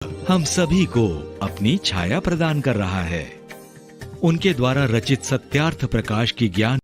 हम सभी को अपनी छाया प्रदान कर रहा है। उनके द्वारा रचित सत्यार्थ प्रकाश की ज्ञान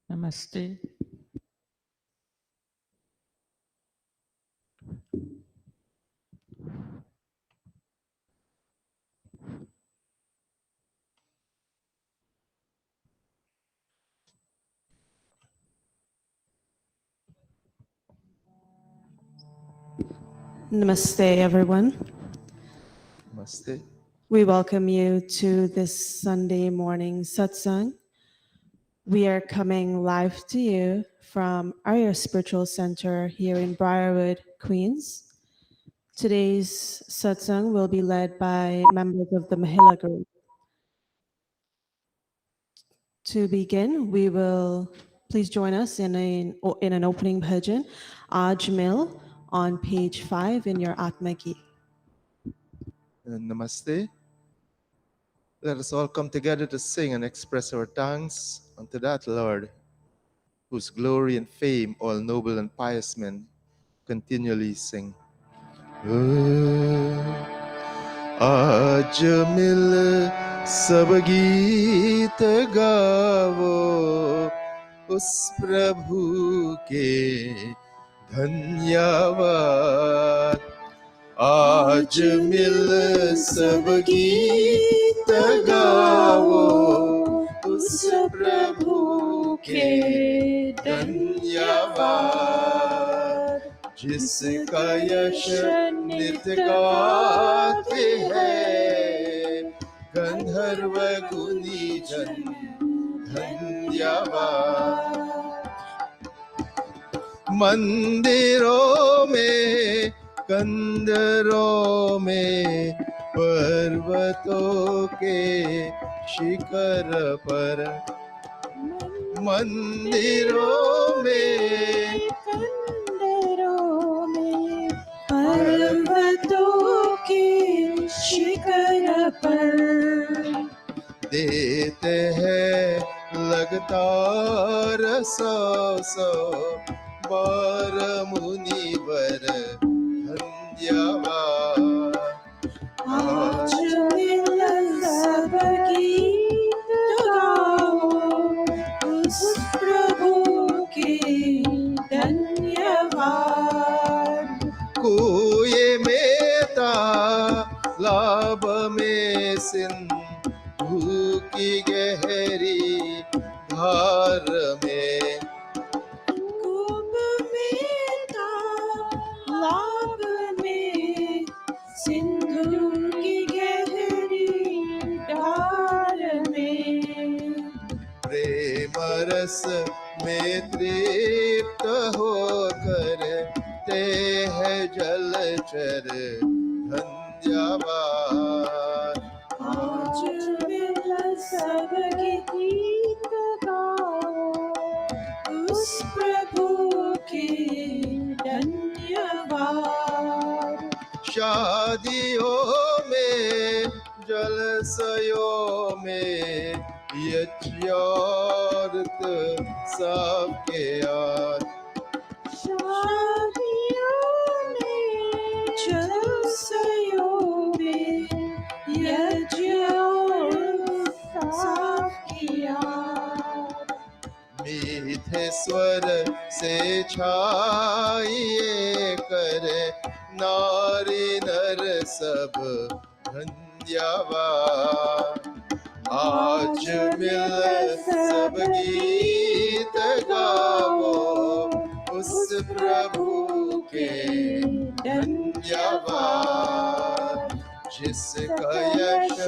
Namaste. Namaste, everyone. Namaste. We welcome you to this Sunday morning satsang. We are coming live to you from Arya Spiritual Center here in Briarwood, Queens. Today's satsang will be led by members of the Mahila group. To begin, we will please join us in an opening bhajan, Aaj Mil, on page 5 in your Atma Ki. Namaste. Let us all come together to sing and express our thanks unto that Lord, whose glory and fame all noble and pious men continually sing. आज मिल सब गीत गावो उस प्रभु के धन्यवाद आज मिल सब गीत गावो उस प्रभु के धन्यवाद जिसका यश नित्य गाते हैं गंधर्व गुनी जन धन्यवाद मंदिरों में कंदरों में पर्वतों के शिखर पर मंदिरों में कंदरों में पर्वतों के शिखर पर देते हैं लगातार 100 बार मुनिवर धन्यवाद आज मिल सब गीत गाओ उस प्रभु के धन्यवाद कुए में तालाब में सिंधु की गहरी धार में कूप में तालाब में सिंधु की गहरी धार में प्रेम रस में तृप्त होकर ते है जलचर धन्यवाद आज मिल सब गीत गाओ उस प्रभु के धन्यवाद शादियों में जलसयों में यज्ञार्थ सबके याद शादियों में जलसयों में यज्ञ साफ किया मीठे स्वर से छाइए करे नारी नर सब धन्यवाद। आज मिल सब गीत गावो उस प्रभु के धन्यवाद। जिसका यश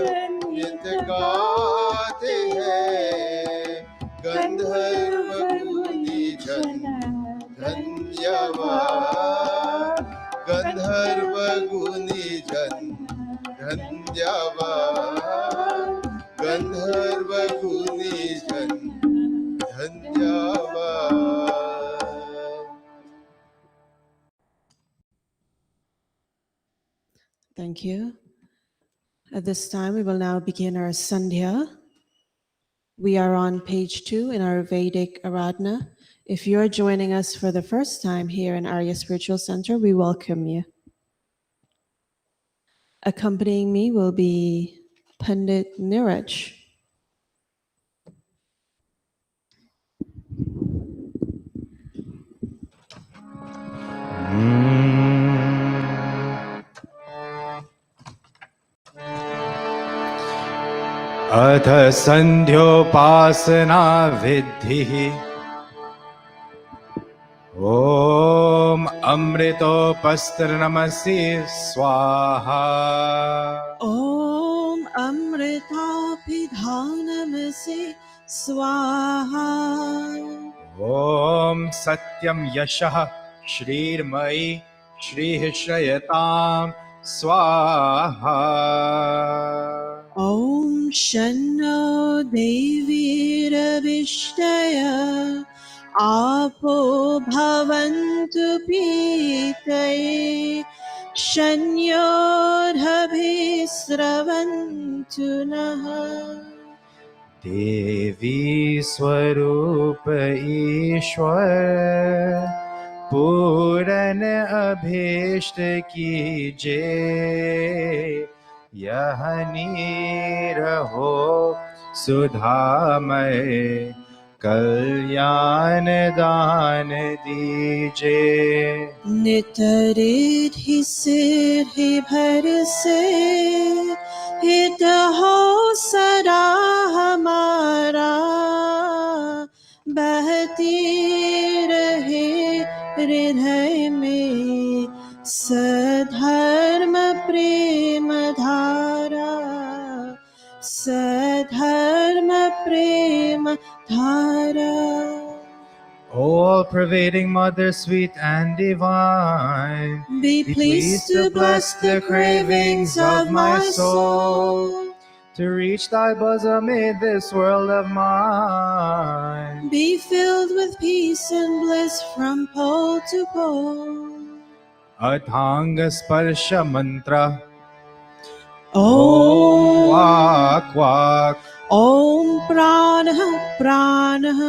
नित गाते हैं गंधर्व मुनि जन धन्यवाद। गंधर्व मुनि जन धन्यवाद। गंधर्व मुनि जन धन्यवाद। Thank you. At this time, we will now begin our Sandhya. We are on page 2 in our Vedic Aradhana. If you're joining us for the first time here in Arya Spiritual Center, we welcome you. Accompanying me will be Pandit Niraj. अथ संध्योपासना विधिः। ॐ अमृतोपस्त्रनमसि स्वाहा। Om Amritapidhanamasi Swaha. ॐ सत्यं यशः श्रीर्मयि श्रीः श्रयतां स्वाहा। Om Shanno Devirabhishtaya Apo Bhavantu Pitaye Shanyodhabhisravantu Naha. देवी स्वरूप ईश्वर पूरन अभीष्ट कीजे। यह नीर हो सुधामय कल्याण दान दीजे। नितरिधि सिद्धि भर से हित हो सदा हमारा बहती रहे हृदय में सधर्म प्रेम धारा। सधर्म प्रेम धारा। All-pervading Mother, sweet and divine, Be pleased to bless the cravings of my soul. to reach thy bosom in this world of mine. Be filled with peace and bliss from pole to pole. Athanga sparsha mantra. Om Vak vak. Om Pranah Pranah.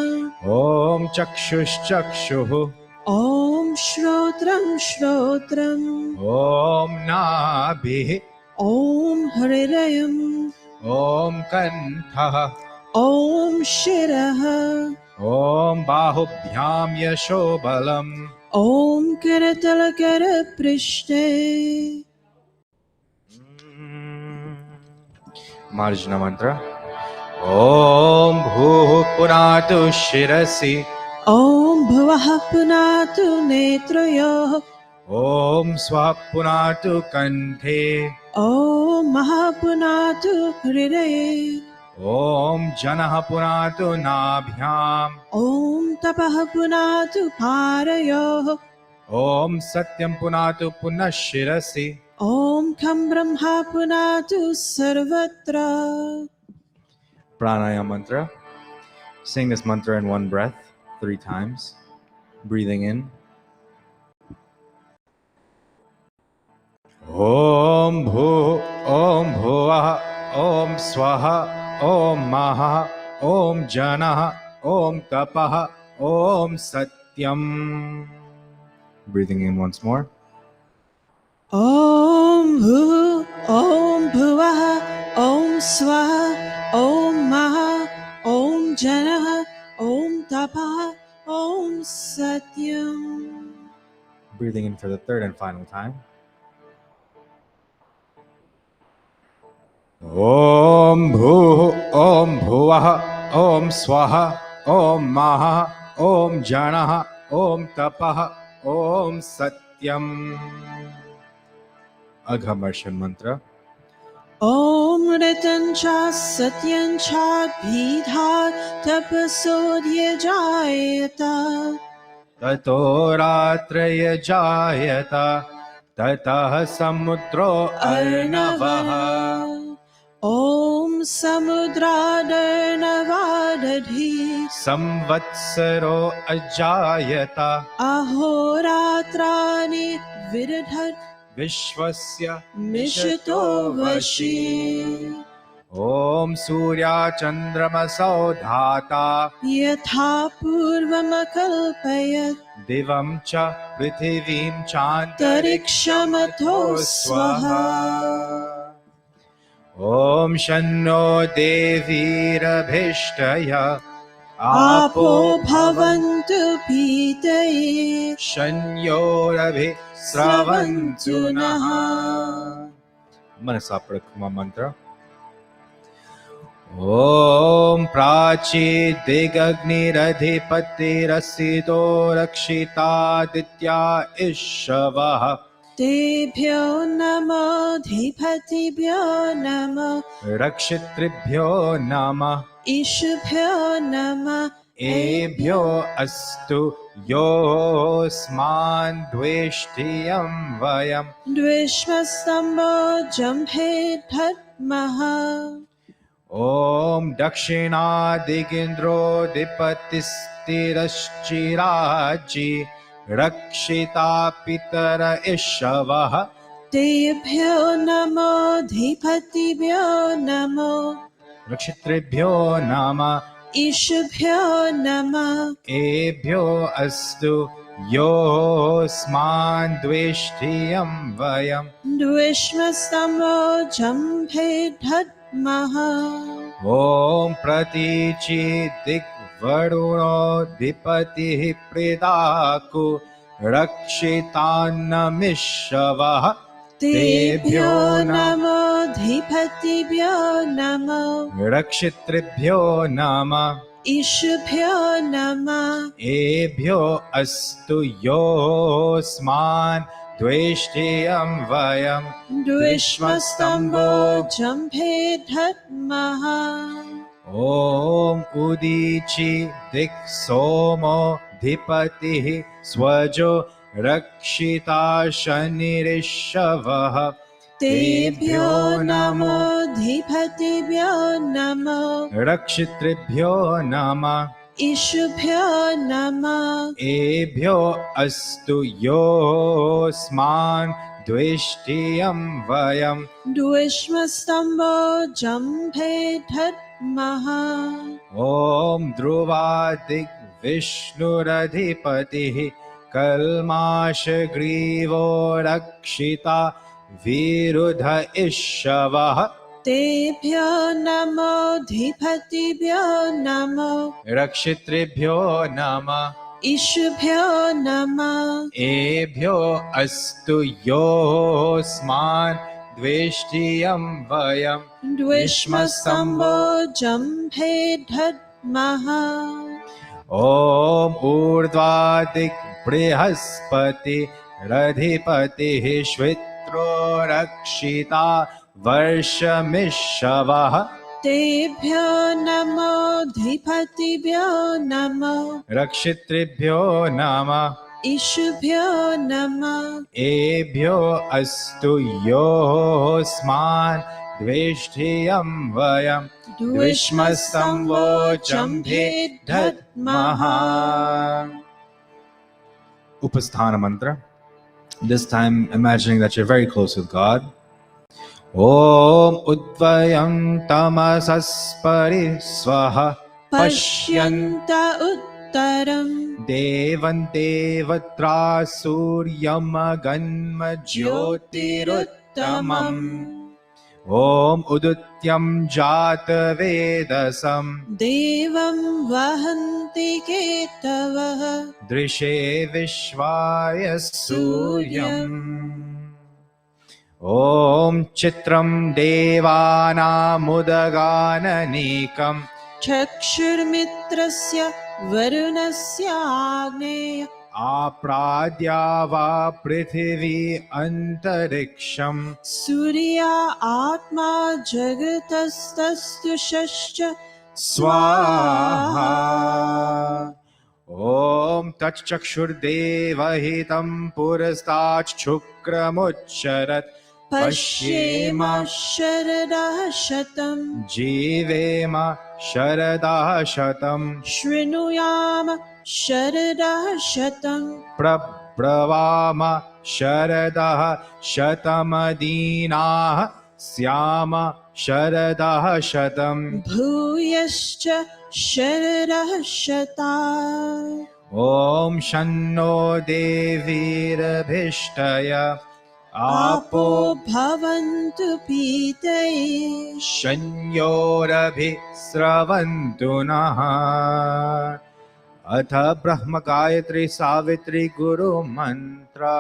Om chakshush chakshuh. Om Shrotram Shrotram. Om nabhi. Om Hridayam. Om kantha. Om Shirah. Om bahubhyam yashobalam. Om Karatalakara Prishte. Marjana mantra. Om bhuh punatu shirasi. Om Bhavah Punatu Netrayoh. Om swah punatu kanthe. Om Mahapunatu Hridaye. Om janah punatu nabhyam. Om Tapah Punatu Parayoh. Om satyam punatu punashirasi. Om Kham Brahma Punatu Sarvatra. Pranayama mantra. Sing this mantra in one breath 3 times. Breathing in. Om bhu, Om bhuvah, Om swaha, Om maha, Om janah, Om tapah, Om satyam. Breathing in once more. Om Bhu, Om Bhuvah, Om Swaha, Om Maha, Om Janah, Om Tapah, Om Satyam. Breathing in for the third and final time. Om Bhu Om Bhuvah Om Swaha Om Maha Om Janaha Om Tapah Om Satyam. Aghamarsan mantra. Om Ritancha Satyancha Bhidha Tapasodhya Jayata. Tato ratraya jayata tatah samudro arnavah Om Samudradharnavadadhi samvatsaro ajayata Ahoratrani Vidadhat vishwasya Mishito Vashi Om Surya Chandramasau Dhata Yatha Purvamakalpayat Divam Cha Prithivim Tarikshamatho Chantarikshamatho Swaha Om Shanno Devirabhishtaya Apo Bhavantu Pitaye Shanyorabhi Sravantu Naha. Manasa Prakrama Mantra. Om Prachi Digagniradhipati Rasido Rakshita Ditya Ishavaha Tebhyo Namo Dhipatibhyo Namo Rakshitribhyo Nama Ishubhyo Namo Ebhyo Astu Yosman Dveshtiyam Vayam Dvishmastambo Jambhe Dhatmaha Om Dakshina Digindro Dipatistirashchiraji Rakshita Pitara Ishavaha Tebhyo Namo Dhipatibhyo Namo Rakshitribhyo Nama Ishubhyo Namo Ebhyo Astu Yosman Dveshtiyam Vayam Dvishmastambo Jambhe Dhatmaha Om Pratichi Dikvaruno Dipati Pridaku Rakshitannamishavaha Tebhyo Namo Dhipatibhyo Namo Rakshitribhyo Nama Ishubhyo Namo Ebhyo Astu Yosman Dveshtiyam Vayam Dvishmastambo Jambhe Dhatmaha Om Udichi Dik Somo Dipati Swajo Rakshita Shanirishavah Tebhyo Namo Dhipatibhyo Namo Rakshitribhyo Nama Ishubhyo Namo Ebhyo Astu Yosman Dveshtiyam Vayam Dvishmastambo Jambhe Dhatmaha Om Dhruvadik Vishnuradhipati Kalmash Grivo Rakshita Virudha Ishavah Tebhyo Namo Dhipatibhyo Namo Rakshitribhyo Nama Ishubhyo Namo Ebhyo Astu Yosman Dveshtiyam Vayam Dvishmastambo Jambhe Dhatmaha Om Urdvadik Brihaspati Radhipati Shvitro Rakshita Varshamishavaha Tebhyo Namo Dhipatibhyo Namo Rakshitribhyo Nama Ishubhyo Namo Ebhyo Astu Yosman Dveshtiyam Vayam Dvishmastambo Jambhe Dhatmaha. Upasthana mantra. This time imagining that you're very close with God. Om Udvayam Tamasaspari Swaha Pashyanta Uttaram Devan Devatra Suryama Ganma Jyotiruttamam Om Udutyam Jata Vedasam Devam Vahant केतवः दृशे विश्वाय सूर्यम् ॐ चित्रं देवानामुदगाननीकम् चक्षुर्मित्रस्य वरुणस्य आग्नेय आप्राद्या वा पृथिवी अन्तरिक्षम् सूर्या आत्मा जगतस्तस्तुषश्च स्वाहा ॐ तच्चक्षुर्देवहितं पुरस्ताच्छुक्रमुच्चरत् पश्येम शरदः शतम् जीवेम शरदः शतम् शृणुयाम शरदः शतम् प्रब्रवाम शरदः शतमदीनाः स्याम शरदः शतम् भूयश्च शरदः शतात् ॐ शन्नो देवीरभिष्टय आपो भवन्तु पीतये शन्योरभिस्रवन्तु नः अथ ब्रह्म गायत्री सावित्री गुरु mantra.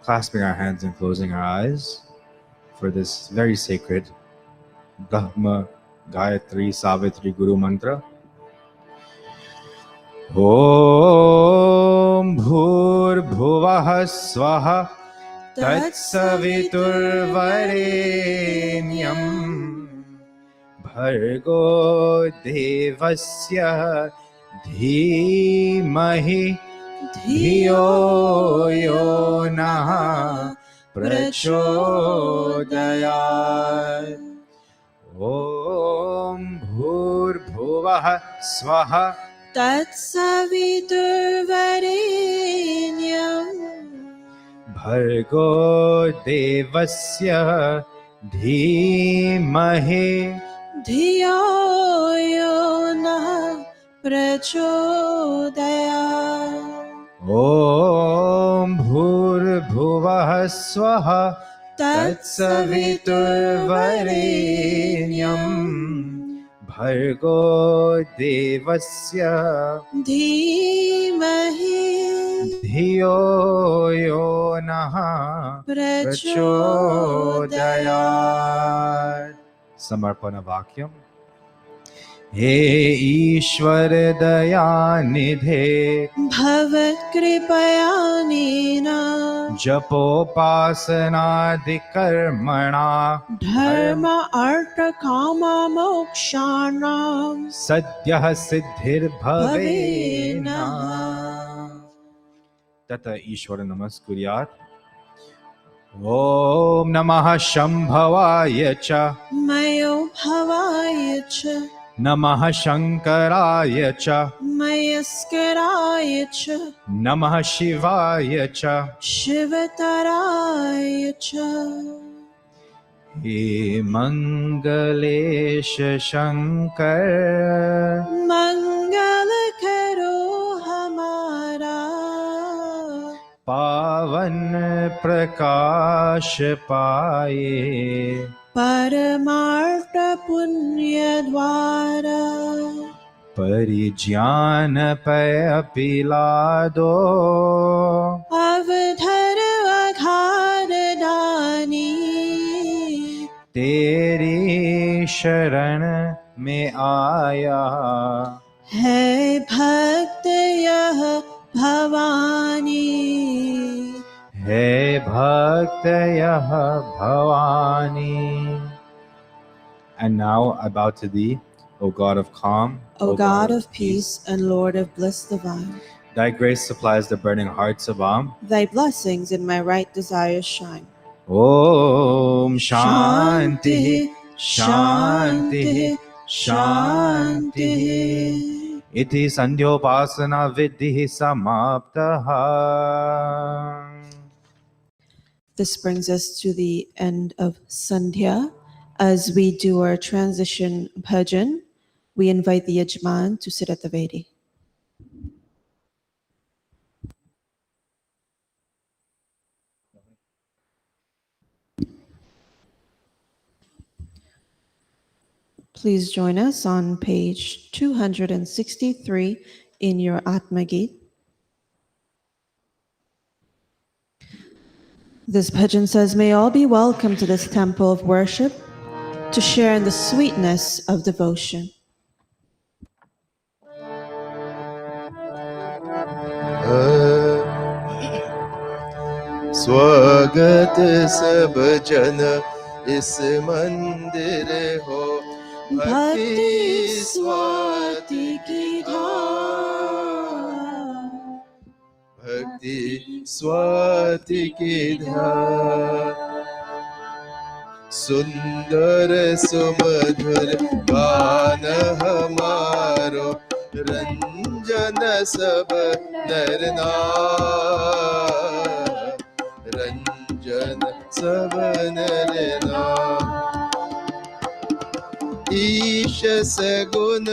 Clasping our hands and closing our eyes for this very sacred Brahma Gayatri Savitri Guru mantra. Om Bhurbhuvah Swaha Tatsaviturvarenyam Bhargo Devasya Dhimahi Dhiyo Yo Nah Prachodayat Om Bhurbhuvah Swaha तत्सवितुर्वरेण्यं Bhargo Devasya Dhimahi धियो यो नः प्रचोदयात् Om Bhurbhuvah Swaha Tatsaviturvarenyam Bhargo Devasya धीमहि Dhiyo Yo Nah Prachodayat Samarpana Vakyam He Ishwar Dayanidhe भवत्कृपयानेन Japopasanaधिकर्मणा धर्म अर्थ काम मोक्षाणां Sadyah Siddhirбhavena Tata Ishwara Namaskuriat Om Namah Shambhavaya Cha मयो भवाय च Namah Shankaraya Cha मयस्कराय च Namah Shivaya Cha शिवतराय च He Mangalesha Shankar मंगल करो हमारा पावन प्रकाश पाए परमार्थ पुण्य द्वारा परिज्ञान पय पिला दो अवधर अघार दानी तेरी शरण में आया है भक्त यह भवानी है भक्त यह Bhavani. And now I bow to thee, O God of calm, O God of peace and Lord of bliss divine, thy grace supplies the burning hearts of balm. thy blessings in my right desires shine. Om Shanti Shanti Shanti Iti Sandhyopasana Vidhi Samaptaha. This brings us to the end of Sandhya. As we do our transition bhajan, we invite the Yajman to sit at the Vedi. Please join us on page 263 in your Atma Gita. This bhajan says, may all be welcome to this temple of worship to share in the sweetness of devotion. स्वागत सब जन इस मंदिर हो भक्ति स्वाति की धार भक्ति स्वाति की धार सुंदर सुमधुर गान हमारो रंजन सब नर नार रंजन सब नर नार ईश सगुण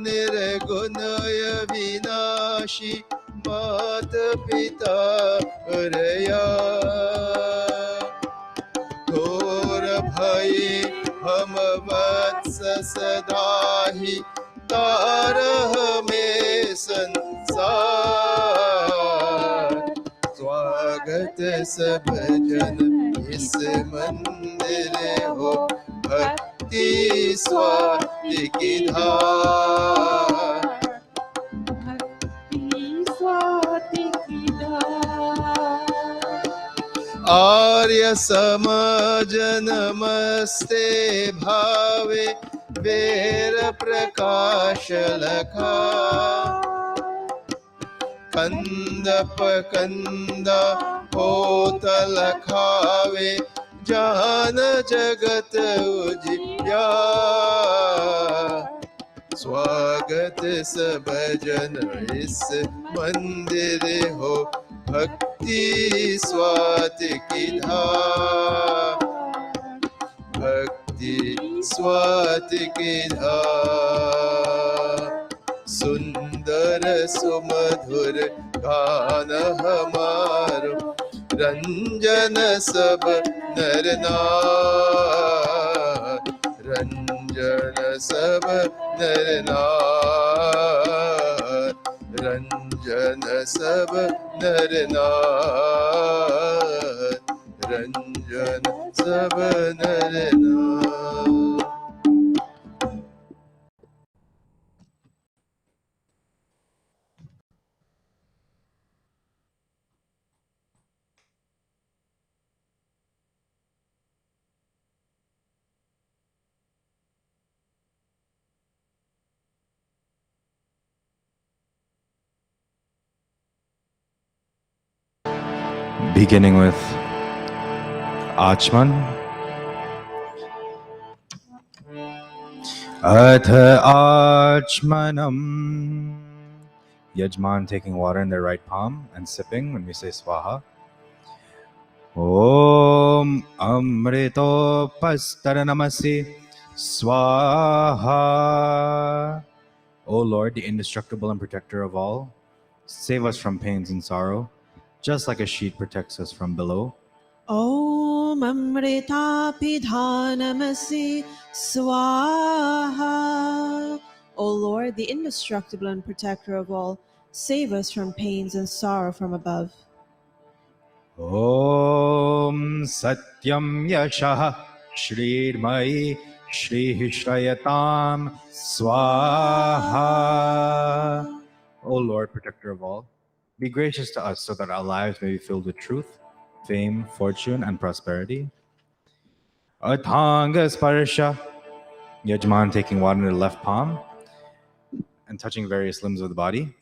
निर्गुण अविनाशी मात पिता अरया घोर भय हम वत्स सदा ही तार हमें संसार स्वागत सब जन इस मंदिर हो भक्ति स्वाति की धार भक्ति स्वाति की धार आर्य समाज नमस्ते भावे वेर प्रकाश लखा कंदप कंदा होत लखावे जान जगत उजियार स्वागत सब जन इस मंदिर हो भक्ति स्वाति की धार भक्ति स्वाति की धार सुंदर सुमधुर गान हमारो रंजन सब नर नार रंजन सब नर नार रंजन सब नर नार रंजन सब नर नार Beginning with Achman. Ath Achmanam. Yajman taking water in their right palm and sipping when we say Swaha. Om Amrito Pastaranamasi Swaha. O Lord, the indestructible and protector of all, save us from pains and sorrow, just like a sheet protects us from below. Om Amrita Pidhanamasi Swaha. O Lord, the indestructible and protector of all, save us from pains and sorrow from above. Om Satyam Yashaha Shrirmai Shri Shrayatam Swaha. O Lord, protector of all, be gracious to us so that our lives may be filled with truth, fame, fortune, and prosperity. Athanga Sparsha. Yajman taking water in the left palm and touching various limbs of the body.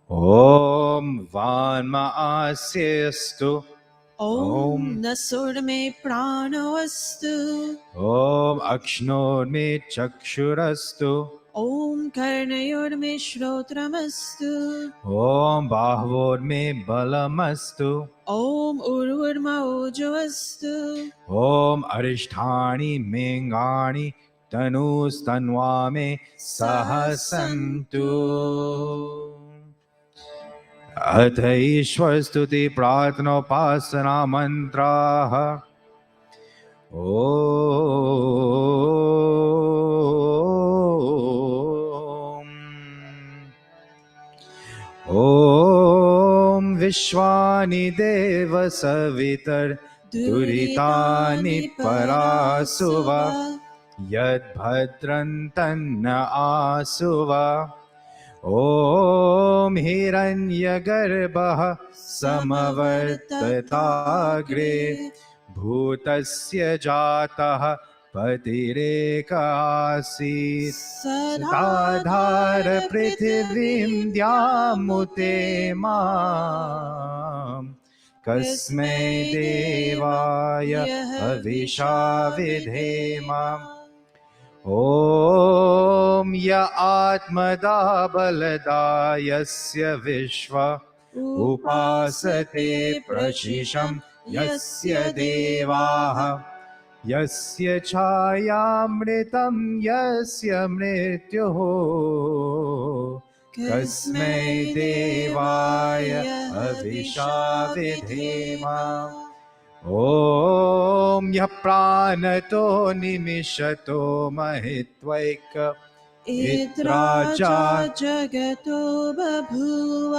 Om Vanma Asyastu. Om Nasur me pranovastu. Om Akshnor me Chakshurastu. Om कर्णयोर्मे श्रोत्रमस्तु Om Bahvorme Balamastu. Om ऊर्वोर्मोजोऽस्तु Om Arishtani Mengani Tanustanvame Sahasantu. अथ ईश्वर स्तुति प्रार्थनोपासना मंत्राः ओम विश्वानि देव सवितर दुरितानि परासुवा यद्भद्रं तन्न आसुवा ओम हिरण्यगर्भः समवर्तताग्रे भूतस्य जातः पतिरेक आसीत् सदाधार पृथिवीं द्यामुते मां कस्मै देवाय हविषा विधेम ओम य आत्मदा बलदा यस्य विश्व उपासते प्रशिशं यस्य देवाः यस्य छायामृतं यस्य मृत्युः कस्मै देवाय हविषा विधेम ओम यः प्राणतो निमिषतो महित्वैक इत्राचा जगतो बभूव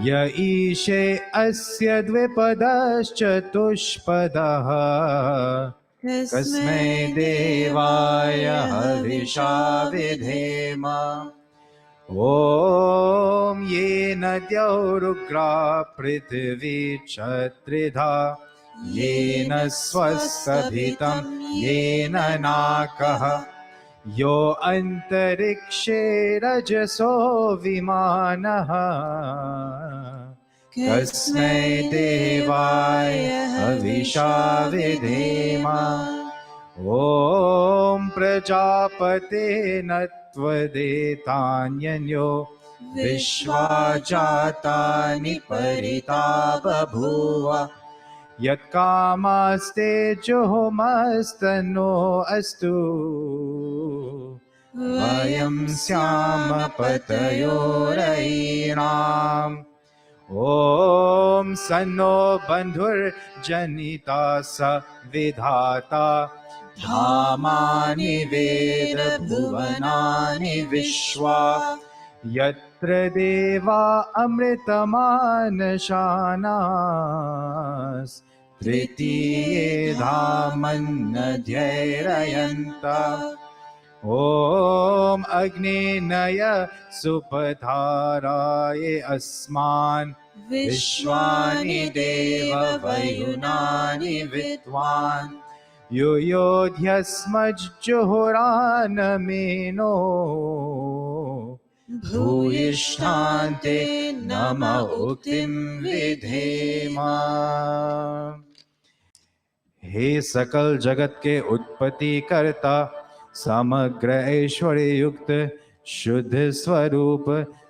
य ईशे अस्य द्विपदश्चतुष्पदः कस्मै देवाय हविषा विधेम ओम येन द्यौरुग्रा पृथिवी क्षत्रिधा येन स्वस्तभितं येन नाकः यो अन्तरिक्षे रजसो विमानः कस्मै देवाय हविषा विधेम ओम प्रजापते नत्वदेतान्यन्यो विश्वा जातानि परिता बभूव यत्कामास्ते जोमस्तनो अस्तु वयं स्याम पतयोरयीणाम् ओम सन्नो बन्धुर्जनिता स विधाता धामानि वेद भुवनानि विश्वा यत्र देवा अमृतमानशानास् तृतीये धामन्नध्यैरयन्त ओम अग्नेनय सुपधाराय अस्मान् विश्वानि देव वयुनानि विद्वान् युयोध्यस्मज्जुहुरानमेनो भूयिष्ठान्ते नम उक्तिं विधेमा। हे सकल जगत के उत्पत्ति करता समग्र ऐश्वर्य युक्त शुद्ध स्वरूप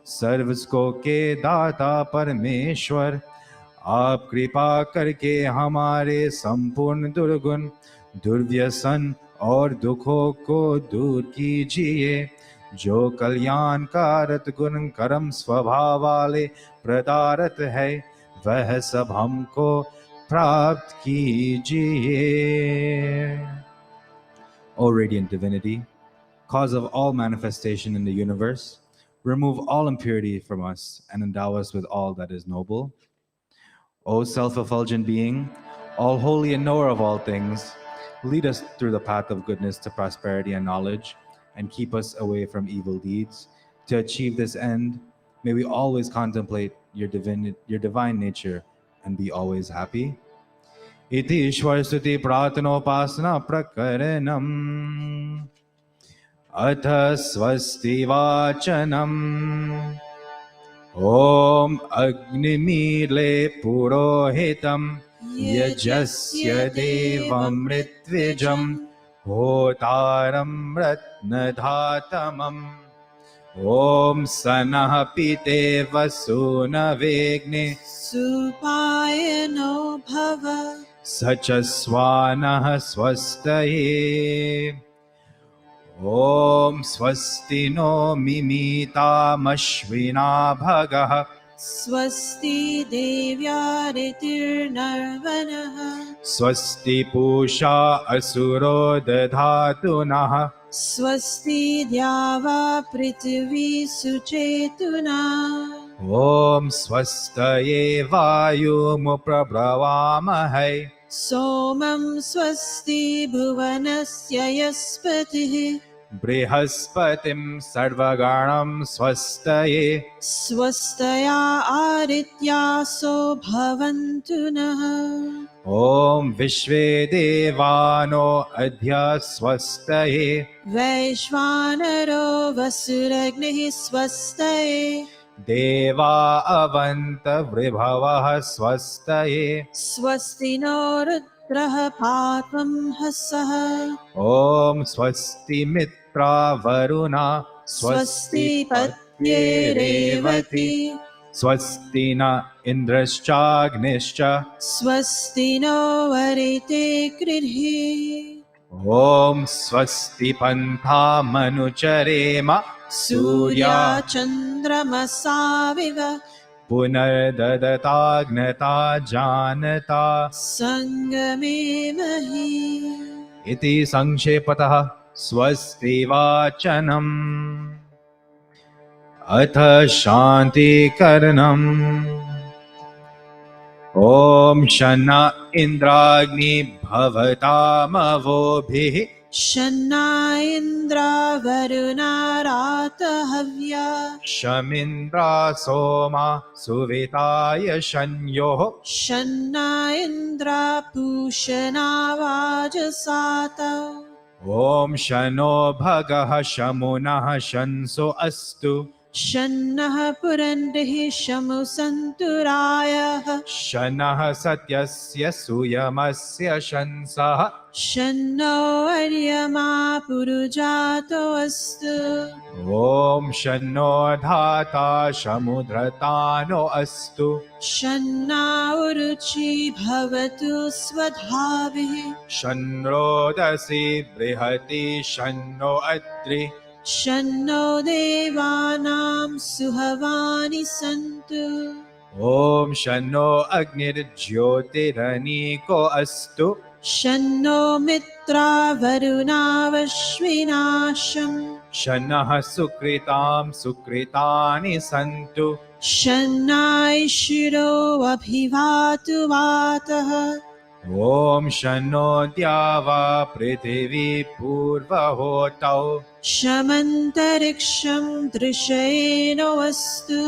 सर्वस्को के दाता परमेश्वर आप कृपा करके हमारे संपूर्ण दुर्गुण दुर्व्यसन और दुखों को दूर कीजिए जो कल्याणकारक गुण कर्म स्वभाव वाले प्रदारत है वह सब हमको प्राप्त कीजिए। O radiant divinity, cause of all manifestation in the universe, remove all impurity from us and endow us with all that is noble. O self-effulgent being, all holy and knower of all things, lead us through the path of goodness to prosperity and knowledge, and keep us away from evil deeds. To achieve this end, may we always contemplate your divine nature and be always happy. इति ईश्वर स्तुति प्रार्थनोपासना प्रकरणम् अथ स्वस्ति वाचनम् ओम अग्निमीले पुरोहितं यजस्य देवं ऋत्विजं होतारं रत्नधातमम् Om Sanah Pite Vasuna Supayano Bhava. Sachaswanah Swastaye. Om Swasti no Mimita Mashvina Bhagah. Swasti Devyaritirnarvanaha. Swasti Pusha Asuro Dadhatunah. Swasti Dyava Prithvi Suchetuna. Om Swastaye Vayumuprabhavamahai. Somam Swasti Bhuvanasya Yaspatihi. Brihaspatim Sarvaganam Swastaye. Swastaya Arityaso Bhavantu Naha. Om Vishve Devano Adhya Swastaye. Vaishvanaro Vasuragnihi Swastaye. Deva Avanta Vribhavah Swastaye. Swasti no Rudraha Patvam Hasaha. Om Swasti Mitra Varuna. Swasti Patye Revati. Swasti na Indraschagnischa. Swasti no Varite Kridhi. Om Swasti Pantha Manucharema. Surya Chandramasaviva. Punardadagnata Janata. Sangame Mahi. Iti Sankshepatah Swasti Vachanam. Atha Shanti Karanam. Om Shana Indragni Bhavatamavobhi. Shanna Indra Varuna Rata Havya. Shamindra Soma Suvitaya Shanyo. Shanna Indra Pushana Vajasata. Om Shano Bhagaha Shamunah Shanso Astu. Shannah Purandihi Shamu Santuraya. Shanah Satyasya Suyamasya Shansah. Shanno Aryama Purujato Astu. Om Shano Dhata Shamudratano Astu. Shanna Uruchi Bhavatu Swadhavihi. Shanrodasi Brihati Shanno Atri. Shanno Devanam Suhavani Santu. Om Shano Agnir Jyotiraniko Astu. Shanno Mitra Varuna Vashvinasham. Shanah Sukritam Sukritani Santu. Shanna Ishiro Abhivatu Vataha. Om Shano Dyava Prithivi Purvahotau. Shamantariksham Drishayeno Astu.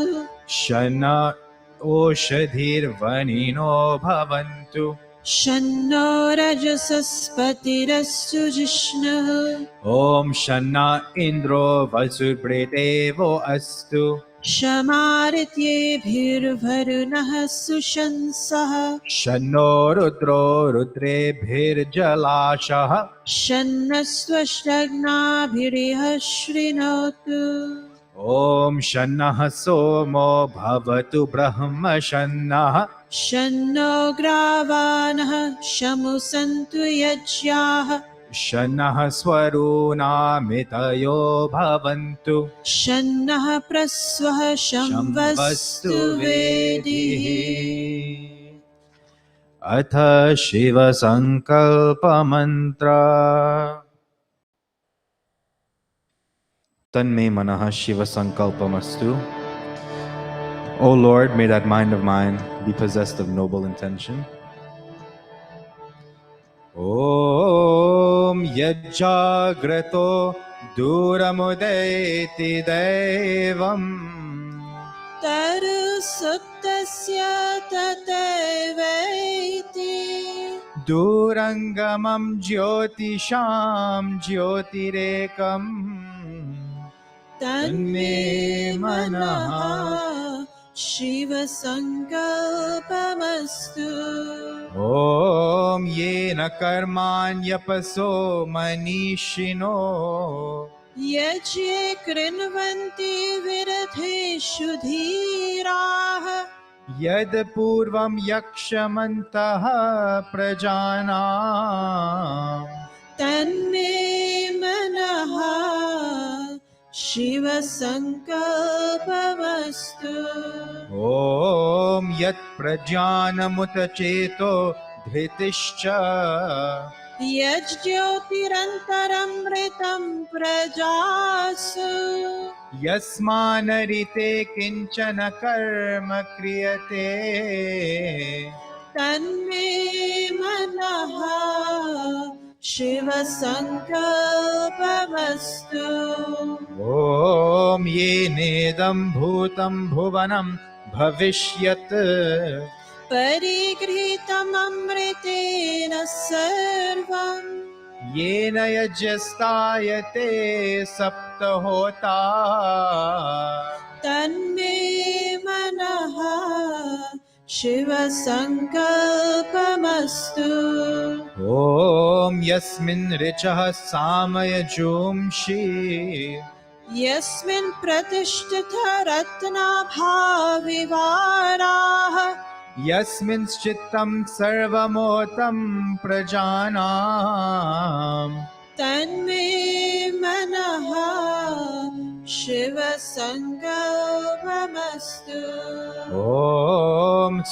Shana Oshadhir Vanino Bhavantu. Shanno Rajasaspatirastu Jishnu. Om Shana Indro Vasubhredevo Astu. Shamaritye Bhirvarunah Sushansaha. Shano Rudro Rudrebhir Jalashah. Shannasvashtagna Bhiriha Shrinotu. Om Shannah Somo Bhavatu Brahma Shannah. Shanno Gravanah Shamusantu Yajyaha. Shannah Swaruna Mitayo Bhavantu. Shannah Praswaha Shamvastu Vedihi. Atha Shiva Sankalpa Mantra. Tanme Manaha Shiva Sankalpamastu. O Lord, may that mind of mine be possessed of noble intention. Om Yajjagrato Duramudeti Devam. Taru Suttasya Tateveti. Durangamam Jyotisham Jyotirekam. Tanme Manaha Shiva Sankalpamastu. Om Yena Karmanya Paso Manishino. यज्ञे कृण्वन्ति विरथेषु धीराः यद् पूर्वं यक्षमन्तः प्रजानाम् तन्मे मनः शिव संकल्पमस्तु। ॐ यत् प्रज्ञानमुत चेतो धृतिश्च यज्ज्योतिरन्तरमृतं प्रजासु यस्मानरिते किञ्चन कर्म क्रियते तन्मे मनः शिव संकल्पमस्तु। ॐ येनेदं भूतं भुवनं भविष्यत् परिगृहीतममृतेन सर्वम् येन यज्ञस्तायते सप्तहोता तन्मे मनः शिव संकल्पमस्तु। ॐ यस्मिन् ऋचः सामयजूंषि यस्मिन् प्रतिष्ठिता रत्नाभाविवाराः यस्मिंश्चित्तं सर्वमोतं प्रजानाम् तन्मे मनः शिव संकल्पमस्तु। ॐ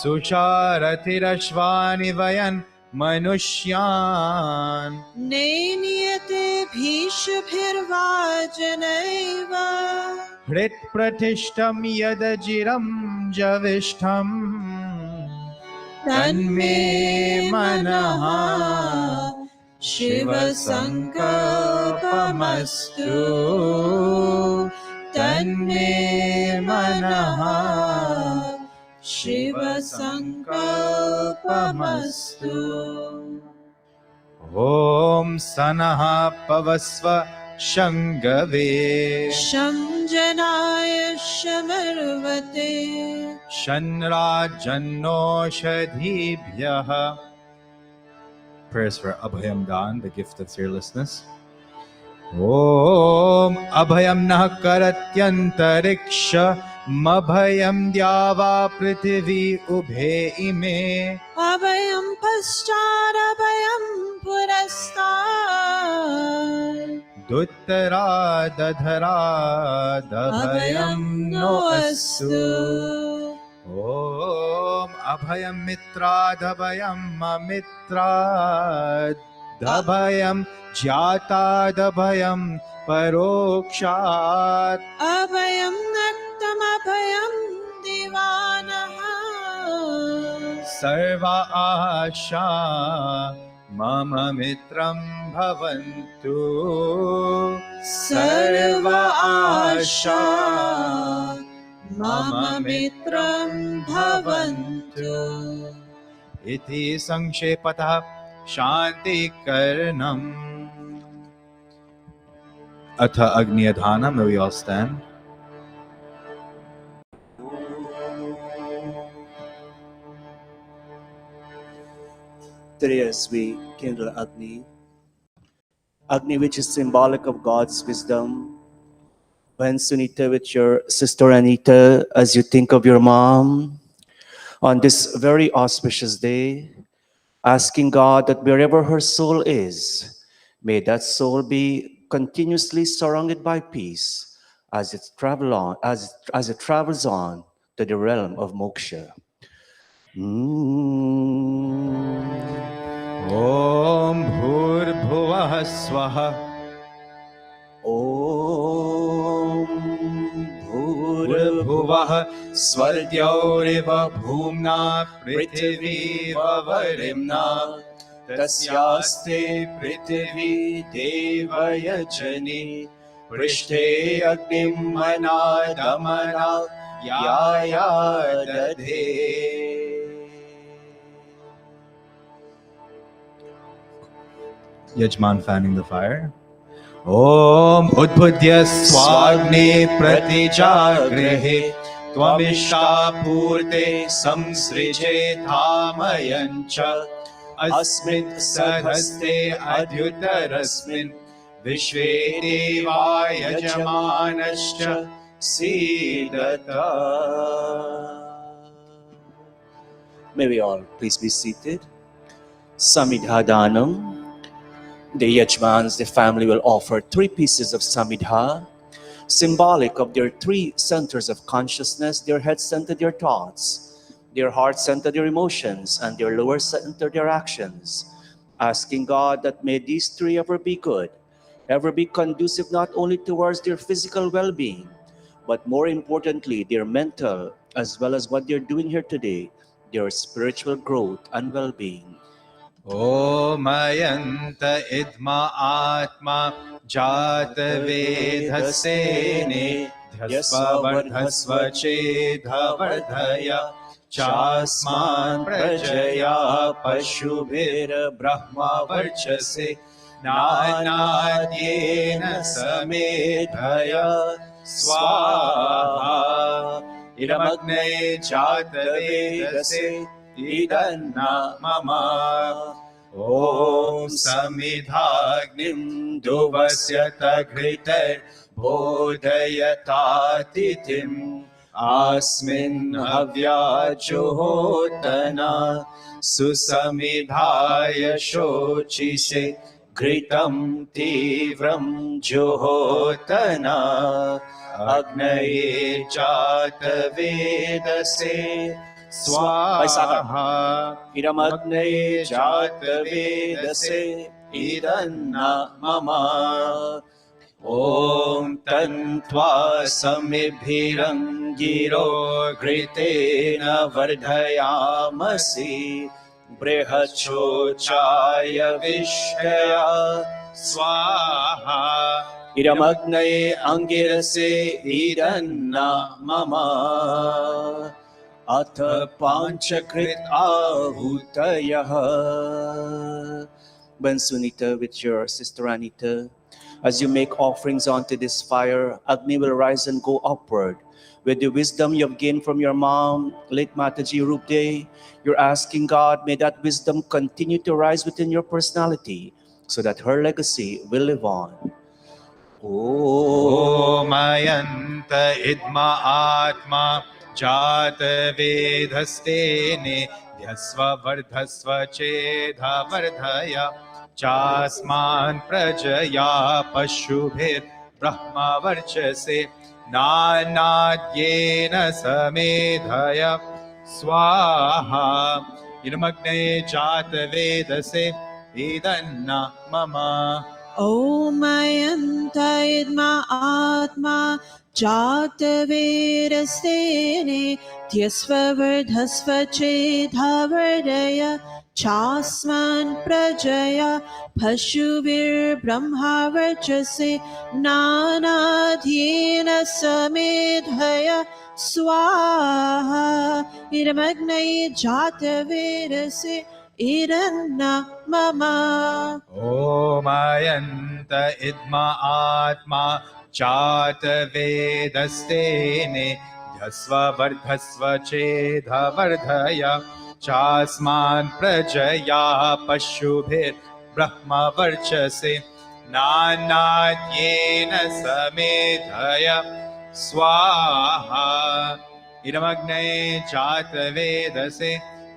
सुचारथिरश्वानि वयन् मनुष्यान् नैनीयते भीषभिर्वाजनैव हृत्प्रतिष्ठं यदजिरं जविष्ठम् तन्मे मनः शिव संकल्पमस्तु। तन्मे मनः शिव संकल्पमस्तु। ॐ सनः पवस्व शङ्गवे शंजनाय शमर्वते शन्राजन्नोषधीभ्यः. Prayers for Abhayam Dan, the gift of fearlessness. Om Abhayam Nah Karatyantariksha Mabhayam Dyava Prithvi Ubhe Ime अभयं पश्चादभयं पुरस्तात् Duttara Dadhara अभयं Dabhayam नो No अस्तु। Astu. Om Abhayam Mitra Dabhayam Amitra Dabhayam Jata Dabhayam Parokshat अभयं नक्तमभयं दिवानः Sarva Asha Mama Mitram Bhavantu सर्व आशा मम मित्रं भवन्तु। Iti Sankshepatāh Shantikkarnam. Atha Agniyadhana, may we all stand. Today, as we kindle Agni, Agni which is symbolic of God's wisdom. When Sunita, with your sister Anita, as you think of your mom on this very auspicious day, asking God that wherever her soul is, may that soul be continuously surrounded by peace as it travels on to the realm of moksha. Om Bhur-Bhuvah Swaha. Om Bhur-Bhuvah Swardyoriva Bhumna Prithviva Varimna Tasyaste Prithvi Devaya Jani Prishthe Agnim Manadamana Yaya Dadhe. Yajman fanning the fire. Om Udbudya Swagni Pratijagrihe Tvamishta Purte Samsrije Thamayancha Asmit Sadhaste Adhyutarasmin विश्वे देवा यजमानश्च सीदता. May we all please be seated. Samidhadanam. The Yajmans, the family, will offer 3 pieces of Samidha, symbolic of their 3 centers of consciousness: their head center, their thoughts; their heart center, their emotions; and their lower center, their actions. Asking God that may these 3 ever be good, ever be conducive not only towards their physical well-being, but more importantly, their mental, as well as what they're doing here today, their spiritual growth and well-being. Om Ayanta Idma Atma Jat Vedhasene Dhyasva Vardhasva Chedha Vardhaya Chasman Prajaya Pashubhir Brahma Varchase Nanadyena Samedhaya Swaha Idamagne Jat Vedase Idanna mama. Om Samidhagnim Duvasyata Gritar Bodhayata Titim Asmin Havya Juhotana Susamidhaya Shochise Gritam Tivram Juhotana Agnaye Jata Vedase Swaha Idamagne Jata Vedase Idanna mama. Om Tantva Samibhiram Giro Gritena Vardhayamasi Brihachochaya Vishkaya Swaha Idamagne Angirase Idanna mama. Atha Panchakrit Ahutayah. Ben Sunita, with your sister Anita, as you make offerings onto this fire, Agni will rise and go upward. With the wisdom you have gained from your mom, late Mataji Rupde, you're asking God, may that wisdom continue to rise within your personality so that her legacy will live on. Om Ayanta Idma Atma Jata Vedhastene Dhyasva Vardhasva Chedha Vardhaya Chasman Prajaya Pashubhir Brahma Varchase Nanadyena Samedhaya Swaha Irmagne Jata Vedase Idanna mama. Om Ayanta Idma Atma Jata Vedasene Tyasva Vardhasva Chedha Vardaya Chasman Prajaya Pashuvir Brahma Varchase Nanadhyena Samedhaya Swaha Iramagnay Jata Vedase Idanna mama. Om Ayanta Idma Atma Jata Vedastene Dhyasva Vardhasva Chedha Vardhaya Chasman Prajaya Pashubhir Brahma Varchase Nanadyena Samedhaya Swaha Idamagne Jata Vedase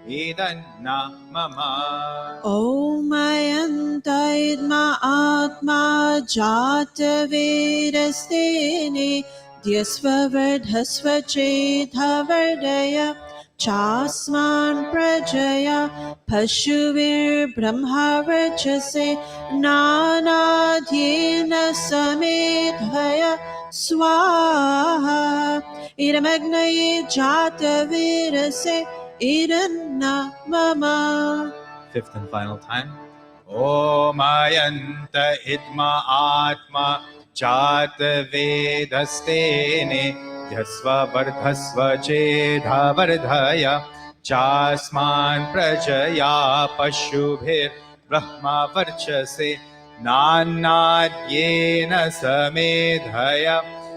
Idanna mama. Om Ayanta Idma Atma Jata Vedastene Dyasva Vardhasva Chedha Vardaya Chasman Prajaya Pashuvir Brahma Varchase Nanadhyena Samedhaya Swaha Idamagnay Jata Vedase Idanna mama. 5th and final time. Om Ayanta Idma Atma Jata Vedastene Dhyasva Vardhasva Chedha Vardhaya Chasman Prajaya Pashubhir Brahma Varchase Nanadyena Samedhaya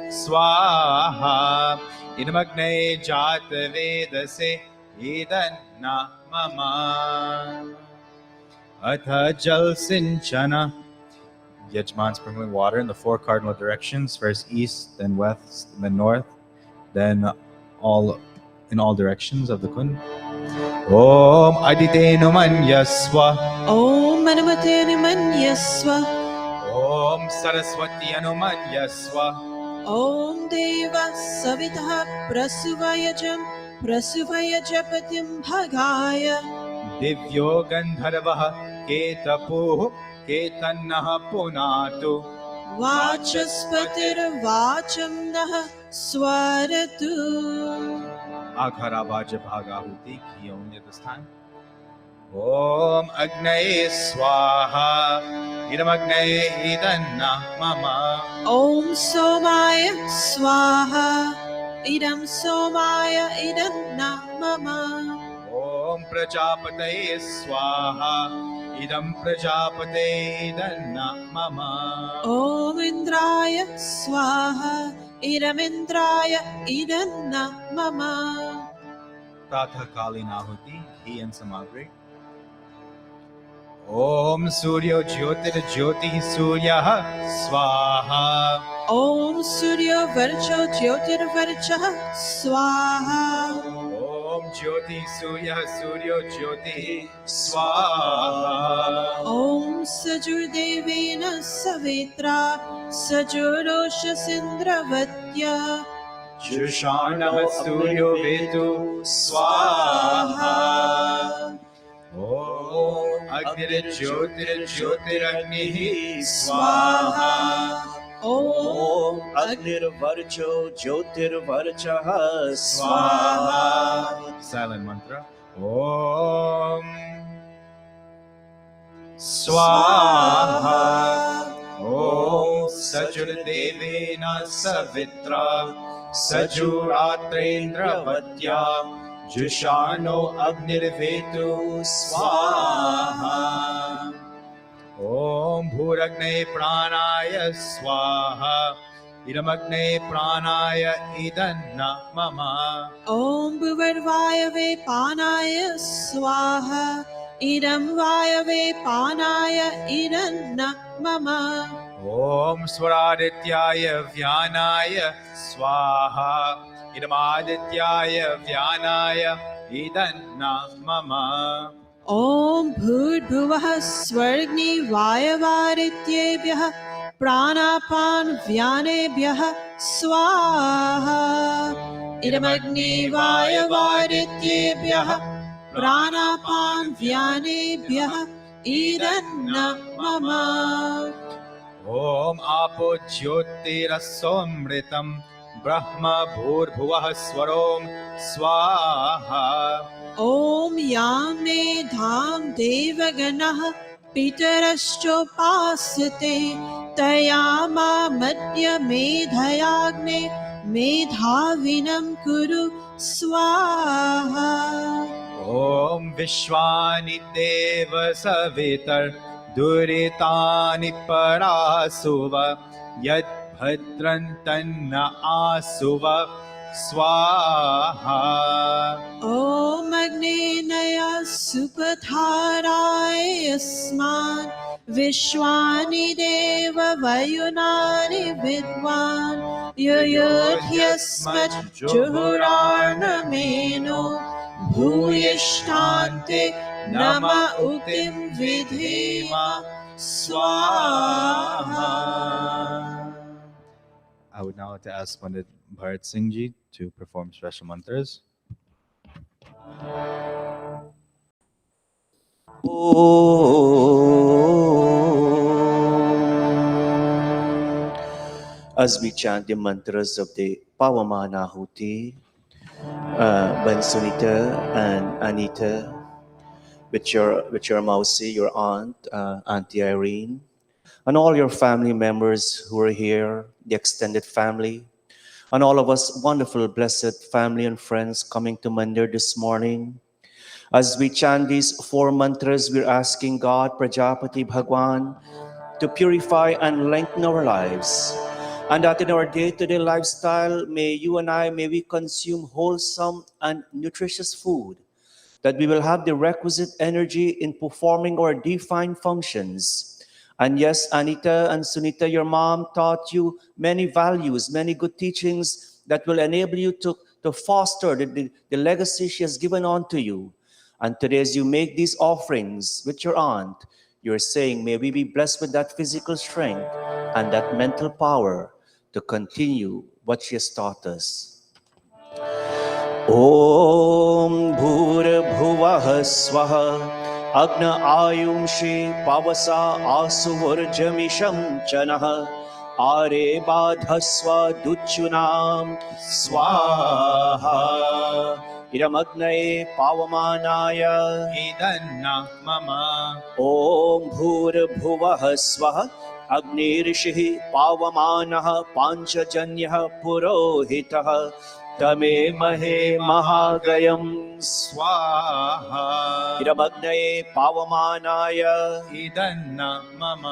Swaha Idamagne Jata Vedase Idanna mama. Atha Jal Sinchana Yajman sprinkling water in the 4 cardinal directions, first east, then west, then north, then in all directions of the Kund. Om Aditenu Manyaswa. Om Manamate Manyaswa. Om Saraswati Anumanyaswa. Om Deva Savitah Prasuvayajam Prasuvayajapatim Bhagaya. Divyo Gandharvaha Ketapuh Ketannaha Punatu. Vachaspatir Vacham Nah Swaratu. Agharavaja Bhagahuti ki only this time. Om Agnaye Swaha. Idam Agnaye Idanna Mama. Om Somaya Swaha. Idam Somaya Idanna Mama. Om Prajapataye Swaha. Idam Prajapate Idanna Mama. Om Indraya Swaha. Idam Indraya Idanna Mama. Pratha Kali Nahuti, Ghee and Samagri. Om Suryo Jyotir Jyoti Surya Swaha. Om Surya Varcha Jyotir Varcha Swaha. Om Jyoti Surya Suryo Jyoti Swaha. Om Sajur Devena Savitra Sajurosha Sindravatya Jushana Suryo Vetu Swaha. Om Agni Jyotir Jyotir Agni Swaha. Om Om Agnir Varcho Jyotir Varchaha Swaha. Swaha. Silent mantra. Om Swaha. Om Sajur Devena Savitra Sajuratrendra Vatya Jushano Agnirvetu Swaha. Om Bhuragne Pranaya Swaha. Idamagne Pranaya Idanna Mama. Om Bhuvarvayave Panaya Swaha. Idam Vayave Panaya Idanna Mama. Om Swaradityaya Vyanaya Swaha. Idamadityaya Vyanaya Idanna Mama. Om Bhurdhuvah Swargni Vayavarityebhyah Pranapan Vyanebhyah Swaha. Idamagni Vayavarityebhyah Pranapan Vyanebhyah Idanna Mama. Om Apo Jyotirasomritam Brahma Bhurbhuvah Swarom Swaha. Om Yame Dham Devaganah Pitarashchopasate Tayama Madhya Medhayagne Medhavinam Kuru Swaha. Om Vishwani Deva Savitar Duritani Parasuva Yad Bhadrantanna Asuva Swaha. Om Agnenaya Supatharaya Yasman Vishwani Deva Vayunani Vidwan Yuyudhyasmat Juhurarnameno Bhuyishtante Nama Utim Vidhema Swaha. I would now like to ask Pandit Bharat Singh Ji to perform special mantras. As we chant the mantras of the Pavamana Huti, Bansunita and Anita, with your Mausi, your aunt, Auntie Irene, and all your family members who are here, the extended family, and all of us wonderful, blessed family and friends coming to Mandir this morning. As we chant these 4 mantras, we're asking God, Prajapati Bhagwan, to purify and lengthen our lives. And that in our day-to-day lifestyle, may we consume wholesome and nutritious food, that we will have the requisite energy in performing our divine functions, And yes, Anita and Sunita, your mom taught you many values, many good teachings that will enable you to foster the legacy she has given on to you. And today, as you make these offerings with your aunt, you're saying, may we be blessed with that physical strength and that mental power to continue what she has taught us. ॐ भूर्भुवः स्वः अग्न आयुंषि पवसा आसुवर्जमिषं च नः आरे बाधस्व दुच्छुनां स्वाहा इदमग्नये पावमानाय इदन्न मम ॐ भूर्भुवः स्वः अग्निर्षिः पावमानः पाञ्चजन्यः पुरोहितः तमे महे महागयं स्वाहा इदमग्नये पावमानाय इदन्न मम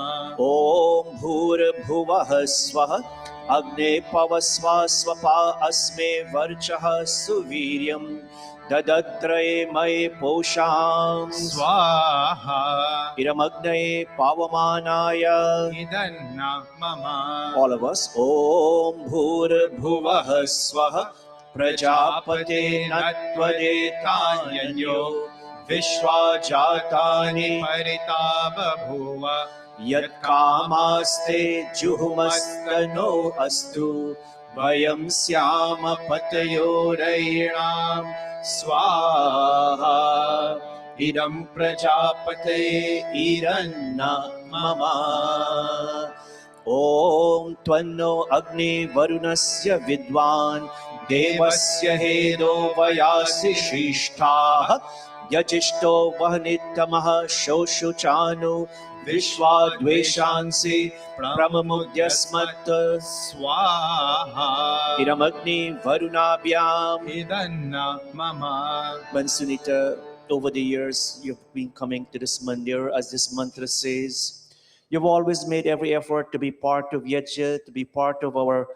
ॐ भूर्भुवः स्वः अग्ने पवस्व स्वपा अस्मे वर्चः सुवीर्यं ददत्रये मये पोषां स्वाहा इदमग्नये पावमानाय इदन्न मम all of us ॐ भूर्भुवः स्वः प्रजापते नत्वदेतान्यो विश्वा जातानि परिता बभूव यत्कामास्ते जुहुमस्तनो अस्तु वयं स्याम पतयोरयिणां स्वाहा इदं प्रजापते इदन्न मम ॐ त्वन्नो अग्नि वरुणस्य विद्वान् देवस्य हेदो वयासि श्रेष्ठाः यजिष्ठो वह्नितमः शोषुचानु विश्वाद्वेषांसि प्रममुद्यस्मत् स्वाहा इदमग्नि वरुणाभ्याम् इदन्न मम When Sunita, over the years you've been coming to this mandir, as this mantra says, you've always made every effort to be part of Yajna, to be part of our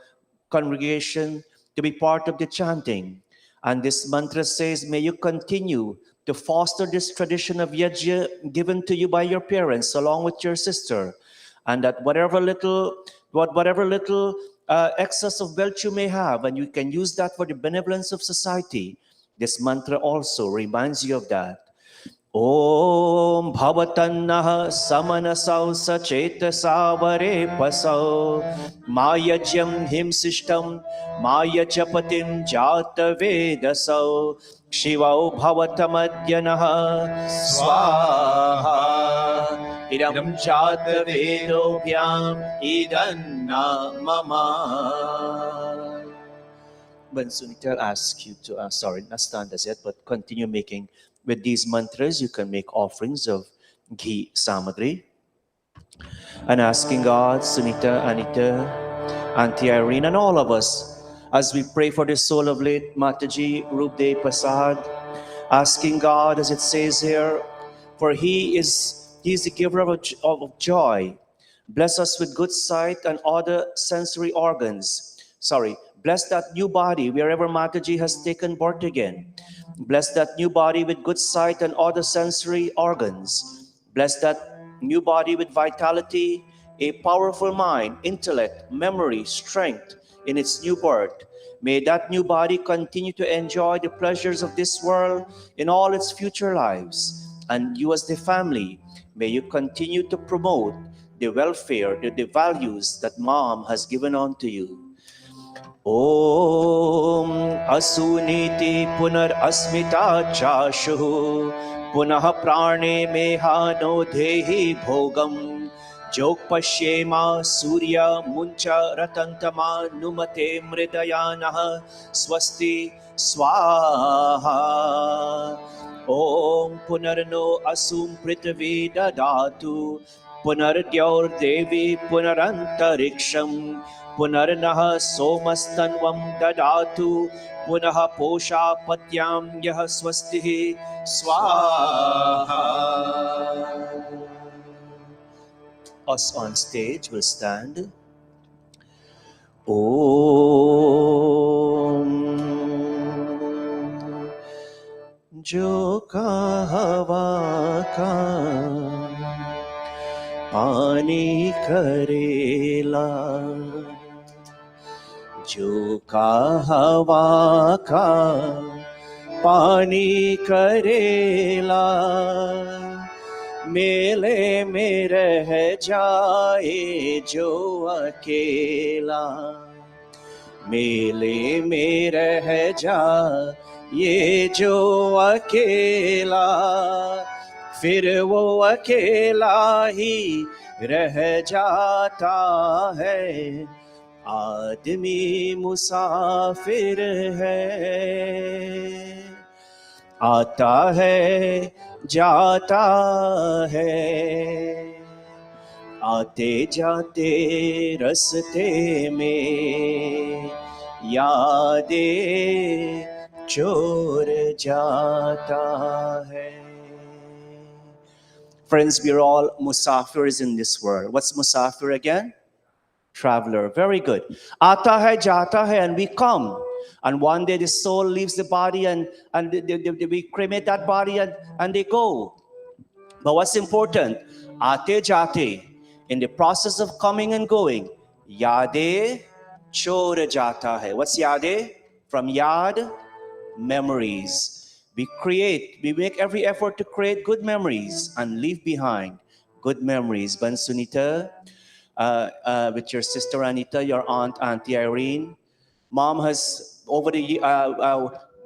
congregation, to be part of the chanting. And this mantra says, may you continue to foster this tradition of Yajna given to you by your parents along with your sister. And that whatever little excess of wealth you may have, and you can use that for the benevolence of society, this mantra also reminds you of that. ॐ भवतन्नः समनसौ सचेतसा वरे पसौ मायज्यं हिंसिष्टं मायचपतिं जातवेदसौ शिवौ भवतमद्य नः स्वाहा इदं जातवेदोभ्याम् इदन्न मम. When Sunita asks you to, not stand as yet, but continue making with these mantras, you can make offerings of ghee samadri. And asking God, Sunita, Anita, Auntie Irene, and all of us, as we pray for the soul of late Mataji Rupde Prasad, asking God, as it says here, for He is the giver of joy. Bless us with good sight and other sensory organs. Bless that new body wherever Mataji has taken birth again. Bless that new body with good sight and other sensory organs. Bless that new body with vitality, a powerful mind, intellect, memory, strength in its new birth. May that new body continue to enjoy the pleasures of this world in all its future lives. And you as the family, may you continue to promote the welfare, the values that Mom has given on to you. ॐ असुनीति पुनरस्मिता चाशुः पुनः प्राणे मेहानो देहि भोगम् जोक्पश्येमा सूर्य मुञ्च रतन्तमा नुमते मृदयानः स्वस्ति स्वाहा. ॐ पुनर्नो असुं पृथिवी ददातु पुनर्द्यौर्देवी पुनरन्तरिक्षम् पुनर्नः सोमस्तन्वं ददातु पुनः पोषापत्यां यः स्वस्तिः स्वाहा. Us on stage will stand. Om जो कहवा का पानी करेला झोंका हवा का पानी करेला मेले में रह जाए जो अकेला मेले में रह जा ये जो अकेला फिर वो अकेला ही रह जाता है आदमी मुसाफिर है आता है जाता है आते जाते रास्ते में यादें छोड़ जाता है. Friends, we're all musafirs in this world. What's musafir again? Traveler. Very good. Aata hai, jata hai, and we come. And one day the soul leaves the body and we cremate that body and they go. But what's important? Aate jate. In the process of coming and going, yade chod jata hai. What's yade? From yad, memories. We make every effort to create good memories and leave behind good memories. Ban Sunita, with your sister Anita, your aunt, Auntie Irene. Mom has, over the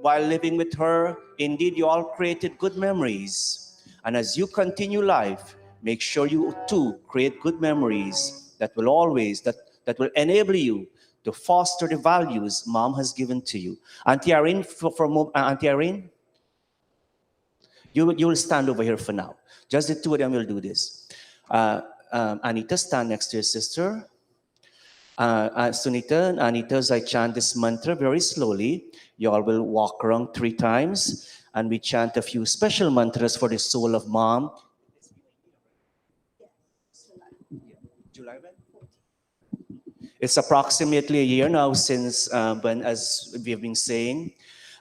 while living with her, indeed you all created good memories. And as you continue life, make sure you too create good memories that will always, that will enable you to foster the values Mom has given to you. Auntie Irene, Auntie Irene, you will stand over here for now. Just the two of them will do this. Anita, stand next to your sister. Sunita and Anita, as I chant this mantra very slowly, you all will walk around 3 times and we chant a few special mantras for the soul of Mom. July, it's approximately a year now since, as we've been saying,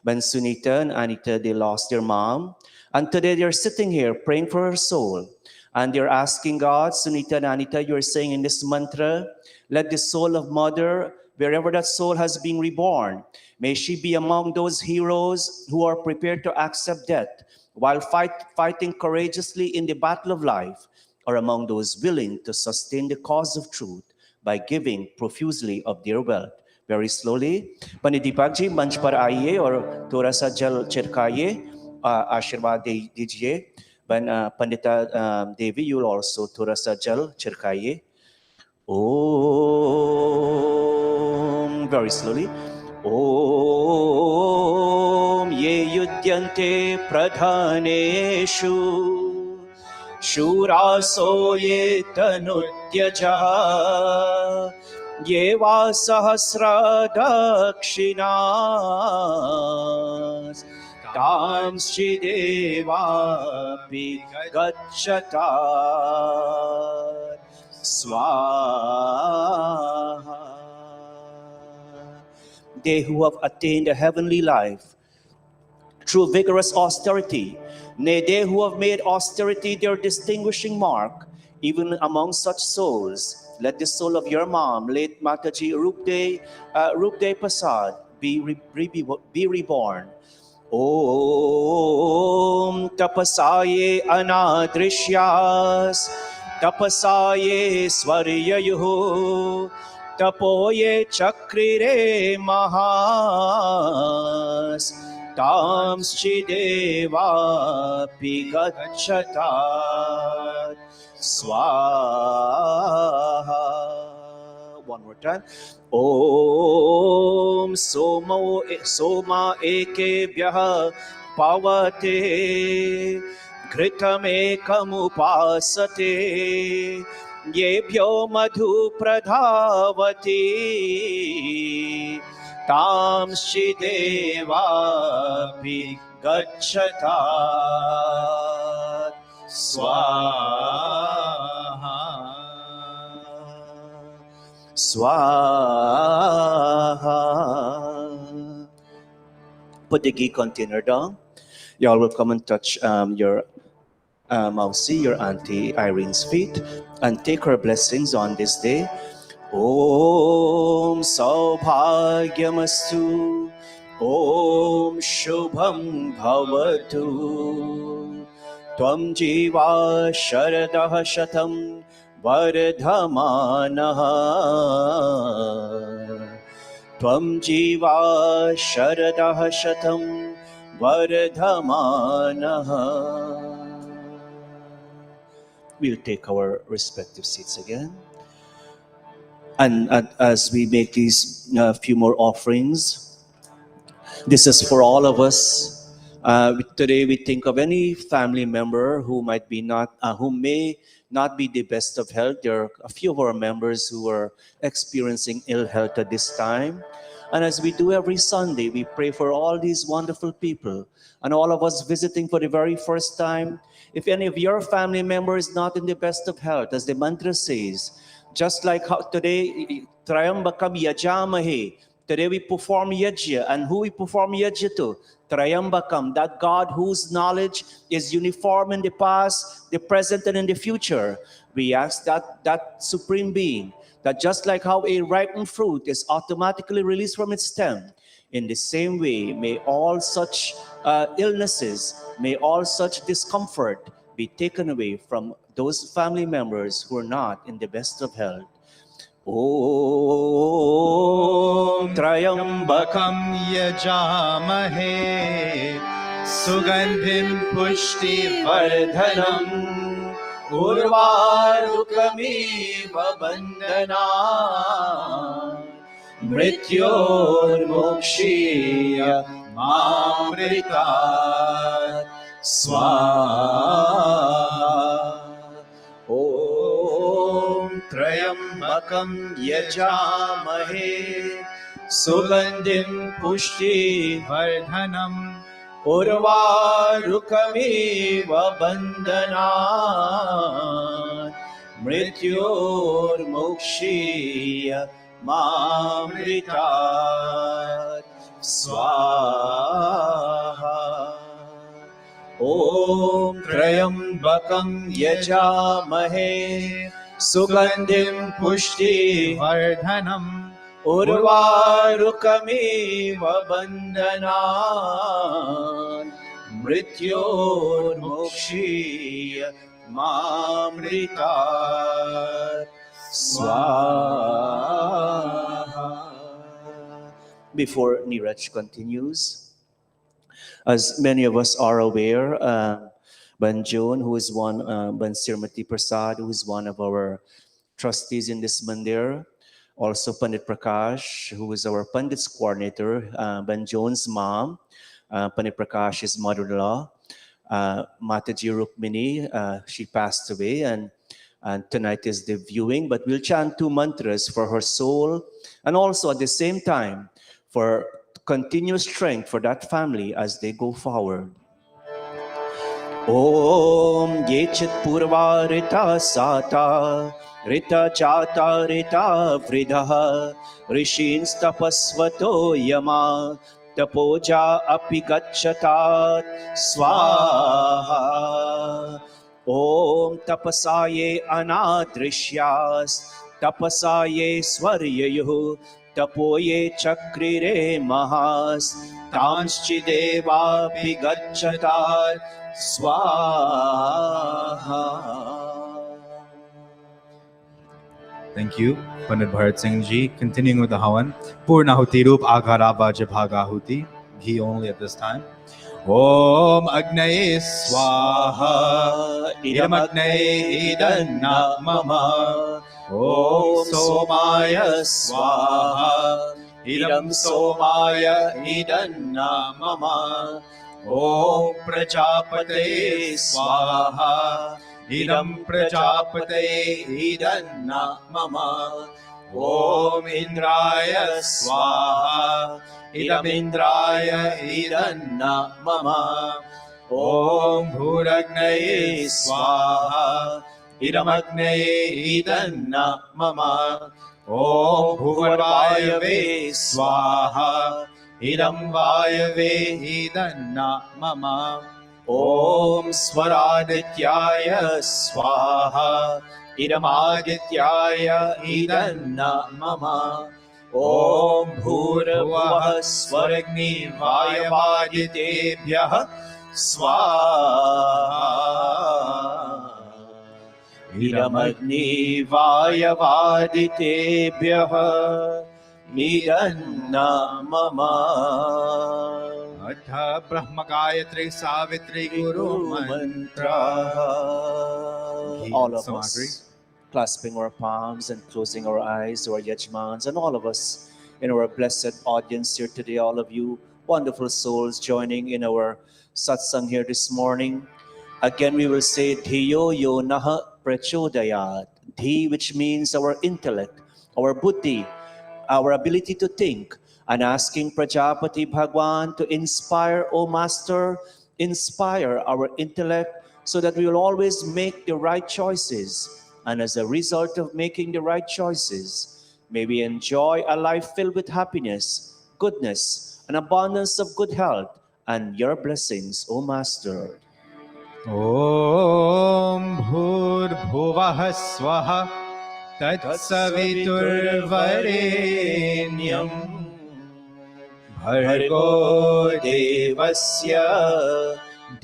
when Sunita and Anita, they lost their mom. And today they're sitting here praying for her soul. And they're asking God, Sunita and Anita, you're saying in this mantra, let the soul of mother, wherever that soul has been reborn, may she be among those heroes who are prepared to accept death while fighting courageously in the battle of life, or among those willing to sustain the cause of truth by giving profusely of their wealth. Very slowly. Panidipag ji, manch par आइए और थोड़ा सा जल छिड़काइए, आशीर्वाद दीजिए. Pandita Devi, you'll also थोड़ा सा जल छिड़काइए. Om. Very slowly. Om ye yudyante pradhaneshu shuraso ye tanutyaja ye va sahasra dakshinas tamschi deva gacchata Swaha. They who have attained a heavenly life through vigorous austerity, nay, they who have made austerity their distinguishing mark, even among such souls, let the soul of your mom, late Mataji Rupde Pasad, be reborn. Om tapasaye anadrishyas tapasaye swaryayuh tapoye chakrire mahas tamschi deva pigacchatat swaha. One more time. Om soma ekebhyah pavate घृतमेकमुपासते येभ्यो मधु प्रधावति तांश्चि देवापि गच्छतात् स्वाहा स्वाहा. Put the ghee container down. You all will come and touch your Mausi, your Auntie Irene's feet, and take her blessings on this day. Om Saubhagyamastu. Om Shubham Bhavatu. Tvam Jiva Sharadah Shatam Vardhamanaha. Tvam Jiva Sharadah Shatam Vardhamanaha. We'll take our respective seats again. And as we make these few more offerings, this is for all of us. Today we think of any family member who may not be the best of health. There are a few of our members who are experiencing ill health at this time. And as we do every Sunday, we pray for all these wonderful people and all of us visiting for the very first time. If any of your family member is not in the best of health, as the mantra says, just like how today, Trayambakam Yajamahe, today we perform Yajya, and who we perform Yajya to? Trayambakam, that God whose knowledge is uniform in the past, the present, and in the future. We ask that Supreme Being, that just like how a ripened fruit is automatically released from its stem, in the same way, may all such illnesses, may all such discomfort be taken away from those family members who are not in the best of health. Om Trayambakam Yajamahe Sugandhim Pushti Vardhanam Urvarukamiva Bandhana Mrityormokshiya Mamritat Swaha. Om Trayambakam Yajamahe Sugandhim Pushti Vardhanam Urvarukamiva Bandhana Mrityormokshiya Mamritat Swaha. Om Trayambakam Yajamahe Sugandhim Pushti Vardhanam Urvarukamiva Bandhana Mrityormokshiya Mamritat Swaha. Before Neeraj continues, as many of us are aware, Banjon, who is Bansirmati Prasad, who is one of our trustees in this mandir, also Pandit Prakash, who is our Pandit's coordinator, Banjon's mom, Pandit Prakash's mother-in-law, Mataji Rukmini, she passed away, and tonight is the viewing, but we'll chant 2 mantras for her soul, and also at the same time for continuous strength for that family as they go forward. Om Yechit Purva Rita Sata Rita Chata Rita Vridaha Rishin Tapasvato Yama Tapoja Apigacchatat Swaha. Om Tapasaye Anadrishyas Tapasaye Swaryayuh Tapoye Chakrire Mahas Tanschideva Pigacchatat Swaha. Thank you, Pandit Bharat Singh Ji. Continuing with the Havan. Purnahuti Rup Agharava Jabhagahuti. Ghee only at this time. Om Agnaye Swaha. Idam Agnaye Idanna Mama. Om Somaya Swaha. Idam Somaya Idanna Mama. Om Prajapate Swaha. Idam Prajapate Idanna Mama. Om Indraya Swaha. Idam Indraya Idanna Mama. Om Bhuragnaye Swaha. Idam Agnaye Idanna Mama. Om Bhuvarvayave Swaha. Idam Vayave Idanna Mama. ॐ स्वरादित्याय स्वाहा इदमादित्याय इदन्न मम ॐ भूर्भुवः स्वरग्निवायवादितेभ्यः स्वाहा इदमग्निवायवादितेभ्यः इदन्न मम अथ ब्रह्म गायत्री सावित्री गुरु मंत्र All of us clasping our palms and closing our eyes to our Yajmans, and all of us in our blessed audience here today, all of you wonderful souls joining in our satsang here this morning. Again, we will say Dhiyo yo naha prachodayat. Dhi, which means our intellect, our buddhi, our ability to think, and asking Prajapati Bhagwan to inspire, O Master, inspire our intellect so that we will always make the right choices. And as a result of making the right choices, may we enjoy a life filled with happiness, goodness, and abundance of good health, and your blessings, O Master. ॐ भूर्भुवः स्वः तत्सवितुर्वरेण्यं भर्गो देवस्य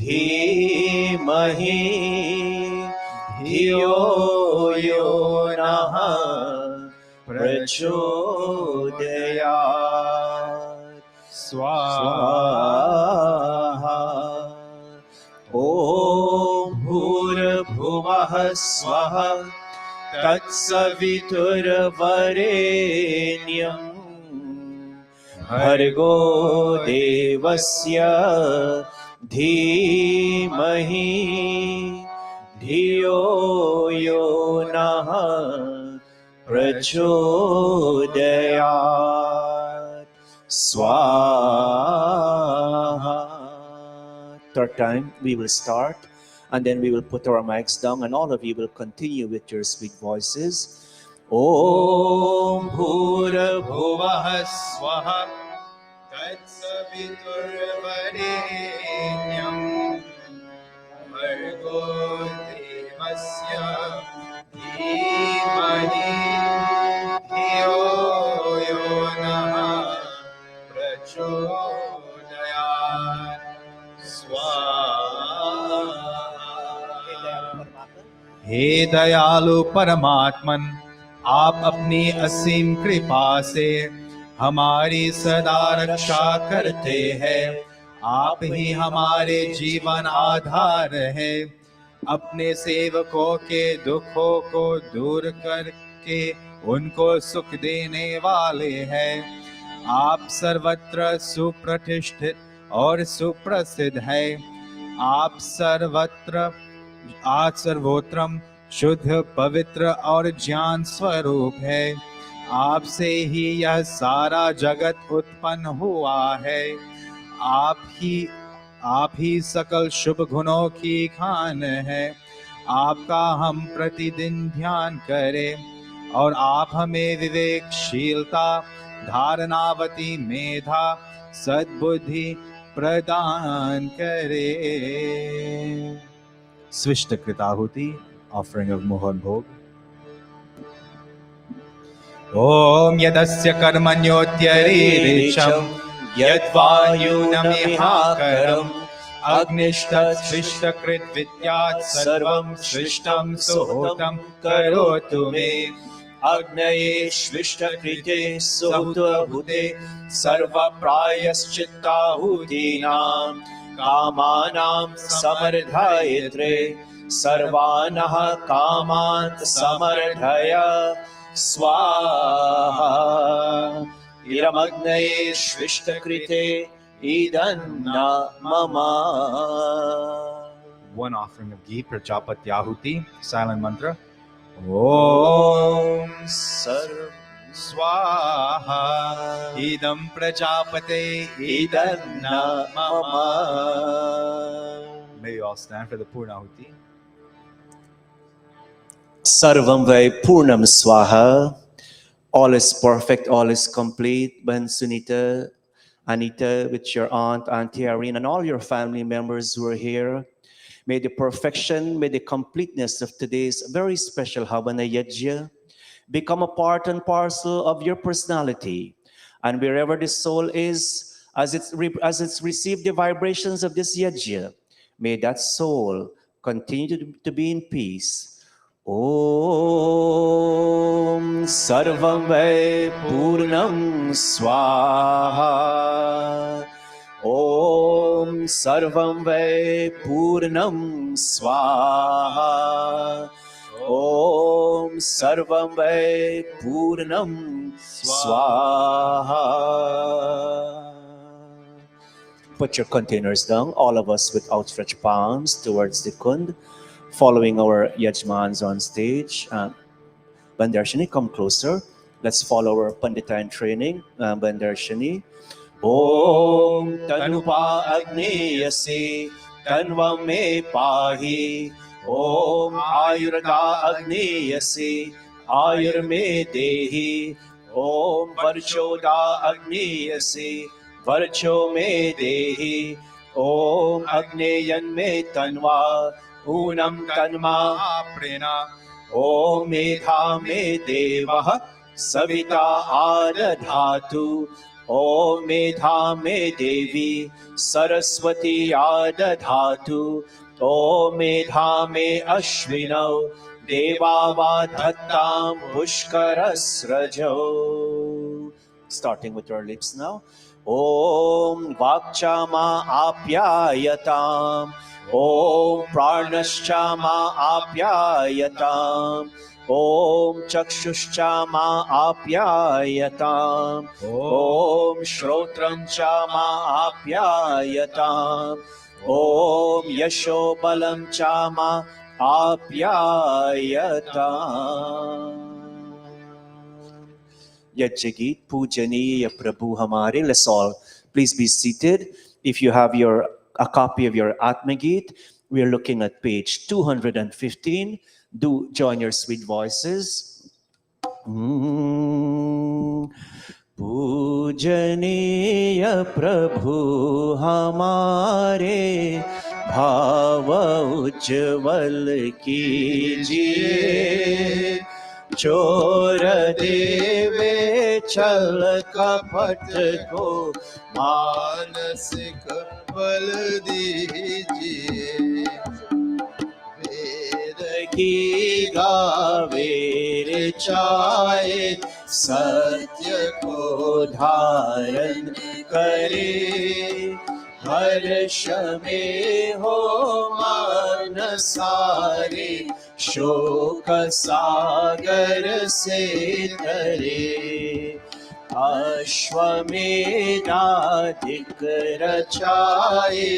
धीमहि धियो यो नः प्रचोदयात् स्वाहा ॐ भूर्भुवः स्वः तत्सवितुर्वरेण्यं भर्गो देवस्य धीमहि धियो यो नः प्रचोदयात् स्वाहा. Third time we will start, and then we will put our mics down, and all of you will continue with your sweet voices. Om Bhurabhuvah Swaha तत्सवितुर्वरेण्यं भर्गो देवस्य धीमहि धियो यो नः प्रचोदयात् हे दयालु परमात्मन, आप अपनी असीम कृपा से हमारी सदा रक्षा करते हैं। आप ही हमारे जीवन आधार है। अपने सेवकों के दुखों को दूर करके उनको सुख देने वाले हैं। आप सर्वत्र सुप्रतिष्ठित और सुप्रसिद्ध है। आप सर्वोत्तम शुद्ध पवित्र और ज्ञान स्वरूप है। आपसे ही यह सारा जगत उत्पन्न हुआ है। आप ही सकल शुभ गुणों की खान है। आपका हम प्रतिदिन ध्यान करें और आप हमें विवेकशीलता, धारणावती मेधा, सद्बुद्धि प्रदान करे। स्विष्ट कृताहुति, offering of Mohan Bhog. Om yadasya karmanyotyarirecham yadvayunamihaakaram agnishtat svistakrit vidyat sarvam svishtam suhotam karotu me Agnaye Shvishtakrite Suhutavute Sarva Prayaschittahutinam Kamanam Samardhayetre Sarvanaha Kamant Samardhaya Swaha Iramagnaye Shvishtakrite Idanna Mama. One offering of ghee, Prajapatyahuti, silent mantra. Om Sarv Swaha Idam Prajapate Idanna Mama. May you all stand for the Purnahuti. Sarvam Vai Purnam Swaha. All is perfect, all is complete. Ben Sunita, Anita, with your aunt, Auntie Irene, and all your family members who are here. May the perfection, may the completeness of today's very special Havana Yajna become a part and parcel of your personality. And wherever the soul is, as it's received the vibrations of this Yajna, may that soul continue to be in peace. Om Sarvam Vai Purnam Swaha. Om Sarvam Vai Purnam Swaha. Om Sarvam Vai Purnam Swaha. Put your containers down, all of us with outstretched palms towards the Kund, following our Yajmans on stage. Bandarshini, come closer. Let's follow our Panditan training. Bandarshini. Om Tanupa Agneyasi Tanvam Me Pahi. Om Ayurada Agneyasi Ayur Me Dehi. Om Varchoda Agneyasi Varcho Me Dehi. Om Agneyan Me Tanva Unam Tanma Prena. Om Medha Me Devah Savita Adadhatu. Om Medha Me Devi Saraswati Adadhatu. Om Medha Me Ashvinau Devavadhattam Pushkarasrajo. Starting with our lips now. Om Vakchama Apyayatam. Om Pranashchama Apyayatam. Om Chakshuschama Apyayatam. Om Shrotram Chama Apyayatam. Om Yashobalam Chama Apyayatam. Yajagit Pujaniya Prabhu Hamare. Let's all please be seated. If you have a copy of your Atmagit, we are looking at page 215. Do join your sweet voices. Pujaniya Prabhu Hamare Bhav Ujjwal Kijiye. चोर देवे छल कपट को मानसिक बल दीजिए। वेद की गावे चाहे सत्य को धारण करे। हर्ष में हो मन सारे शोक सागर से तरे। अश्वमेधाधिक रचाए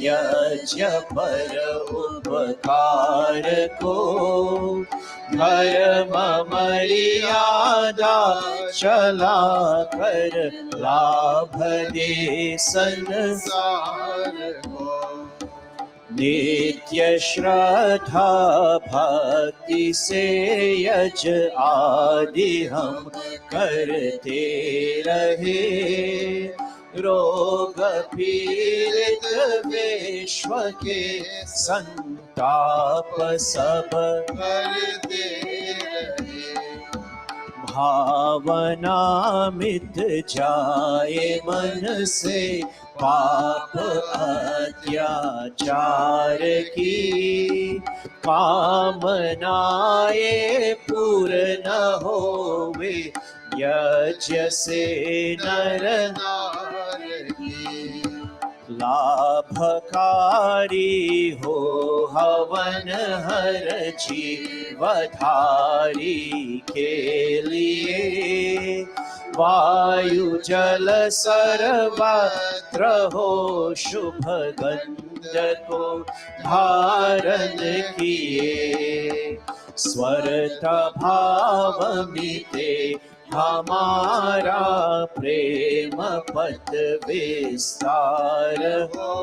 यज्ञ पर उपकार को। धर्म मर्यादा चला कर लाभ दे संसार को। नित्य श्रद्धा भक्ति से यज आदि हम करते रहे। रोग पीड़ित विश्व के संताप सब करते रहे। भावना मिट जाए मन से पाप अत्याचार की। कामनाएं पूर्ण होवे यज्ञ से नर नार की। लाभकारी हो हवन हर जीवधारी के लिए। वायु जल सर्वत्र हो शुभ गंध को धारण किए। स्वरत भाव मिटे हमारा प्रेम पथ विस्तार हो।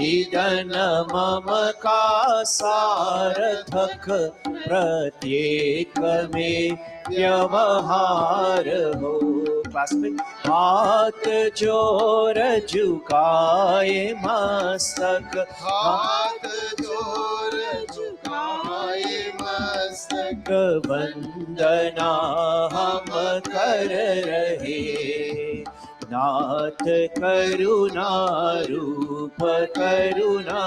ईदन मम का सार्थक प्रत्येक में व्यवहार हो। classmate. हाथ जोर झुकाए मस्तक, हाथ जोर झुकाए मस्तक, वंदना हम कर रहे। नाथ करुणा रूप करुणा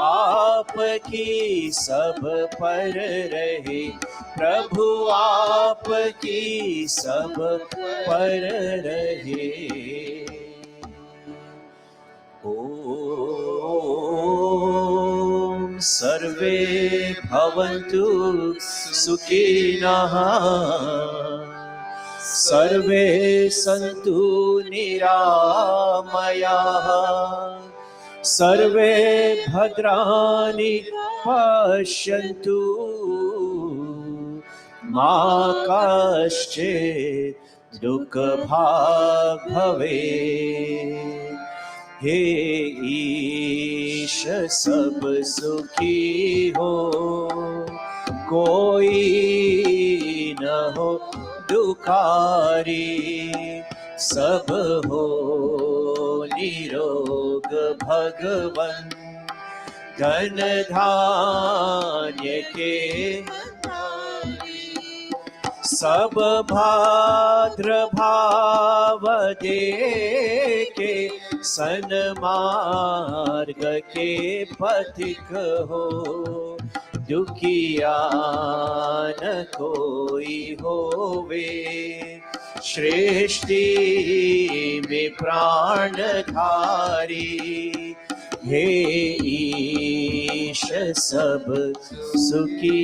आपकी सब पर रहे। प्रभु आपकी सब पर रहे। ओम सर्वे भवन्तु सुखिनः, सर्वे सन्तु निरामयाः, सर्वे भद्राणि पश्यन्तु, मा कश्चित् दुःखभाग् भवेत्। हे ईश सब सुखी हो, कोई न हो दुखारी, सब हो निरोग भगवन। धन धान्य के सब भाद्र भाव देके, सन्मार्ग के पथिक हो। दुखिया न कोई होवे, सृष्टि में प्राणधारी। हे ईश सब सुखी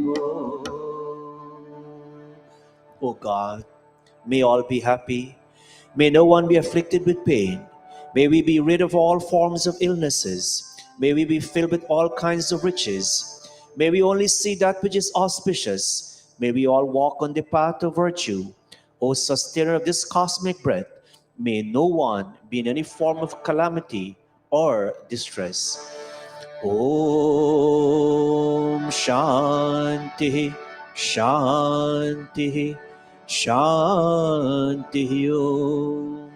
हो। O God, may all be happy. May no one be afflicted with pain. May we be rid of all forms of illnesses. May we be filled with all kinds of riches. May we only see that which is auspicious. May we all walk on the path of virtue. O sustainer of this cosmic breath, may no one be in any form of calamity or distress. Om Shanti Shanti Shanti Om.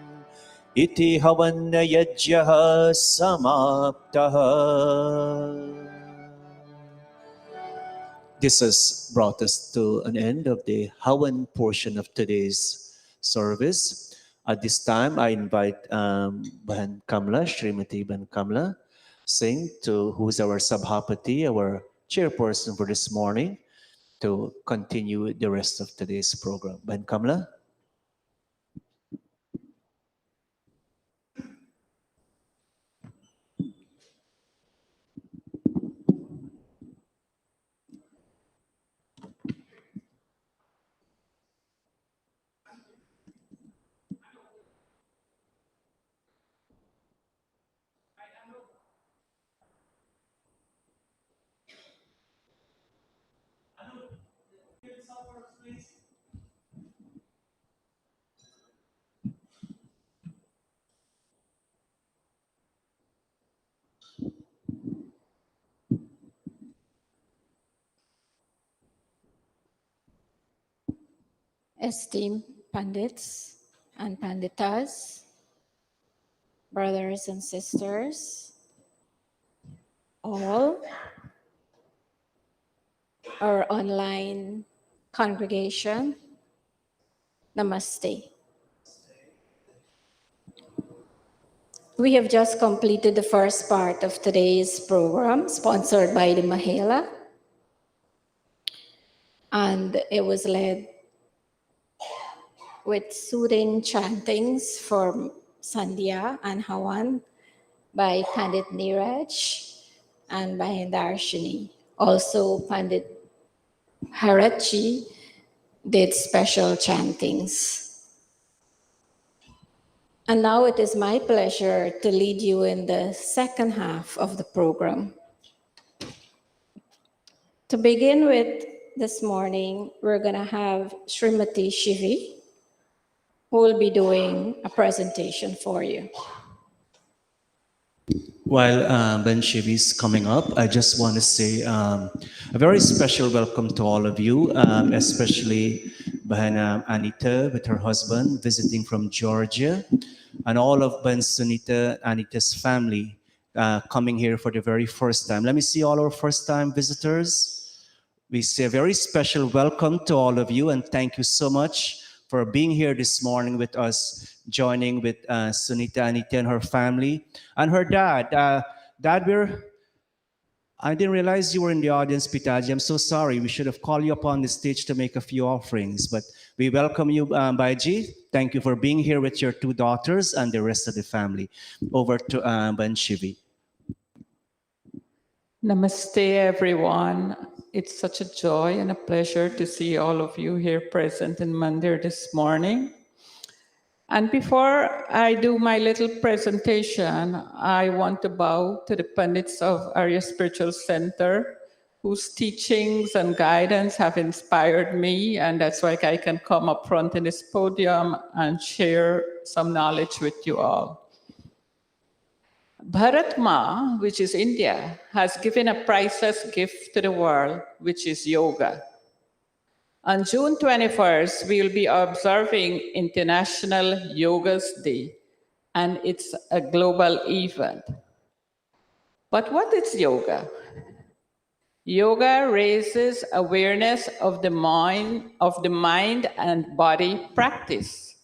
Iti Havanya Yajyaha Samaptaha. This has brought us to an end of the Havan portion of today's service. At this time, I invite Bahan Kamla, Srimati Bahan Kamla, Singh, who is our Sabhapati, our chairperson for this morning, to continue the rest of today's program. Bahan Kamla. Esteemed Pandits and Panditas, brothers and sisters, all our online congregation, Namaste. We have just completed the first part of today's program, sponsored by the Mahela, and it was led with soothing chantings from Sandhya and Hawan by Pandit Neeraj and by Darshini. Also, Pandit Harachi did special chantings. And now it is my pleasure to lead you in the second half of the program. To begin with this morning, we're going to have Srimati Shivi, who will be doing a presentation for you. While Ben Shivi is coming up, I just want to say a very special welcome to all of you, especially Ben Anita with her husband visiting from Georgia, and all of Ben Sunita Anita's family coming here for the very first time. Let me see all our first-time visitors. We say a very special welcome to all of you, and thank you so much for being here this morning with us, joining with Sunita Anita and her family and her dad. Dad, I didn't realize you were in the audience, Pitaji. I'm so sorry. We should have called you up on the stage to make a few offerings, but we welcome you, Baiji. Thank you for being here with your two daughters and the rest of the family. Over to Ben Shivi. Namaste, everyone. It's such a joy and a pleasure to see all of you here present in Mandir this morning. And before I do my little presentation, I want to bow to the Pandits of Arya Spiritual Center, whose teachings and guidance have inspired me, and that's why I can come up front in this podium and share some knowledge with you all. Bharat Ma, which is India, has given a priceless gift to the world, which is yoga. On June 21st, we will be observing International Yoga's Day, and it's a global event. But what is yoga? Yoga raises awareness of the mind and body practice.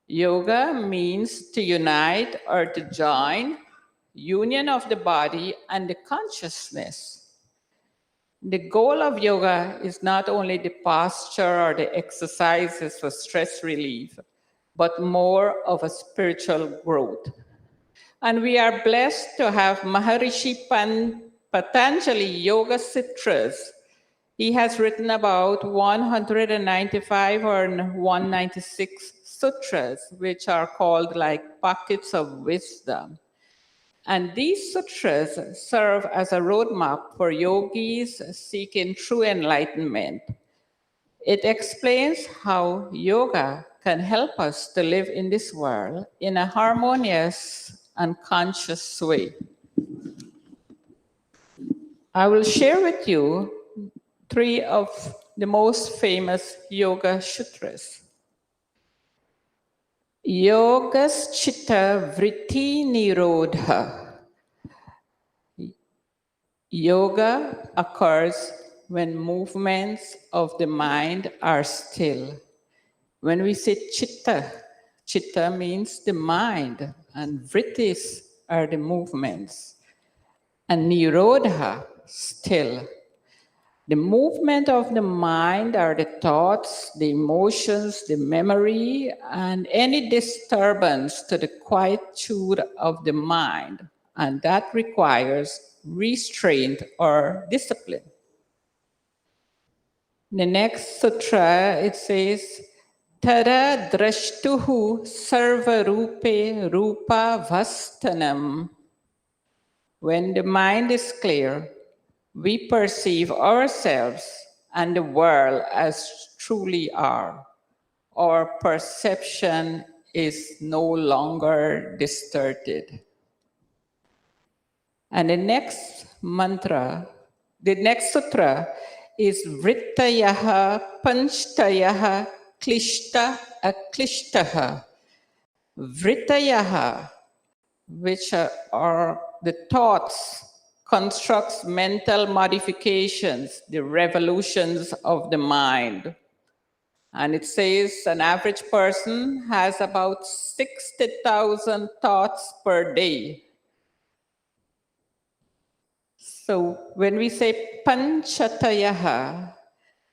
Yoga means to unite or to join, union of the body and the consciousness. The goal of yoga is not only the posture or the exercises for stress relief, but more of a spiritual growth. And we are blessed to have Maharishi Patanjali Yoga Sutras. He has written about 195 or 196 sutras, which are called like pockets of wisdom. And these sutras serve as a roadmap for yogis seeking true enlightenment. It explains how yoga can help us to live in this world in a harmonious and conscious way. I will share with you 3 of the most famous yoga sutras. Yogas chitta vritti nirodha. Yoga occurs when movements of the mind are still. When we say chitta, chitta means the mind, and vrittis are the movements. And nirodha, still. The movement of the mind are the thoughts, the emotions, the memory, and any disturbance to the quietude of the mind. And that requires restraint or discipline. The next sutra, it says, Tada drashtuhu sarva rupe rupa vastanam. When the mind is clear, we perceive ourselves and the world as truly are. Our perception is no longer distorted. And the next mantra, the next sutra is Vrittayaha Panchtayaha Klishta Aklishtaha. Vrittayaha, which are the thoughts, constructs mental modifications, the revolutions of the mind. And it says an average person has about 60,000 thoughts per day. So when we say Panchatayaha,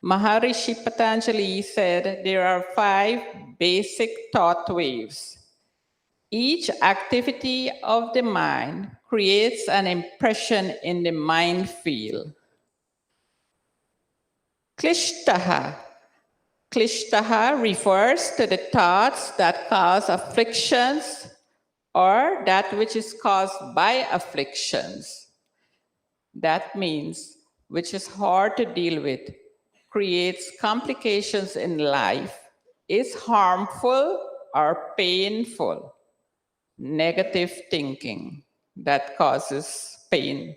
Maharishi Patanjali said there are 5 basic thought waves. Each activity of the mind creates an impression in the mind field. Klishtaha. Klishtaha refers to the thoughts that cause afflictions or that which is caused by afflictions. That means which is hard to deal with, creates complications in life, is harmful or painful. Negative thinking. that causes pain.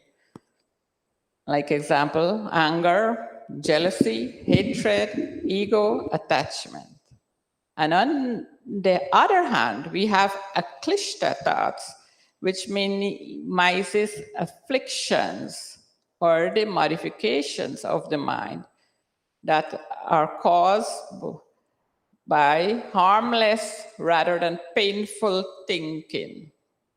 Like example, anger, jealousy, hatred, ego, attachment. And on the other hand, we have aklishta thoughts, which minimizes afflictions or the modifications of the mind that are caused by harmless rather than painful thinking,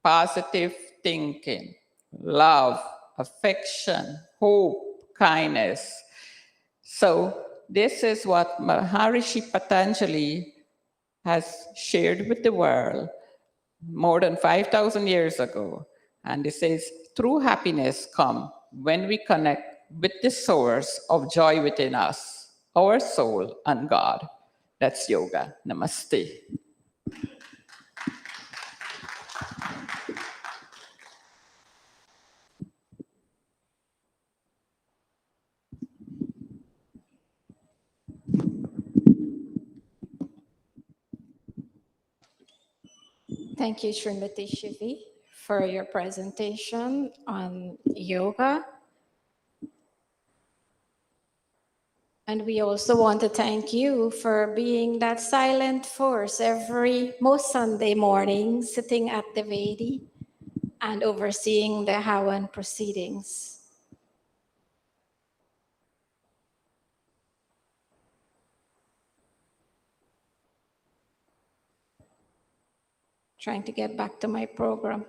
positive thinking, love, affection, hope, kindness. So this is what Maharishi Patanjali has shared with the world more than 5,000 years ago. And it says, true happiness comes when we connect with the source of joy within us, our soul and God. That's yoga. Namaste. Thank you, Srimati Shivi, for your presentation on yoga. And we also want to thank you for being that silent force most Sunday mornings, sitting at the Vedi and overseeing the Hawan proceedings. Trying to get back to my program.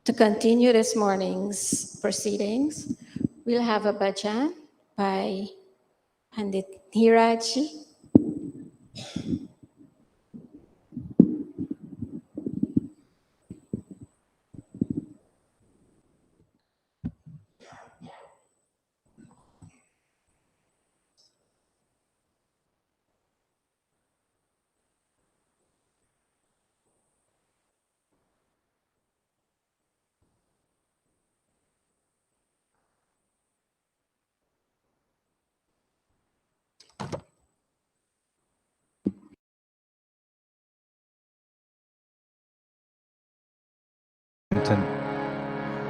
To continue this morning's proceedings, we'll have a bhajan by Pandit Neeraj.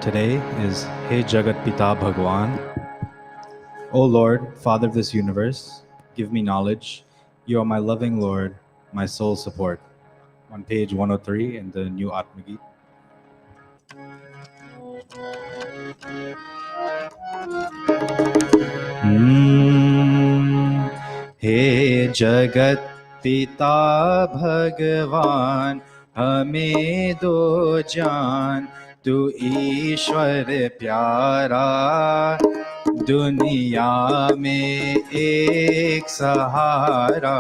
Today is Hey Jagat Pita Bhagwan. O Lord, Father of this universe, give me knowledge. You are my loving Lord, my soul support. On page 103 in the New Atmagit. हे जगत पिता भगवान हमें दो जान तू ईश्वर प्यारा दुनिया में एक सहारा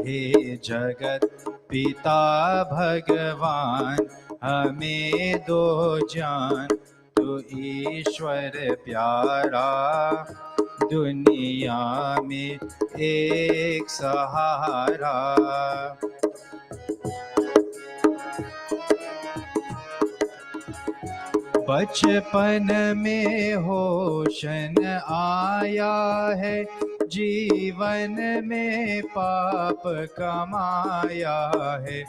हे जगत पिता भगवान हमें दो जान तू ईश्वर प्यारा दुनिया में एक सहारा बचपन में होशन आया है जीवन में पाप कमाया है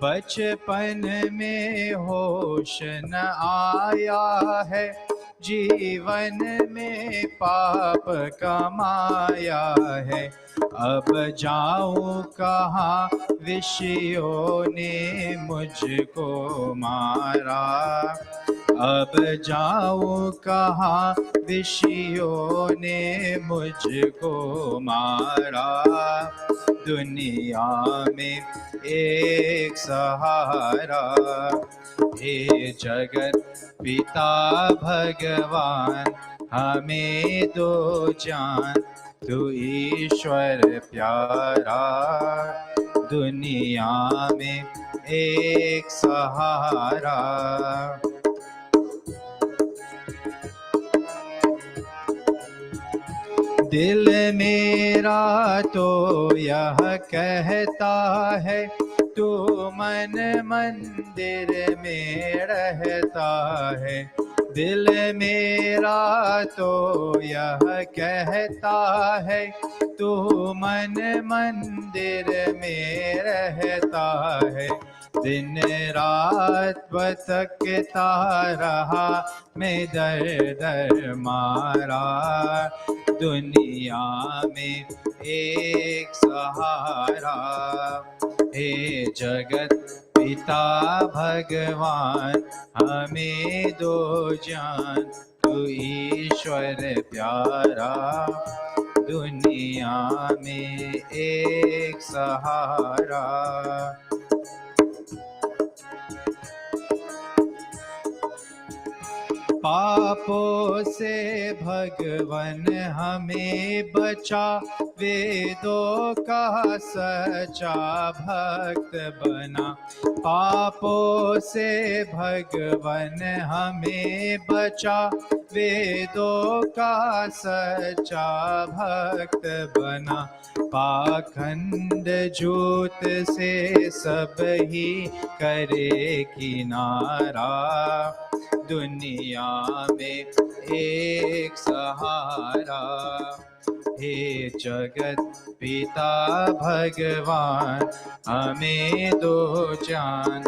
बचपन में होश न आया है जीवन में पाप कमाया है अब जाऊं कहाँ विषयों ने मुझको मारा अब जाऊं कहाँ विषयों ने मुझको मारा दुनिया में एक सहारा हे जगत पिता भगवान हमें दो जान तू ईश्वर प्यारा दुनिया में एक सहारा दिल मेरा तो यह कहता है तू मन मंदिर में रहता है दिल मेरा तो यह कहता है तू मन मंदिर में रहता है। दिन रात भटकता रहा मैं दर दर मारा, दुनिया में एक सहारा। हे जगत पिता भगवान हमें दो जान, तू ईश्वर प्यारा, दुनिया में एक सहारा। पापों से भगवन हमें बचा, वेदों का सच्चा भक्त बना। पापों से भगवन हमें बचा, वेदों का सच्चा भक्त बना। पाखंड झूठ से सब ही करे किनारा, दुनिया में एक सहारा। हे जगत पिता भगवान हमें दो जान,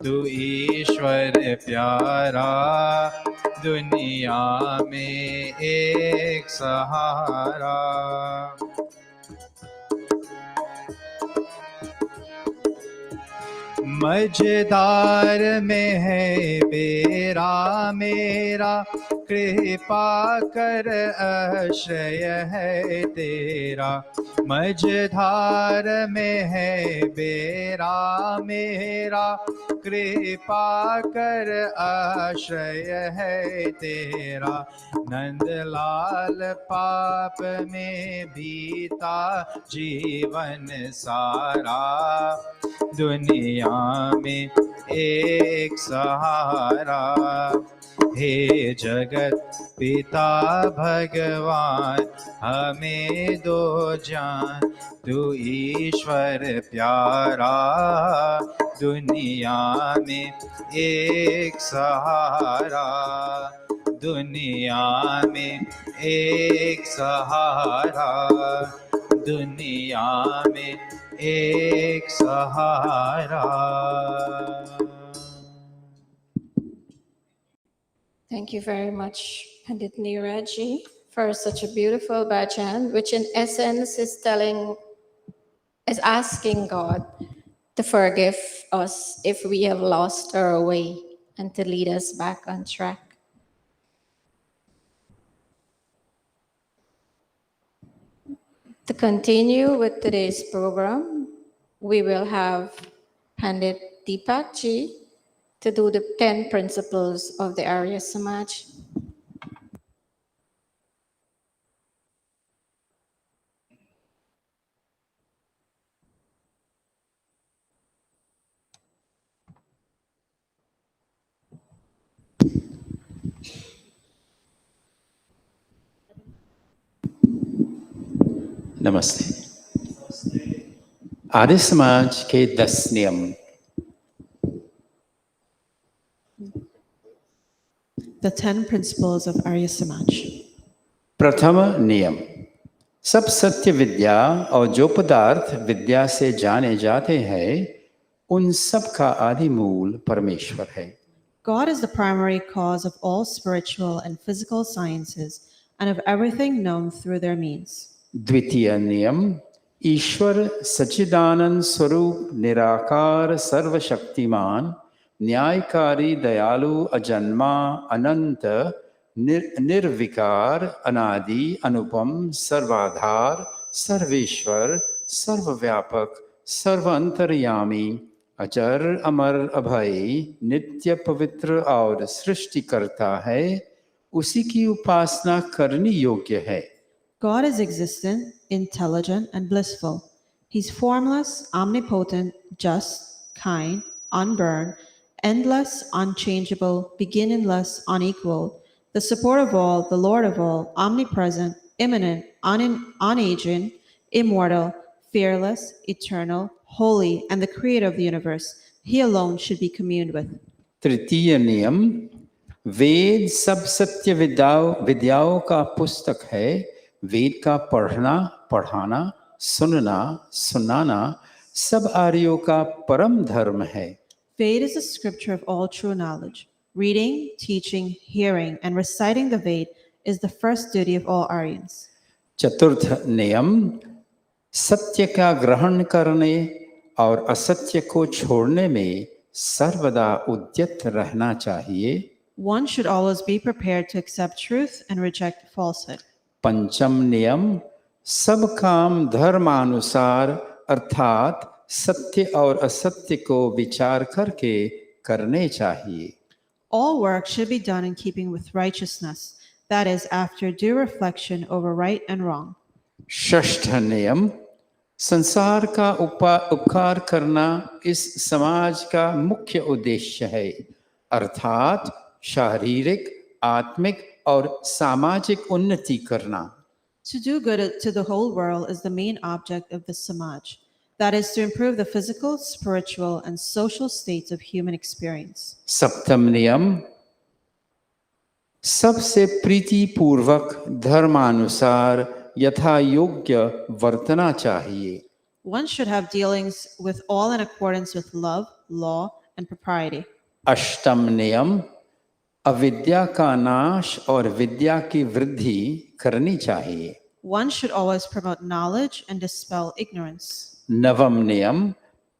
तू ईश्वर प्यारा, दुनिया में एक सहारा। मझधार में है बेरा मेरा, कृपा कर आश्रय है तेरा। मझधार में है बेरा मेरा, कृपा कर आश्रय है तेरा। नंदलाल पाप में बीता जीवन सारा, दुनिया में एक सहारा। हे जगत पिता भगवान हमें दो जान, तू ईश्वर प्यारा, दुनिया में एक सहारा, दुनिया में एक सहारा, दुनिया में एक सहारा। Thank you very much, Pandit Neeraj, for such a beautiful bhajan, which in essence is asking God to forgive us if we have lost our way and to lead us back on track. To continue with today's program, we will have Pandit Deepak Ji to do the 10 principles of the Arya Samaj. नमस्ते। आर्य समाज के 10 नियम। The 10 principles of Arya Samaj. प्रथम नियम, सब सत्य विद्या और जो पदार्थ विद्या से जाने जाते हैं उन सब का आदि मूल परमेश्वर है। God is the primary cause of all spiritual and physical sciences and of everything known through their means. द्वितीय नियम, ईश्वर सच्चिदानंद स्वरूप निराकार सर्वशक्तिमान न्यायकारी दयालु अजन्मा अनंत निर्विकार अनादि अनुपम सर्वाधार सर्वेश्वर सर्वव्यापक सर्वांतर्यामी अजर अमर अभय नित्य पवित्र और सृष्टिकर्ता है, उसी की उपासना करनी योग्य है। God is existent, intelligent, and blissful. He's formless, omnipotent, just, kind, unburned, endless, unchangeable, beginningless, unequaled, the support of all, the Lord of all, omnipresent, immanent, unaging, immortal, fearless, eternal, holy, and the creator of the universe. He alone should be communed with. तृतीय नियम, वेद सब सत्य विद्याओं का पुस्तक है। वेद का पढ़ना, पढ़ाना, सुनना, सुनाना सब आर्यों का परम धर्म है। Veda is the scripture of all true knowledge. Reading, teaching, hearing, and reciting the Veda is the first duty of all Aryans. चतुर्थ नियम, सत्य का ग्रहण करने और असत्य को छोड़ने में सर्वदा उद्यत रहना चाहिए। One should always be prepared to accept truth and reject falsehood. पंचम नियम, सब काम धर्मानुसार अर्थात सत्य और असत्य को विचार करके करने चाहिए। All work should be done in keeping with righteousness, that is, after due reflection over right and wrong. षष्ठ नियम, संसार का उपकार करना इस समाज का मुख्य उद्देश्य है, अर्थात शारीरिक, आत्मिक और सामाजिक उन्नति करना। To do good to the whole world is the main object of the Samaj, that is, to improve the physical, spiritual, and social states of human experience. सप्तम नियम, सबसे प्रीति पूर्वक धर्मानुसार यथा योग्य वर्तना चाहिए। One should have dealings with all in accordance with love, law, and propriety. अष्टम नियम, अविद्या का नाश और विद्या की वृद्धि करनी चाहिए। One should always promote knowledge and dispel ignorance. नवम नियम,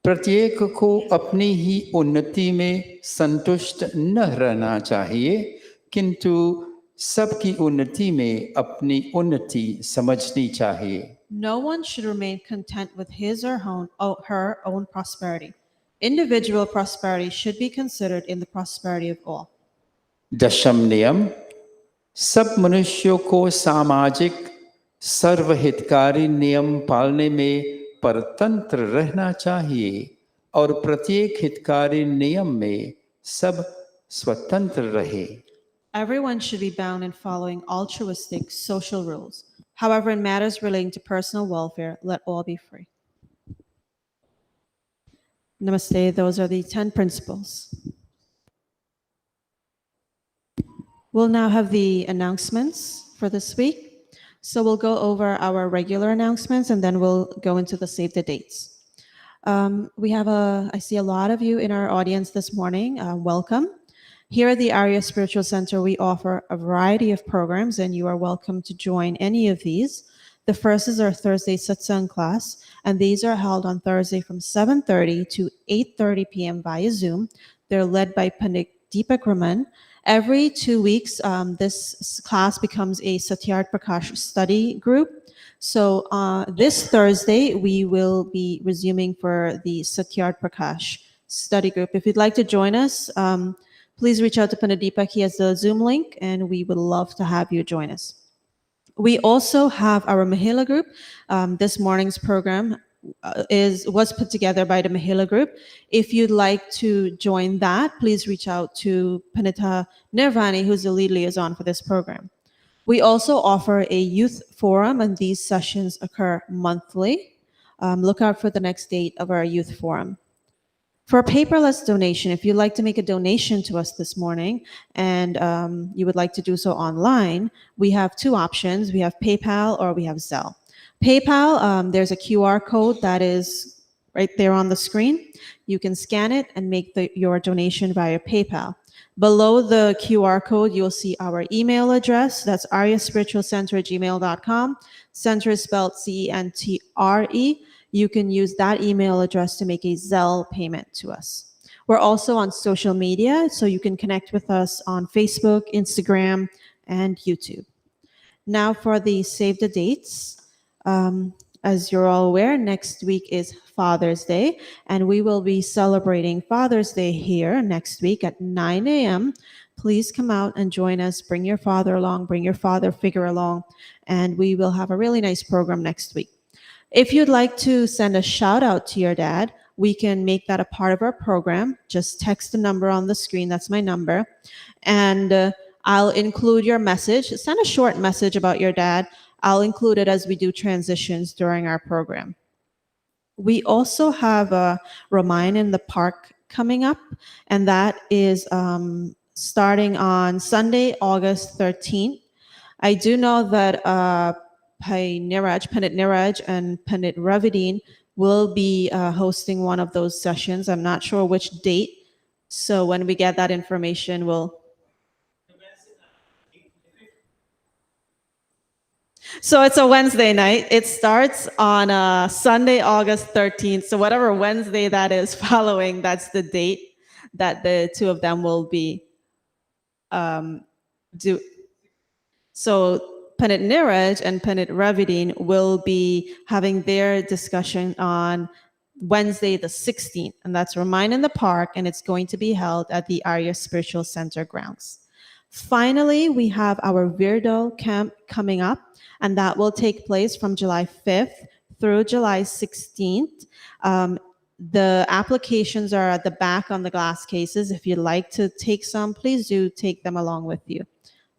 प्रत्येक को अपनी ही उन्नति में संतुष्ट न रहना चाहिए, किंतु सबकी उन्नति में अपनी उन्नति समझनी चाहिए। No one should remain content with his or her own prosperity. Individual prosperity should be considered in the prosperity of all. दशम नियम, सब मनुष्यों को सामाजिक सर्वहितकारी नियम पालने में परतंत्र रहना चाहिए और प्रत्येक हितकारी नियम में सब स्वतंत्र रहे। Everyone should be bound in following altruistic social rules. However, in matters relating to personal welfare, let all be free. Namaste. Those are the 10 principles. We'll now have the announcements for this week. So we'll go over our regular announcements and then we'll go into the save the dates. I see a lot of you in our audience this morning. Welcome. Here at the Arya Spiritual Center, we offer a variety of programs and you are welcome to join any of these. The first is our Thursday Satsang class, and these are held on Thursday from 7:30 to 8:30 p.m. via Zoom. They're led by Pandit Deepak Raman. Every 2 weeks, this class becomes a Satyart Prakash study group. So this Thursday, we will be resuming for the Satyart Prakash study group. If you'd like to join us, please reach out to Pandit Deepak. He has the Zoom link, and we would love to have you join us. We also have our Mahila group. This morning's program was put together by the Mahila group. If you'd like to join that, please reach out to Panita Nirvani, who's the lead liaison for this program. We also offer a youth forum, and these sessions occur monthly. Look out for the next date of our youth forum. For a paperless donation, if you'd like to make a donation to us this morning and you would like to do so online, we have two options. We have PayPal or we have Zelle. PayPal, there's a QR code that is right there on the screen. You can scan it and make your donation via PayPal. Below the QR code, you'll see our email address. That's aryaspiritualcenter@gmail.com. Center is spelled CENTRE. You can use that email address to make a Zelle payment to us. We're also on social media, so you can connect with us on Facebook, Instagram, and YouTube. Now for the save the dates. As you're all aware, next week is Father's Day, and we will be celebrating Father's Day here next week at 9 a.m. Please come out and join us. Bring your father along, bring your father figure along, and we will have a really nice program next week. If you'd like to send a shout out to your dad, we can make that a part of our program. Just text the number on the screen. That's my number. And I'll include your message. Send a short message about your dad. I'll include it as we do transitions during our program. We also have a Ramayan in the Park coming up, and that is starting on Sunday, August 13th. I do know that Pandit Niraj and Pandit Ravideen will be hosting one of those sessions. I'm not sure which date. So when we get that information, we'll. So it's a Wednesday night. It starts on Sunday, August 13th. So whatever Wednesday that is following, that's the date that the two of them will be do. So Pandit Niraj and Pandit Ravideen will be having their discussion on Wednesday the 16th, and that's Remind in the Park, and it's going to be held at the Arya Spiritual Center grounds. Finally, we have our Virdo camp coming up, and that will take place from July 5th through July 16th. The applications are at the back on the glass cases. If you'd like to take some, please do take them along with you.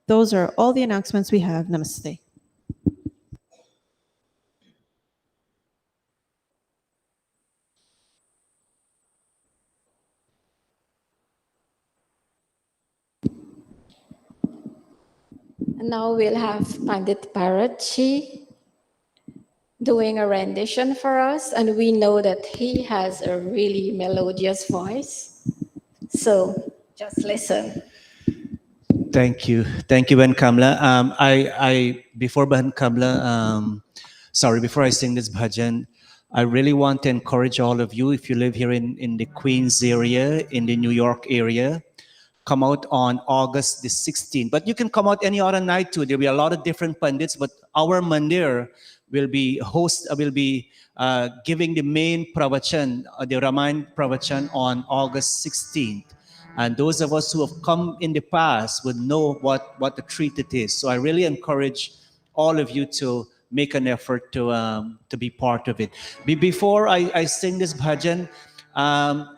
Those are all the announcements we have. Namaste. And now we'll have Pandit Bharatji doing a rendition for us, and we know that he has a really melodious voice. So just listen. Thank you, Ben Kamla. Before Ben Kamla, before I sing this bhajan, I really want to encourage all of you, if you live here in the Queens area, in the New York area, come out on August the 16th. But you can come out any other night too. There'll be a lot of different pandits, but our mandir will be giving the main pravachan, the Ramayana pravachan on August 16th. And those of us who have come in the past would know what the treat it is. So I really encourage all of you to make an effort to be part of it. Before I sing this bhajan,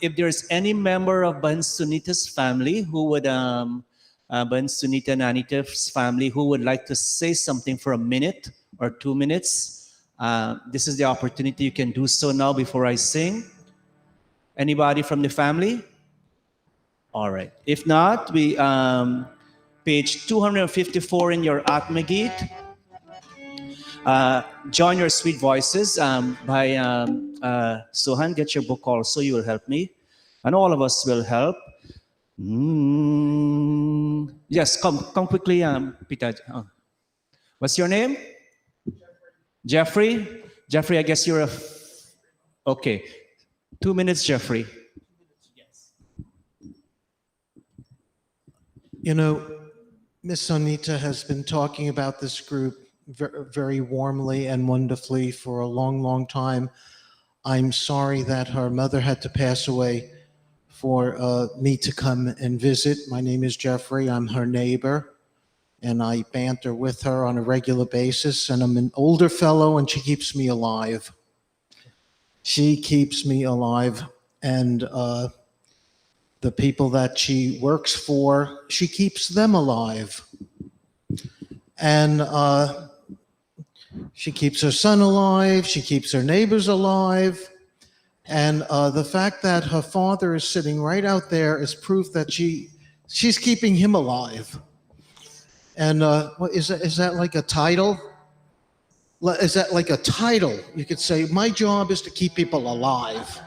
if there's any member of Ban Sunita's family who would, Ban Sunita and Anita's family, who would like to say something for a minute or 2 minutes, this is the opportunity. You can do so now before I sing. Anybody from the family? All right. If not, we page 254 in your Atma Geet. Join your sweet voices by Sohan. Get your book also. You will help me, and all of us will help. Yes, come quickly, Peter. What's your name? Jeffrey. Jeffrey, I guess you're okay. 2 minutes, Jeffrey. You know, Miss Anita has been talking about this group very warmly and wonderfully for a long, long time. I'm sorry that her mother had to pass away for me to come and visit. My name is Jeffrey. I'm her neighbor, and I banter with her on a regular basis. And I'm an older fellow, and she keeps me alive. She keeps me alive. And the people that she works for, she keeps them alive. And she keeps her son alive. She keeps her neighbors alive. And the fact that her father is sitting right out there is proof that she's keeping him alive. And is that like a title? Is that like a title? You could say, my job is to keep people alive.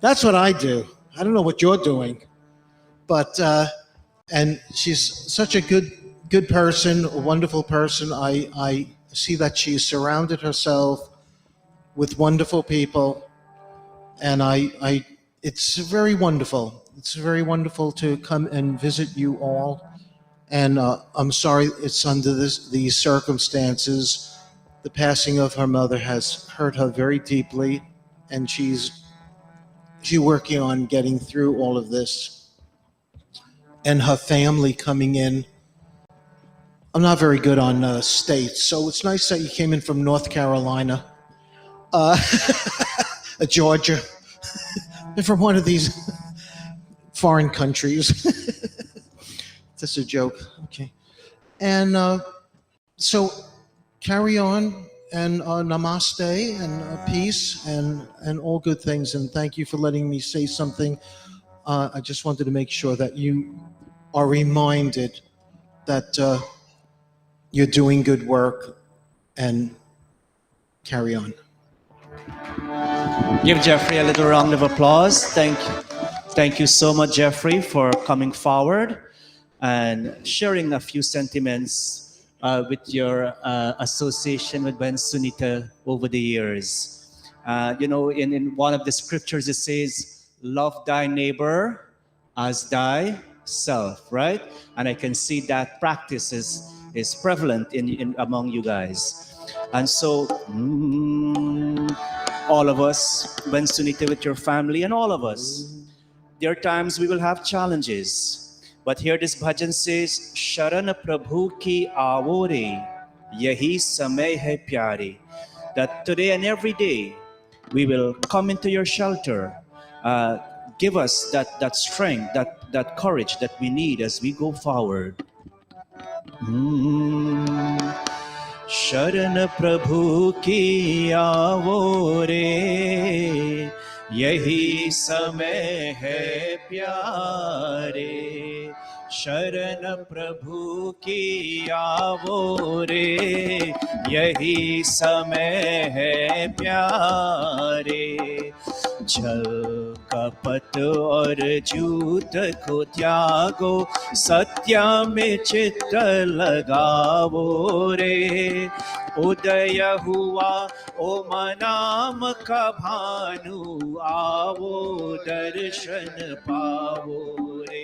That's what I do. I don't know what you're doing. But, and she's such a good person, a wonderful person. I see that she's surrounded herself with wonderful people. And it's very wonderful. It's very wonderful to come and visit you all. And I'm sorry it's under these circumstances. The passing of her mother has hurt her very deeply, and she's working on getting through all of this. And her family coming in. I'm not very good on states, so it's nice that you came in from North Carolina, Georgia, from one of these foreign countries. That's a joke. Okay. And so carry on, and namaste, and peace, and all good things. And thank you for letting me say something. I just wanted to make sure that you are reminded that you're doing good work, and carry on. Give Jeffrey a little round of applause. Thank you so much, Jeffrey, for coming forward and sharing a few sentiments with your association with Ben Sunita over the years. In one of the scriptures, it says, love thy neighbor as thyself, right? And I can see that practice is prevalent in among you guys. And so, all of us, Ben Sunita with your family, and all of us, there are times we will have challenges. But here this bhajan says, Sharan Prabhu ki avore, yahi samay hai pyare. That today and every day, we will come into your shelter. Give us that strength, that courage that we need as we go forward. शरण प्रभु की आवो रे, यही समय है प्यारे। शरण प्रभु की आवो रे, यही समय है प्यारे। छल कपट और झूठ को त्यागो, सत्य में चित्त लगावो रे। उदय हुआ ओम नाम का भानु, आवो दर्शन पावो रे।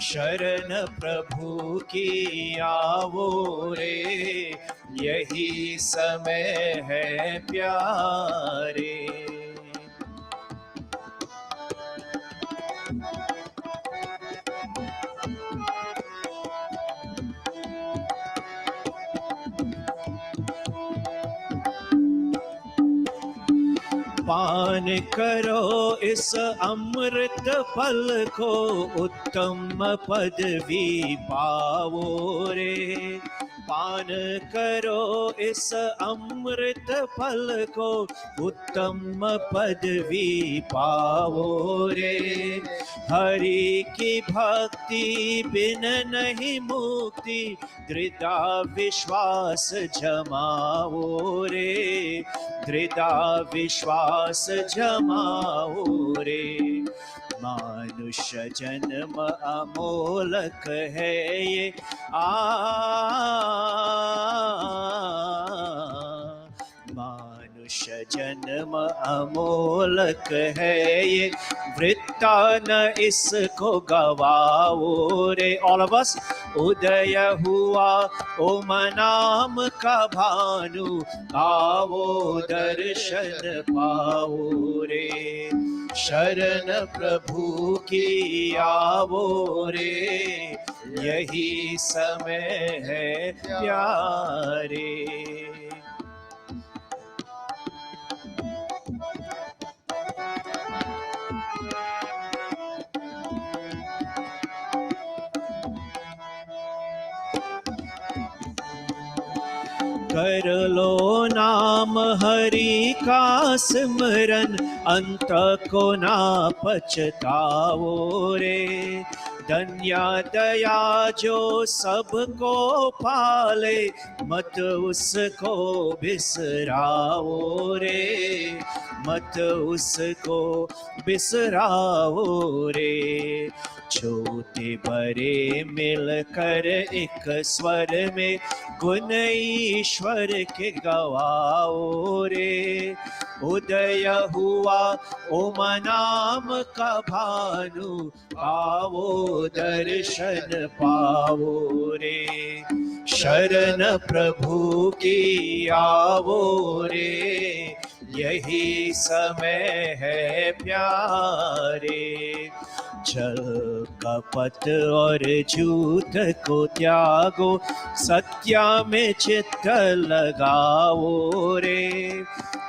शरण प्रभु की आवो रे, यही समय है प्यारे। पान करो इस अमृत फल को, उत्तम पदवी पावो रे। पान करो इस अमृत फल को, उत्तम पदवी पावो रे। हरि की भक्ति बिन नहीं मुक्ति, दृढ़ विश्वास जमाओ रे। दृढ़ विश्वास जमाओ रे। मानुष्य जन्म अमोलक है ये, मानुष्य जन्म अमोलक है ये, वृत्ता न इसको गवाओ रे। All of us. उदय हुआ ओम नाम का भानु, आवो दर्शन पाओ रे। शरण प्रभु की आवो रे, यही समय है प्यारे। कर लो नाम हरि का सिमरन, अंत को ना पछताओ रे। धन्य दया जो सबको पाले, मत उसको बिसराओ रे। मत उसको बिसराओ रे। छोटे बड़े मिलकर एक स्वर में, गुण ईश्वर के गवाओ रे। उदय हुआ ओम नाम का भानु, आवो दर्शन पाओ रे। शरण प्रभु की आवो रे, यही समय है प्यारे। छल कपट और झूठ को त्यागो, सत्य में चित्त लगाओ रे।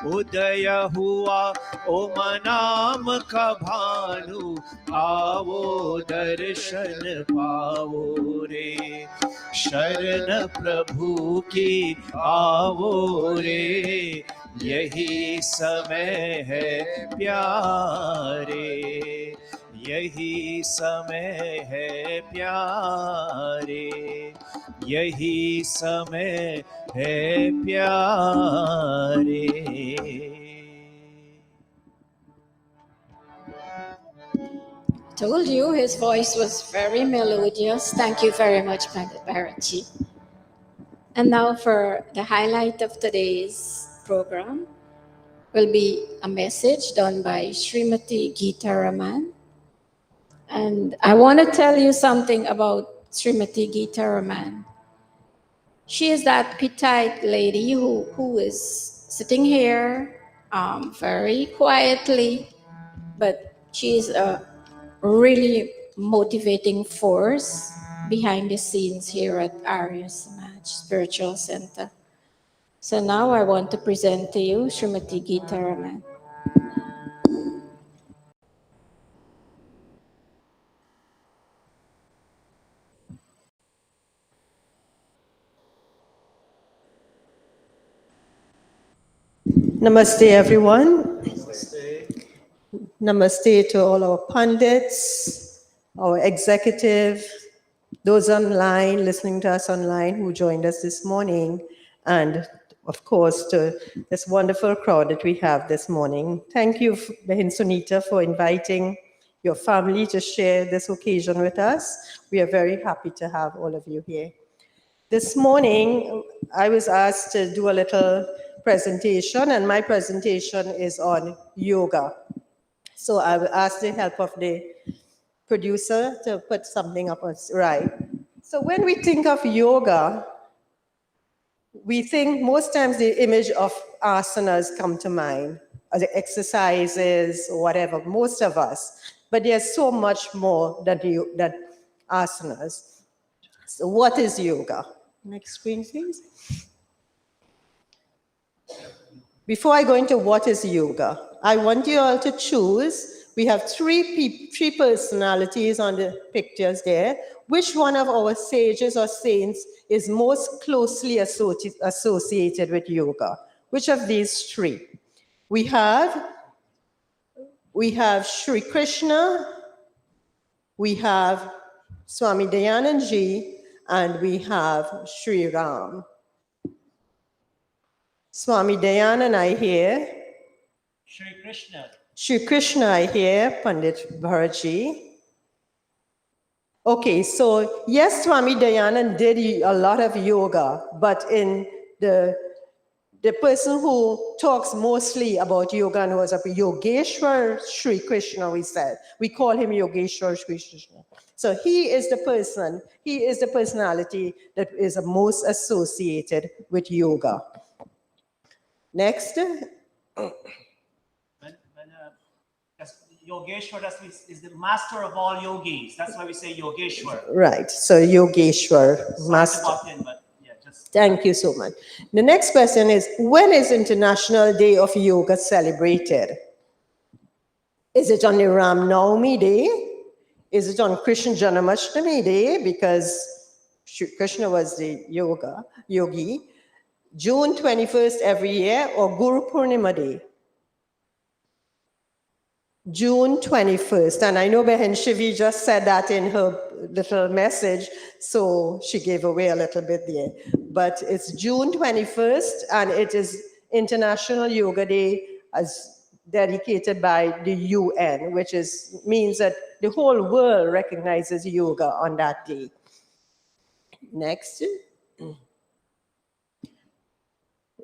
उदय हुआ ओम नाम का भानु, आवो दर्शन पाओ रे। शरण प्रभु की आवो रे, यही समय है प्यारे। यही समय है प्यारे, यही समय है प्यारे। Told you his voice was very melodious. Thank you very much, Pandit Bharaji. And now for the highlight of today's program will be a message done by Srimati Geeta Raman. And I want to tell you something about Srimati Geeta Raman. She is that petite lady who is sitting here very quietly, but she is a really motivating force behind the scenes here at Arya Samaj Spiritual Center. So now I want to present to you Srimati Geeta Raman. Namaste, everyone. Namaste to all our pundits, our executive, those online, listening to us online who joined us this morning, and of course to this wonderful crowd that we have this morning. Thank you, Behin Sunita, for inviting your family to share this occasion with us. We are very happy to have all of you here. This morning, I was asked to do a little presentation, and my presentation is on yoga. So I will ask the help of the producer to put something up on right. So when we think of yoga, we think most times the image of asanas come to mind, the exercises, or whatever, most of us. But there's so much more than asanas. So what is yoga? Next screen, please. Before I go into what is yoga, I want you all to choose. We have three personalities on the pictures there. Which one of our sages or saints is most closely associated with yoga? Which of these three? We have Sri Krishna, we have Swami Dayanand Ji, and we have Sri Ram. Swami Dayanand, I hear. Shri Krishna. Shri Krishna, I hear. Pandit Bharaji. Okay, so yes, Swami Dayanand did a lot of yoga, but in the person who talks mostly about yoga and was a Yogeshwar Sri Krishna, we said. We call him Yogeshwar Sri Krishna. So he is the personality that is most associated with yoga. Next. Yogeshwar is the master of all yogis. That's why we say Yogeshwar. Right. So Yogeshwar, master. Thank you so much. The next question is, when is International Day of Yoga celebrated? Is it on the Ram Navami Day? Is it on Krishna Janmashtami Day? Because Krishna was the yogi. June 21st every year, or Guru Purnima Day? June 21st. And I know Behin Shivi just said that in her little message, so she gave away a little bit there. But it's June 21st, and it is International Yoga Day as dedicated by the UN, which means that the whole world recognizes yoga on that day. Next.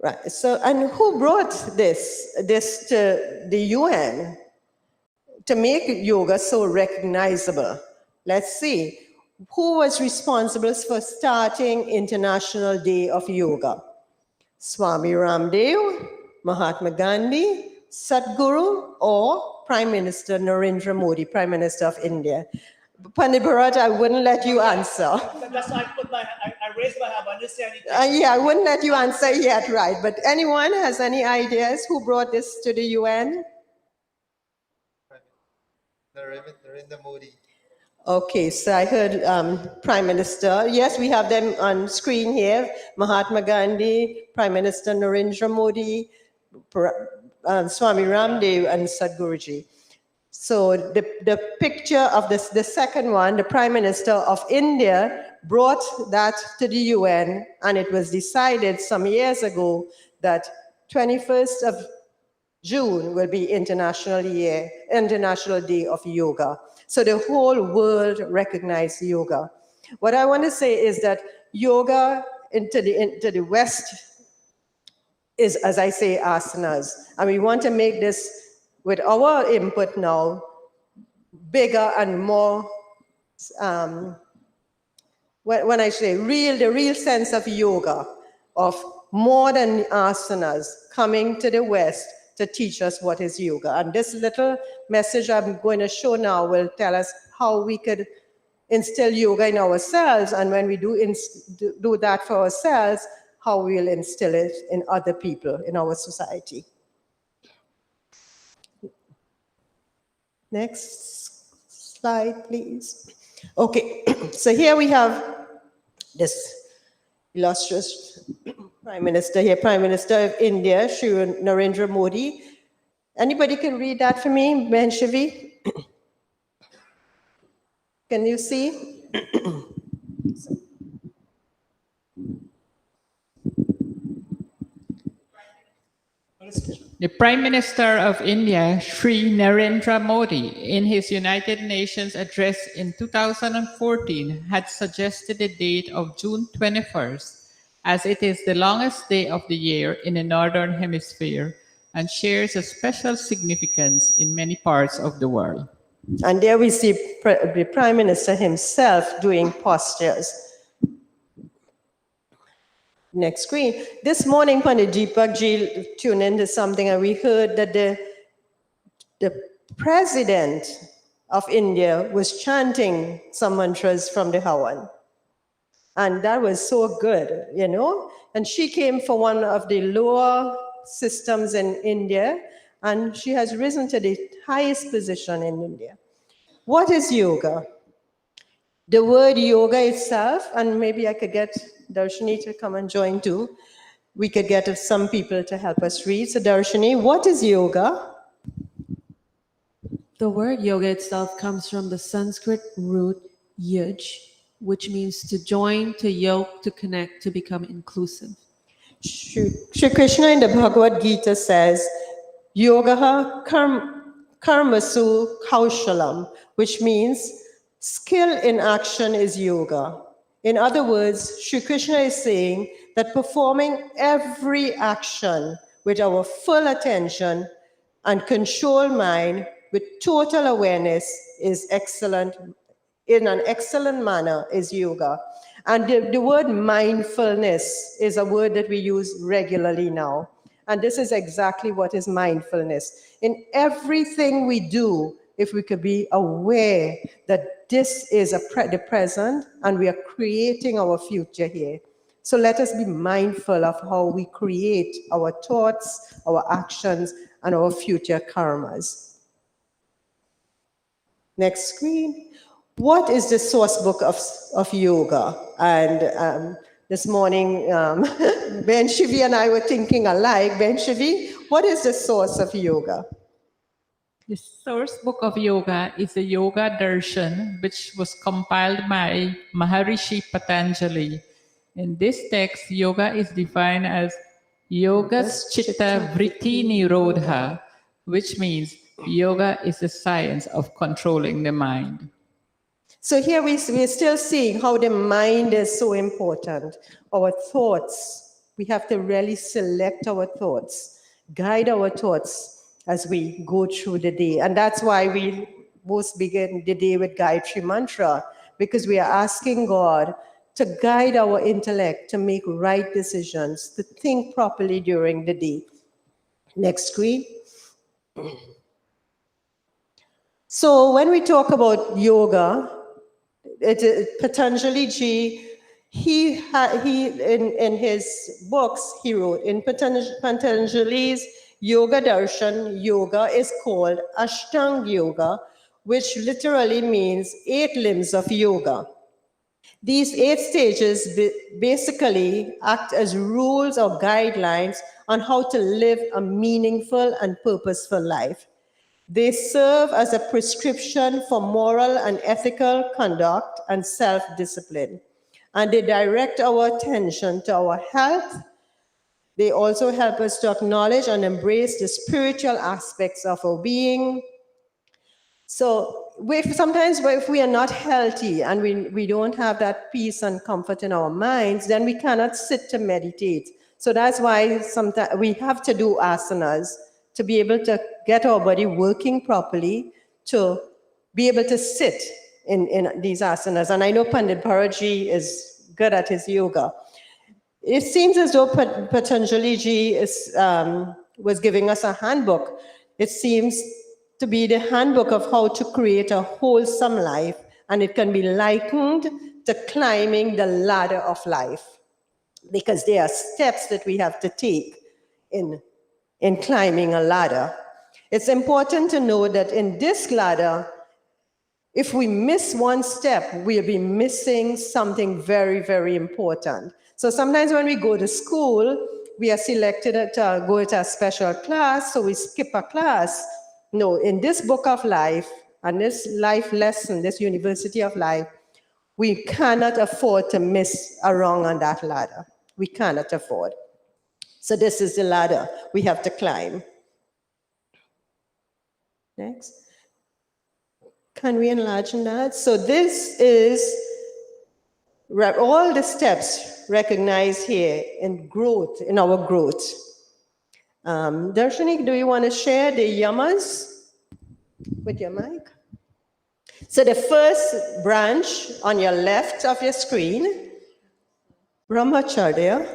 Right. So, and who brought this to the UN? To make yoga so recognizable. Let's see. Who was responsible for starting International Day of Yoga? Swami Ramdev, Mahatma Gandhi, Sadhguru, or Prime Minister Narendra Modi, Prime Minister of India? Pandit Bharat, I wouldn't let you answer. That's why I raised my hand. I understand. Yeah, I wouldn't let you answer yet, right? But anyone has any ideas who brought this to the UN? Narendra Modi. Okay, so I heard Prime Minister. Yes, we have them on screen here. Mahatma Gandhi, Prime Minister Narendra Modi, Swami Ramdev, and Sadhguruji. So the picture of this, the second one, the Prime Minister of India brought that to the UN, and it was decided some years ago that 21st of June will be International Day of Yoga. So the whole world recognized yoga. What I want to say is that yoga into the West is, as I say, asanas. And we want to make this, with our input now, bigger and more, when I say the real sense of yoga, of more than asanas coming to the West to teach us what is yoga. And this little message I'm going to show now will tell us how we could instill yoga in ourselves, and when we do that for ourselves, how we'll instill it in other people in our society. Next slide, please. Okay, so here we have this illustrious Prime Minister here, Prime Minister of India, Shri Narendra Modi. Anybody can read that for me, Shivi? Can you see? The Prime Minister of India, Shri Narendra Modi, in his United Nations address in 2014, had suggested the date of June 21st, as it is the longest day of the year in the Northern Hemisphere and shares a special significance in many parts of the world. And there we see the Prime Minister himself doing postures. Next screen. This morning, Pandit Deepak Ji tuned into something, and we heard that the President of India was chanting some mantras from the Havan. And that was so good, you know. And she came from one of the lower systems in India, and she has risen to the highest position in India. What is yoga? The word yoga itself, and maybe I could get Darshini to come and join too. We could get some people to help us read. So Darshini, what is yoga? The word yoga itself comes from the Sanskrit root yuj, which means to join, to yoke, to connect, to become inclusive. Shri Krishna in the Bhagavad Gita says, Yogaha karmasu kaushalam, which means skill in action is yoga. In other words, Shri Krishna is saying that performing every action with our full attention and controlled mind with total awareness is excellent, in an excellent manner is yoga. And the word mindfulness is a word that we use regularly now. And this is exactly what is mindfulness. In everything we do, if we could be aware that this is the present and we are creating our future here. So let us be mindful of how we create our thoughts, our actions, and our future karmas. Next screen. What is the source book of yoga? And this morning, Ben Shivi and I were thinking alike. Ben Shivi, what is the source of yoga? The source book of yoga is the Yoga Darshan, which was compiled by Maharishi Patanjali. In this text, yoga is defined as Yogas Chitta Vritti Nirodha, which means yoga is the science of controlling the mind. So here we're still seeing how the mind is so important. Our thoughts, we have to really select our thoughts, guide our thoughts as we go through the day. And that's why we most begin the day with Gayatri Mantra, because we are asking God to guide our intellect, to make right decisions, to think properly during the day. Next screen. So when we talk about yoga, Patanjali Ji, in his books, he wrote, in Patanjali's Yoga Darshan, yoga is called Ashtanga Yoga, which literally means 8 limbs of yoga. These 8 stages basically act as rules or guidelines on how to live a meaningful and purposeful life. They serve as a prescription for moral and ethical conduct and self-discipline. And they direct our attention to our health. They also help us to acknowledge and embrace the spiritual aspects of our being. So sometimes if we are not healthy and we don't have that peace and comfort in our minds, then we cannot sit to meditate. So that's why sometimes we have to do asanas to be able to get our body working properly, to be able to sit in these asanas. And I know Pandit Bharaji is good at his yoga. It seems as though Patanjali Ji was giving us a handbook. It seems to be the handbook of how to create a wholesome life, and it can be likened to climbing the ladder of life, because there are steps that we have to take in climbing a ladder. It's important to know that in this ladder, if we miss one step, we'll be missing something very, very important. So sometimes when we go to school, we are selected to go to a special class, so we skip a class. No, in this book of life, and this life lesson, this university of life, we cannot afford to miss a rung on that ladder. We cannot afford. So this is the ladder we have to climb. Next. Can we enlarge on that? So this is all the steps recognized here in growth, in our growth. Darshani, do you want to share the yamas with your mic? So the first branch on your left of your screen, Brahmacharya,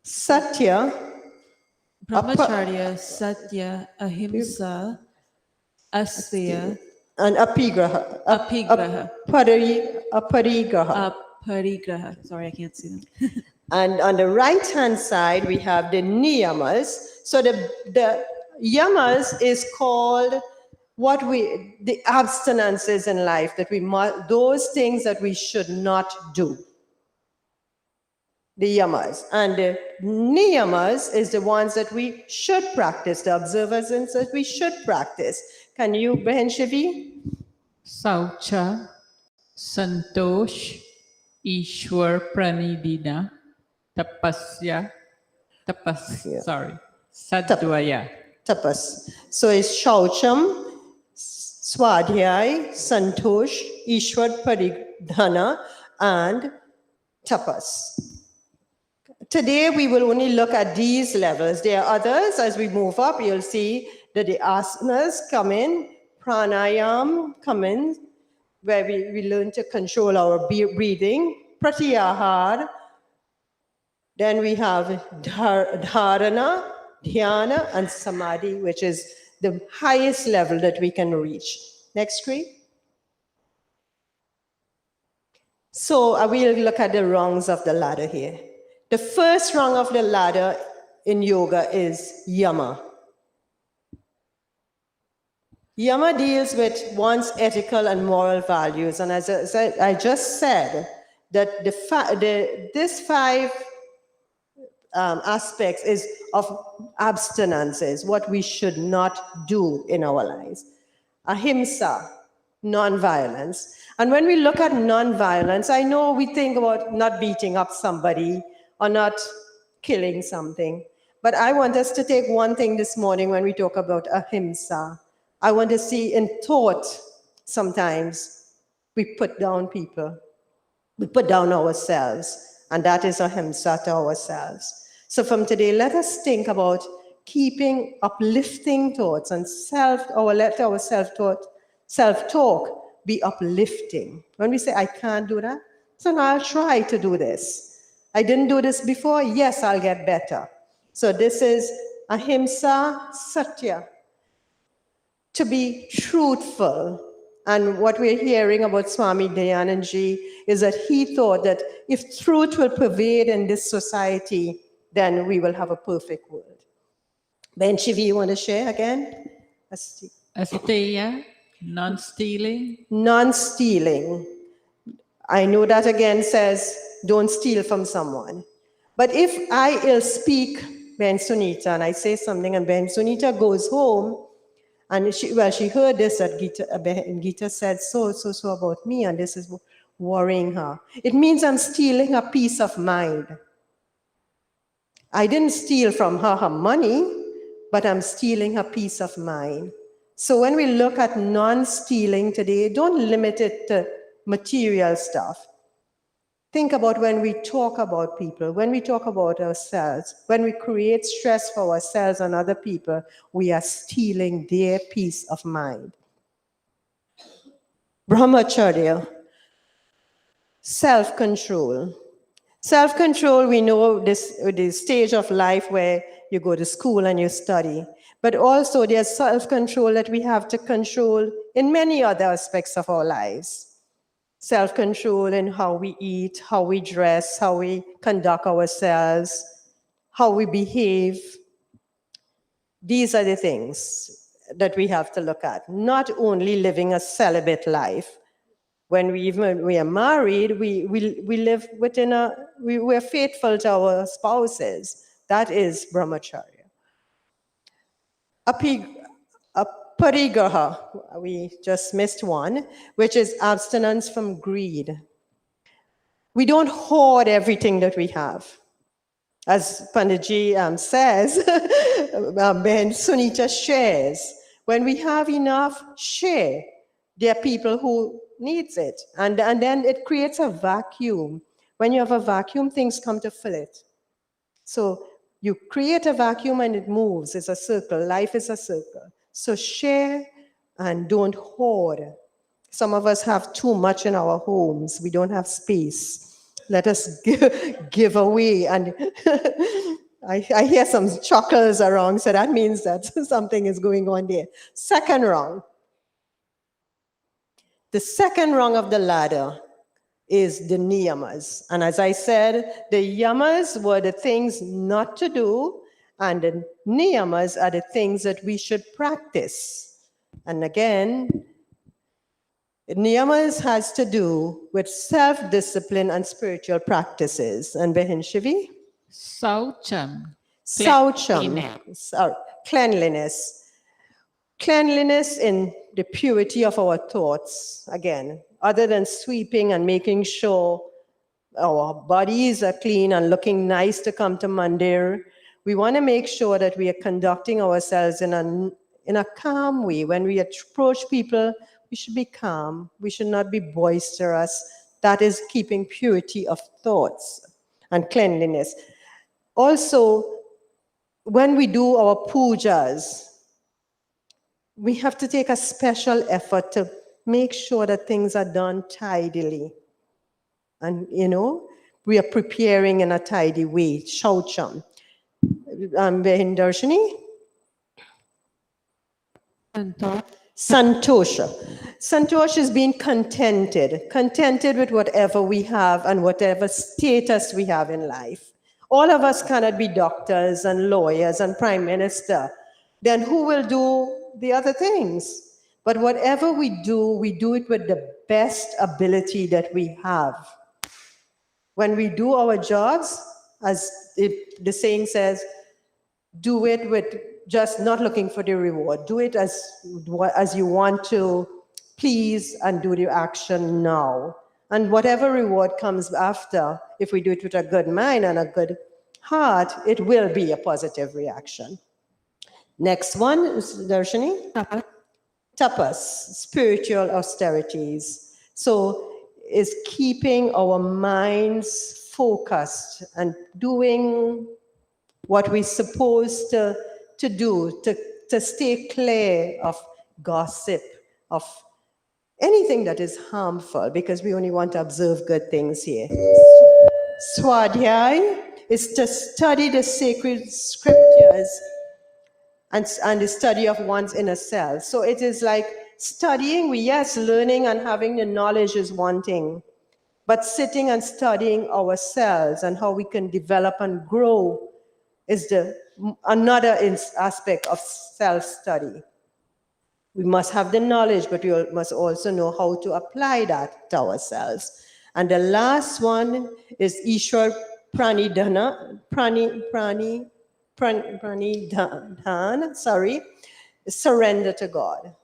Satya, Brahmacharya, Satya, Ahimsa, Asteya, and Apigraha. Apigraha. Aparigraha. Aparigraha. Sorry, I can't see them. And on the right-hand side, we have the niyamas. So the yamas is called the abstinences in life, that those things that we should not do. The yamas. And the niyamas is the ones that we should practice, the observances that we should practice. Can you, Behan Shivi? Saucha, Santosh, Ishwar Pranidina, Tapasya, Sadvaya. Tapas. So it's Shaucham, Swadhyay, Santosh, Ishwar Paridhana, and Tapas. Today, we will only look at these levels. There are others. As we move up, you'll see that the asanas come in, pranayam come in, where we learn to control our breathing, pratyahar. Then we have dharana, dhyana, and samadhi, which is the highest level that we can reach. Next screen. So I will look at the rungs of the ladder here. The first rung of the ladder in yoga is yama. Yama deals with one's ethical and moral values. And as I just said, that this five aspects is of abstinences, what we should not do in our lives. Ahimsa, non-violence. And when we look at non-violence, I know we think about not beating up somebody or not killing something. But I want us to take one thing this morning when we talk about ahimsa. I want to see in thought, sometimes we put down people. We put down ourselves. And that is ahimsa to ourselves. So from today, let us think about keeping uplifting thoughts and let our self-talk be uplifting. When we say, I can't do that, so now I'll try to do this. I didn't do this before, yes, I'll get better. So this is ahimsa, satya, to be truthful. And what we're hearing about Swami Dayanand is that he thought that if truth will pervade in this society, then we will have a perfect world. Ben Shivi, you want to share again? Asteya, non-stealing. Non-stealing. I know that again says, don't steal from someone. But if I ill speak Ben Sunita and I say something and Ben Sunita goes home And she heard this that Gita said so about me, and this is worrying her. It means I'm stealing her peace of mind. I didn't steal from her money, but I'm stealing her peace of mind. So when we look at non-stealing today, don't limit it to material stuff. Think about when we talk about people, when we talk about ourselves, when we create stress for ourselves and other people, we are stealing their peace of mind. Brahmacharya, self-control. Self-control, we know this stage of life where you go to school and you study. But also there's self-control that we have to control in many other aspects of our lives. Self-control in how we eat, how we dress, how we conduct ourselves, how we behave. These are the things that we have to look at. Not only living a celibate life. When we are married, we live within we're faithful to our spouses. That is brahmacharya. Parigraha, we just missed one, which is abstinence from greed. We don't hoard everything that we have. As Panditji says, Ben Sunita shares. When we have enough, share. There are people who needs it. And then it creates a vacuum. When you have a vacuum, things come to fill it. So you create a vacuum and it moves. It's a circle. Life is a circle. So share and don't hoard. Some of us have too much in our homes. We don't have space. Let us give away. And I hear some chuckles around, so that means that something is going on there. Second rung. The second rung of the ladder is the niyamas. And as I said, the yamas were the things not to do, and the niyamas are the things that we should practice. And again, niyamas has to do with self-discipline and spiritual practices. And Behin Shivi? Saucham. Cleanliness. Cleanliness in the purity of our thoughts. Again, other than sweeping and making sure our bodies are clean and looking nice to come to mandir, we want to make sure that we are conducting ourselves in a calm way. When we approach people, we should be calm. We should not be boisterous. That is keeping purity of thoughts and cleanliness. Also, when we do our pujas, we have to take a special effort to make sure that things are done tidily. And, we are preparing in a tidy way. Shaucham. Behin Darshini? Santosha. Santosha is being contented with whatever we have and whatever status we have in life. All of us cannot be doctors and lawyers and prime minister. Then who will do the other things? But whatever we do it with the best ability that we have. When we do our jobs, as the saying says, do it with just not looking for the reward. Do it as you want to please and do the action now. And whatever reward comes after, if we do it with a good mind and a good heart, it will be a positive reaction. Next one is Darshini. Tapas, spiritual austerities. So is keeping our minds focused and doing what we're supposed to do, to stay clear of gossip, of anything that is harmful, because we only want to observe good things here. Swadhyay is to study the sacred scriptures and the study of one's inner self. So it is like studying, learning and having the knowledge is one thing, but sitting and studying ourselves and how we can develop and grow is another aspect of self-study. We must have the knowledge, but we must also know how to apply that to ourselves. And the last one is Ishwar Pranidhan, surrender to God.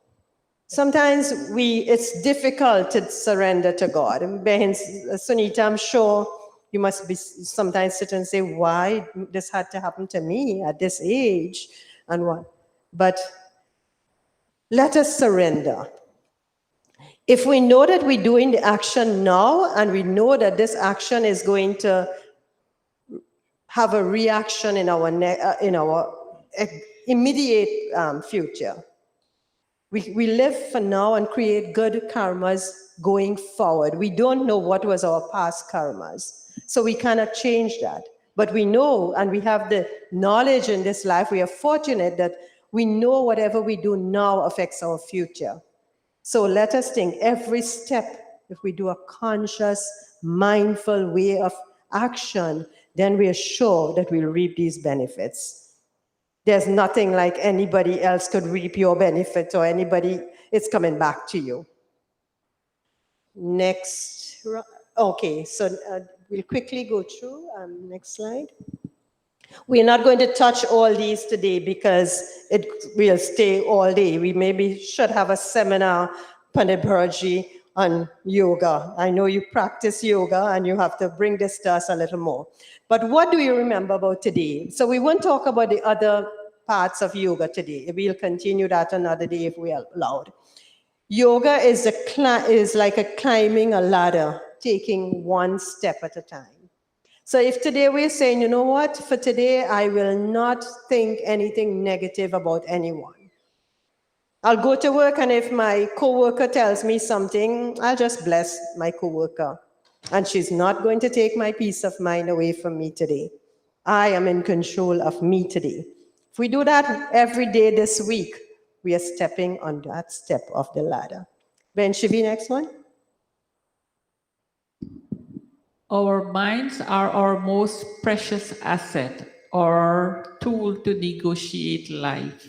Sometimes it's difficult to surrender to God. And Sunita, I'm sure you must be sometimes sit and say, why this had to happen to me at this age and what? But let us surrender. If we know that we're doing the action now and we know that this action is going to have a reaction in our immediate future, we live for now and create good karmas going forward. We don't know what was our past karmas, so we cannot change that. But we know, and we have the knowledge in this life, we are fortunate that we know whatever we do now affects our future. So let us think every step, if we do a conscious, mindful way of action, then we are sure that we'll reap these benefits. There's nothing like anybody else could reap your benefit or anybody, it's coming back to you. Next, okay, so we'll quickly go through, next slide. We're not going to touch all these today because it will stay all day. We maybe should have a seminar, Pandit Bharji, on yoga. I know you practice yoga and you have to bring this to us a little more. But what do you remember about today? So we won't talk about the other parts of yoga today. We'll continue that another day if we are allowed. Yoga is like a climbing a ladder, taking one step at a time. So if today we're saying, you know what, for today, I will not think anything negative about anyone. I'll go to work, and if my coworker tells me something, I'll just bless my coworker. And she's not going to take my peace of mind away from me today. I am in control of me today. If we do that every day this week, we are stepping on that step of the ladder. Ben Shivi, next one. Our minds are our most precious asset, or tool to negotiate life.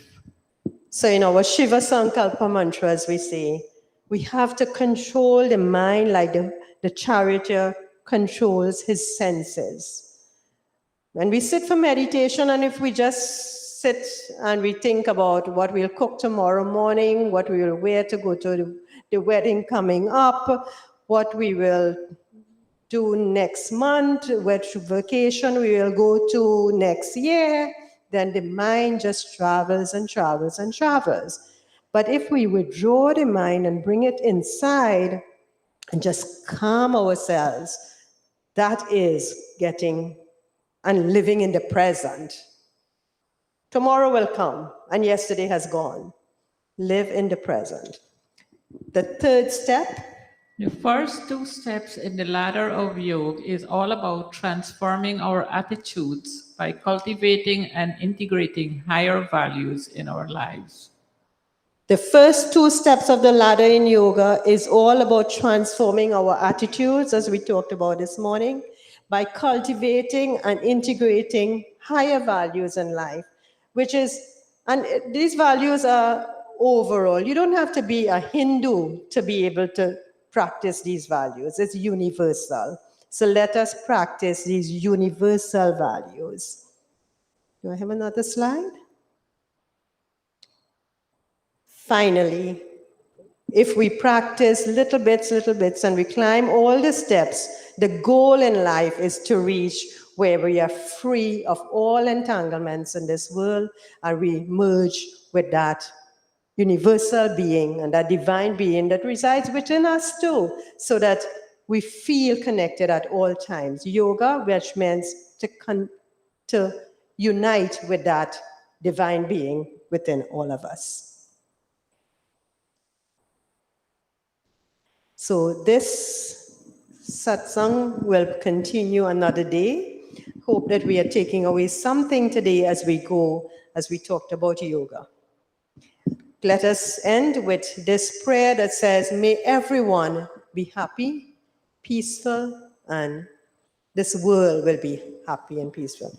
So in our Shiva Sankalpa mantra, as we say, we have to control the mind like the charioteer controls his senses. When we sit for meditation, and if we just sit and we think about what we'll cook tomorrow morning, what we will wear to go to the wedding coming up, what we will do next month, which vacation we will go to next year, then the mind just travels and travels and travels. But if we withdraw the mind and bring it inside and just calm ourselves, that is getting and living in the present. Tomorrow will come and yesterday has gone. Live in the present. The third step. The first two steps in the ladder of yoga is all about transforming our attitudes by cultivating and integrating higher values in our lives. The first two steps of the ladder in yoga is all about transforming our attitudes, as we talked about this morning, by cultivating and integrating higher values in life, and these values are overall. You don't have to be a Hindu to be able to practice these values. It's universal. So let us practice these universal values. Do I have another slide? Finally, if we practice little bits, and we climb all the steps, the goal in life is to reach where we are free of all entanglements in this world, and we merge with that universal being and that divine being that resides within us too, so that we feel connected at all times. Yoga, which means to unite with that divine being within all of us. So this satsang will continue another day. Hope that we are taking away something today as we go, as we talked about yoga. Let us end with this prayer that says, may everyone be happy, peaceful, and this world will be happy and peaceful.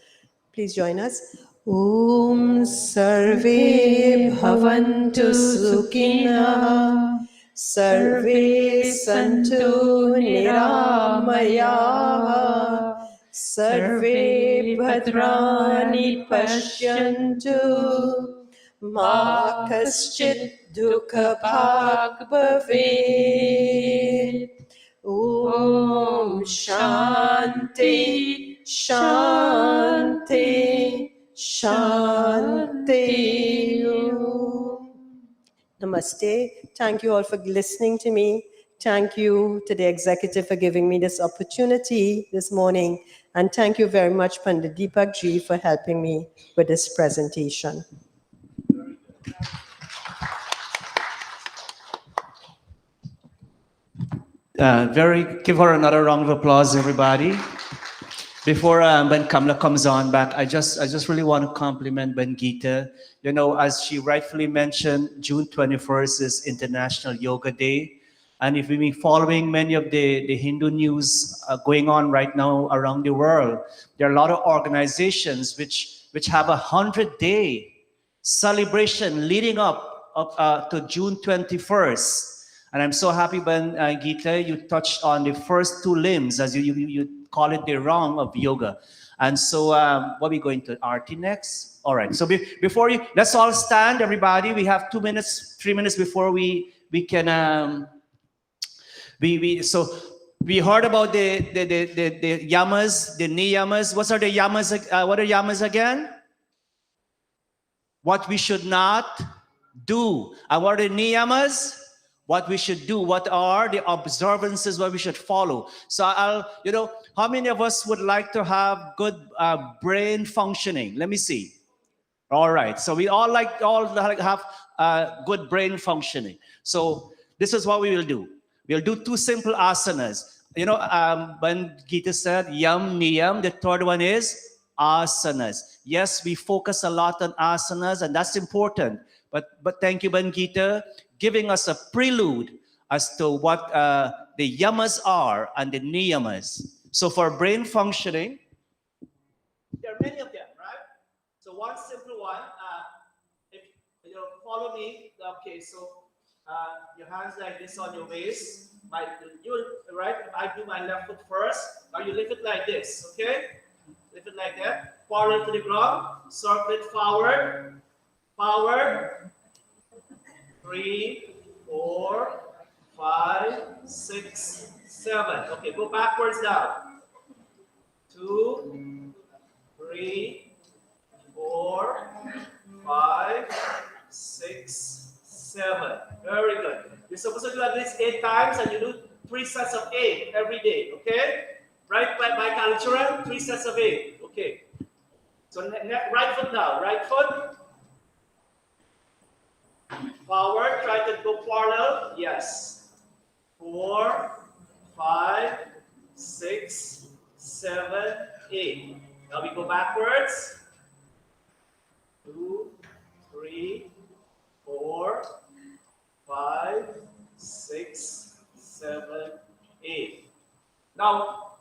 Please join us. Om Sarve Bhavantu Sukhina, Sarve Santu Niramaya, Sarve Bhadrani Pashyantu, Ma kaschit dukha bhag bhavet. Om Shanti, Shanti, Shanti. Om. Namaste. Thank you all for listening to me. Thank you to the executive for giving me this opportunity this morning. And thank you very much, Pandit Deepak Ji, for helping me with this presentation. Give her another round of applause, everybody. Before Ben Kamla comes on back, I just really want to compliment Ben Gita. You know, as she rightfully mentioned, June 21st is International Yoga Day. And if we've been following many of the Hindu news going on right now around the world, there are a lot of organizations which have a 100-day celebration leading up to June 21st. And I'm so happy, Ben Gita, you touched on the first two limbs, as you call it, the rung of yoga. And so what are we going to Arti next? All right, so before you, let's all stand, everybody. We have 2 minutes, 3 minutes before we can, so we heard about the yamas, the niyamas. What are the yamas? What are yamas again? What we should not do. And what are the niyamas? What we should do. What are the observances what we should follow? So how many of us would like to have good brain functioning? Let me see. All right, so we all have good brain functioning. So this is what we will do. We'll do 2 simple asanas. You know, when Gita said yam, niyam, the third one is asanas. Yes, we focus a lot on asanas, and that's important. But thank you, Ben Gita, giving us a prelude as to what the yamas are and the niyamas. So for brain functioning, there are many of them, right? So one simple one, if you follow me, okay, so your hands like this on your waist. Right? I do my left foot first. Now you lift it like this, okay? Lift it like that. Parallel to the ground. Circle it forward. Forward. 3, 4, 5, 6, 7. Okay, go backwards now. 2, 3, 4, 5, 6, 7. Very good. You're supposed to do at least 8 times, and you do 3 sets of 8 every day. Okay? Right by culture, 3 sets of 8. Okay. So right foot now. Right foot. Forward. Try to go parallel. Yes. 4, 5, 6, 7, 8. Now we go backwards. 2, 3, 4, 5, 6, 7, 8. Now,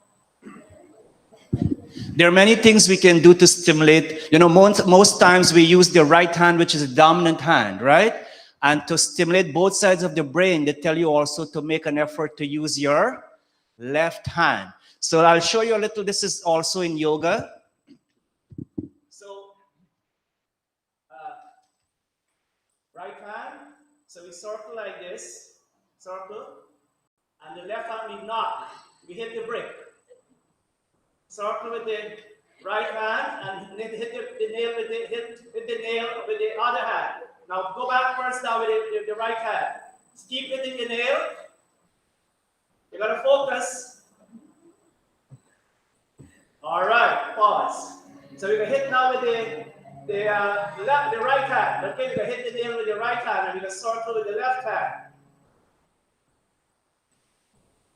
there are many things we can do to stimulate. You know, most times we use the right hand, which is the dominant hand, right? And to stimulate both sides of the brain, they tell you also to make an effort to use your left hand. So I'll show you a little. This is also in yoga. So, right hand. So we circle like this. Circle. And the left hand we knock. We hit the brick. Circle with the right hand and hit the nail with the other hand. Now go backwards now with the right hand. Keep hitting the nail. You gotta focus. All right, pause. So we're gonna hit now with the right hand. Okay, we're gonna hit the nail with the right hand, and we're gonna circle with the left hand.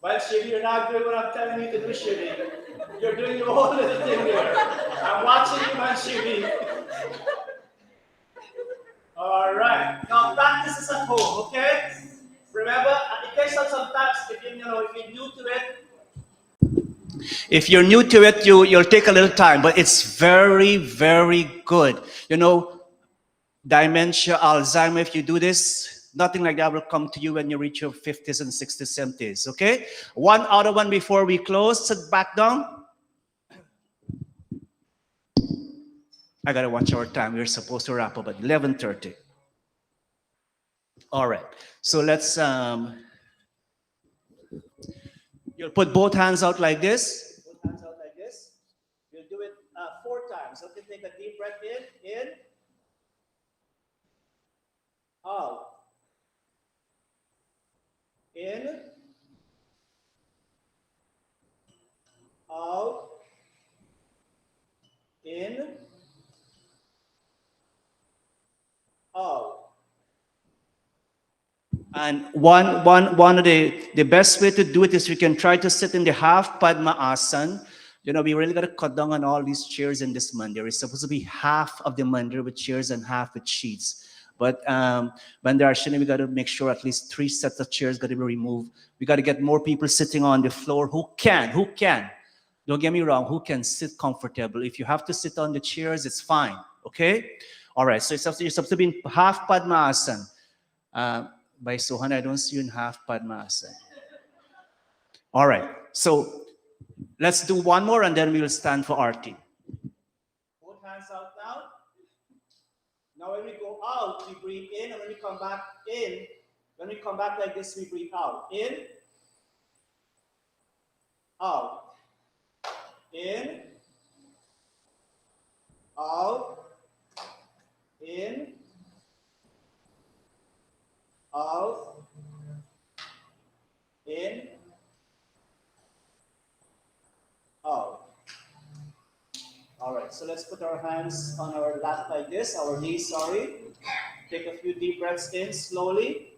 Well, Shivi, you're not doing what I'm telling you to do, Shivi. You're doing your own little thing here. I'm watching you, man, Shivi. All right. Now practice this at home, okay? Remember, in case of sometimes, if you're new to it, you'll take a little time, but it's very, very good. You know, dementia, Alzheimer, if you do this, nothing like that will come to you when you reach your 50s and 60s, 70s, okay? One other one before we close. Sit back down. I gotta watch our time. We're supposed to wrap up at 11:30. All right. So let's you'll put both hands out like this. Both hands out like this. You'll do it 4 times. Okay, take a deep breath in, out, in, out, in, out. And one of the best way to do it is you can try to sit in the half Padmaasana. You know, we really got to cut down on all these chairs in this mandir. It's supposed to be half of the mandir with chairs and half with sheets. But when there are shini, we got to make sure at least 3 sets of chairs got to be removed. We got to get more people sitting on the floor who can. Don't get me wrong, who can sit comfortable. If you have to sit on the chairs, it's fine. Okay? All right, so you're supposed to be in half Padmaasana. By Sohan, I don't see you in half Padmaasana. All right, so let's do one more and then we will stand for Arti. Both hands out now. Now when we go out, we breathe in, and when we come back in, when we come back like this, we breathe out. In, out. In, out. In, out, in, out. All right, so let's put our hands on our lap like this, our knees, sorry. Take a few deep breaths in slowly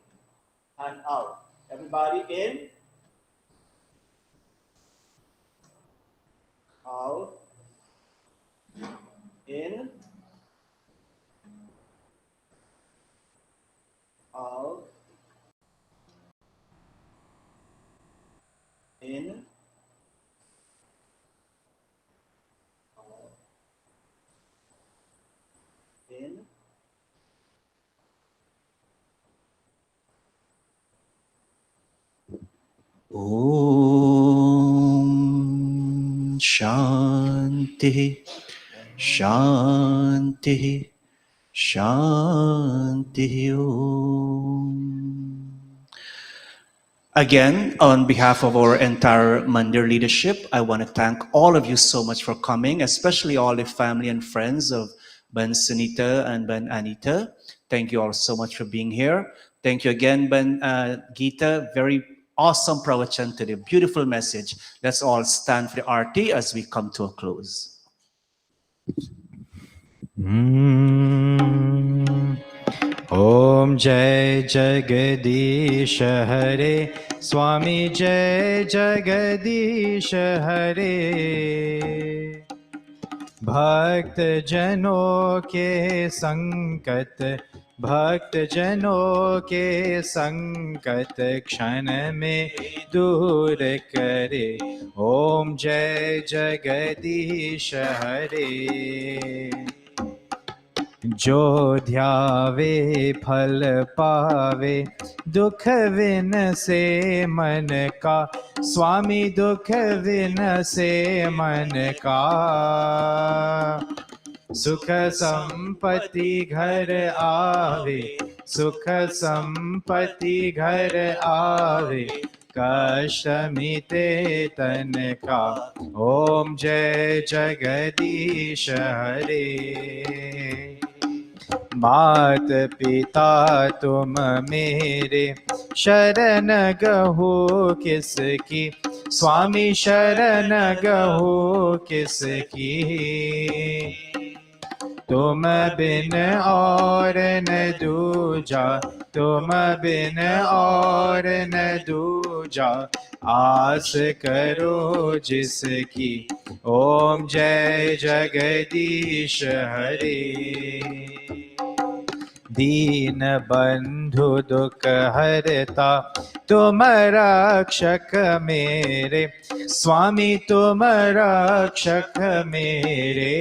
and out. Everybody in, out, in, out, in, out, in, Om Shanti Shanti Shanti Om. Again, on behalf of our entire Mandir leadership, I want to thank all of you so much for coming, especially all the family and friends of Ben Sunita and Ben Anita. Thank you all so much for being here. Thank you again, Ben Geeta. Very awesome pravachan today. Beautiful message. Let's all stand for the Arti as we come to a close. Om Jai Jagadish Hare Swami Jai Jagadish Hare भक्त जनों के संकट भक्त जनों के संकट क्षण में दूर करे ओम जय जगदीश हरे जो ध्यावे फल पावे दुख विन से मन का स्वामी दुख विन से मन का सुख संपत्ति घर आवे सुख संपत्ति घर आवे कष्ट मिटे तन का ओम जय जगदीश हरे मात पिता तुम मेरे शरण गहो किसकी स्वामी शरण गहो किसकी तुम बिन और न दूजा तुम बिन और न दूजा आस करो जिसकी ओम जय जगदीश हरे दीन बंधु दुख हरता तुम रक्षक मेरे स्वामी तुम रक्षक मेरे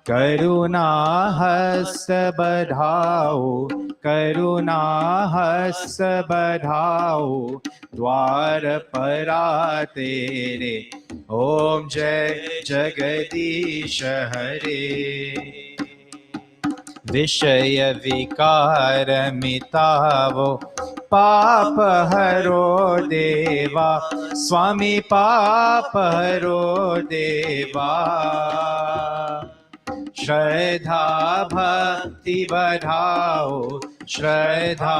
करुणा हस्त बढ़ाओ करुणा हस्त बढ़ाओ द्वार परा तेरे ओम जय जगदीश हरे। विषय विकार मिटावो पाप हरो देवा, स्वामी पाप हरो देवा। श्रद्धा भक्ति बढ़ाओ, श्रद्धा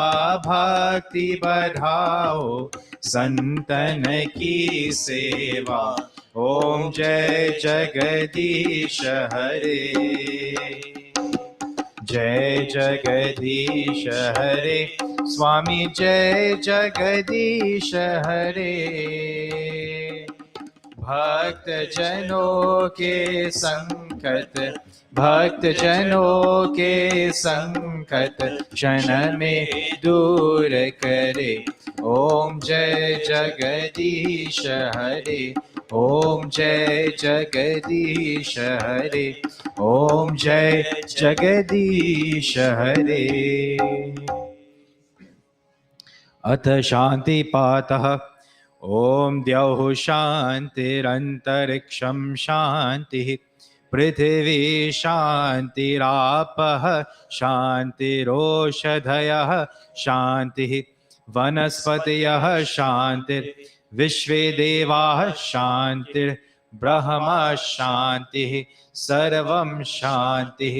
भक्ति बढ़ाओ, संतन की सेवा। ओम जय जगदीश हरे। जय जगदीश हरे, स्वामी जय जगदीश हरे। भक्त जनों के संकट, भक्त जनों के संकट क्षण में दूर करे। ओम जय जगदीश हरे, ओम जय जगदीश हरे, ओम जय जगदीश हरे। अथ शांति पातः। ओम द्यौः शान्तिरन्तरिक्षं शान्तिः, पृथिवी शान्तिरापः शान्तिरोषधयः शान्तिः, वनस्पतयः शान्तिर्विश्वे देवाः शान्तिर्ब्रह्म शान्तिः, सर्वं शान्तिः।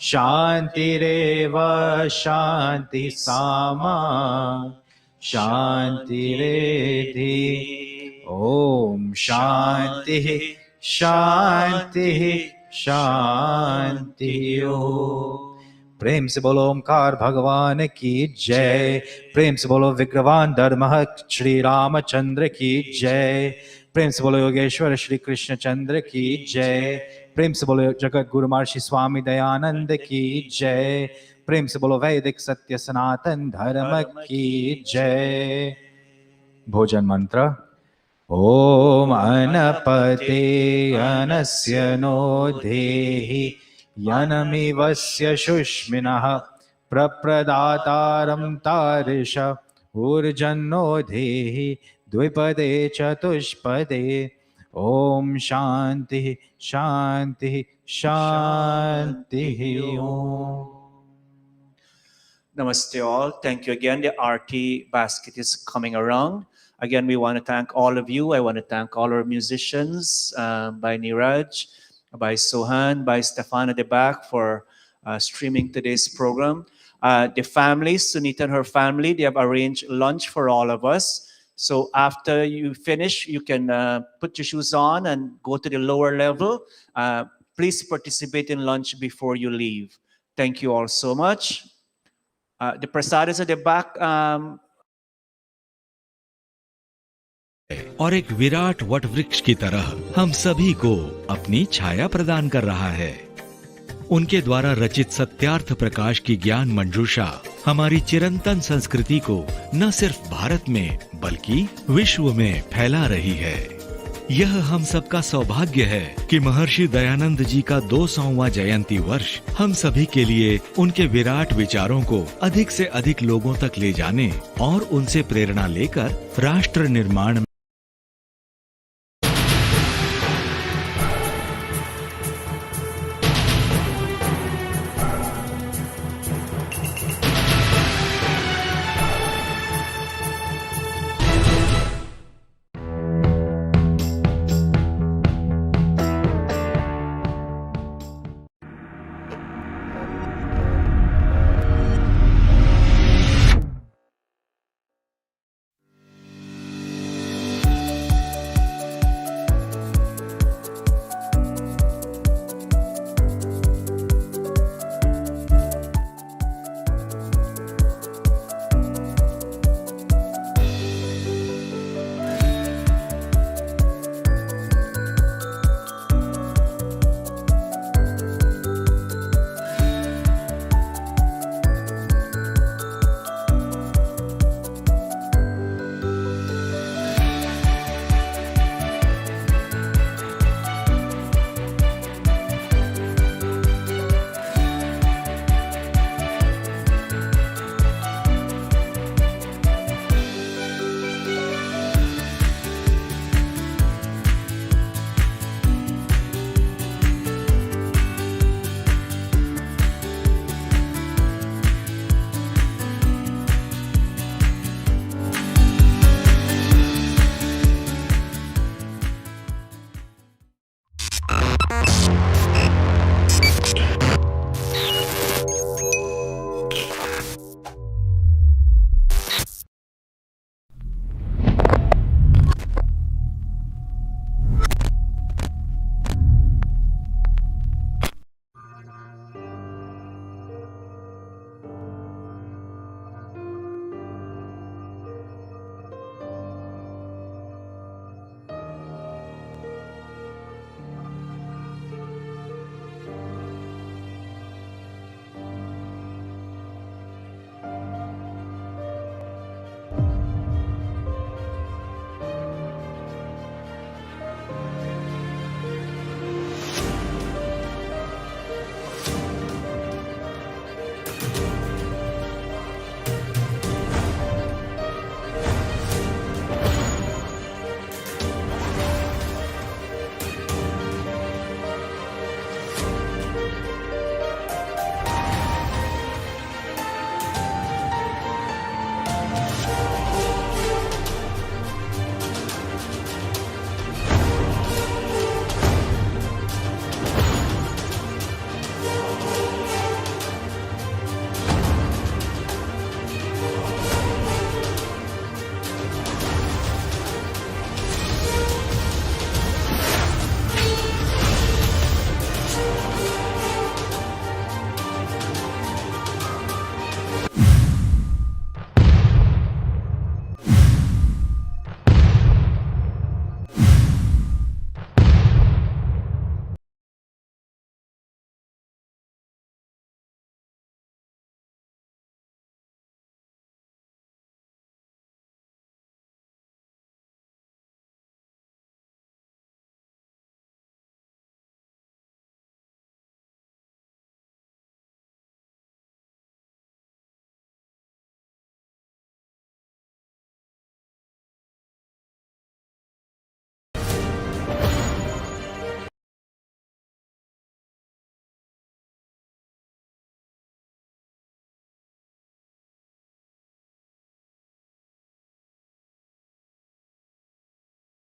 शान्तिरेव शान्तिः सामा शान्तिरेधि। ओम शान्तिः शान्तिः शान्ति। प्रेम से बोलो ओमकार भगवान की जय। प्रेम से बोलो विग्रहवान धर्म श्री रामचंद्र की जय। प्रेम से बोलो योगेश्वर श्री कृष्ण चंद्र की जय। प्रेम से बोलो जगत गुरु महर्षि स्वामी दयानंद की जय। प्रेम से बोलो वैदिक सत्य सनातन धर्म की जय। भोजन मंत्र। ओम अनपते अनस्य नो देहि, यनमिवस्य शुष्मिनः प्रप्रदातारं तारिष, ऊर्जन्नो देहि द्विपदे चतुष्पदे। ओम शांति शांति शांति। ओम। Namaste all. Thank you again. The RT basket is coming around. Again, we want to thank all of you. I want to thank all our musicians, by Niraj, by Sohan, by Stefan at the back for streaming today's program. The family, Sunita and her family, they have arranged lunch for all of us. So after you finish, you can put your shoes on and go to the lower level. Please participate in lunch before you leave. Thank you all so much. The prasad is at the back. और एक Virat what वृक्ष की तरह हम सभी को अपनी छाया प्रदान कर रहा है। उनके द्वारा रचित सत्यार्थ प्रकाश की ज्ञान मंजूषा हमारी चिरंतन संस्कृति को न सिर्फ भारत में बल्कि विश्व में फैला रही है। यह हम सबका सौभाग्य है कि महर्षि दयानंद जी का 200वां जयंती वर्ष हम सभी के लिए उनके विराट विचारों को अधिक से अधिक लोगों तक ले जाने और उनसे प्रेरणा लेकर राष्ट्र निर्माण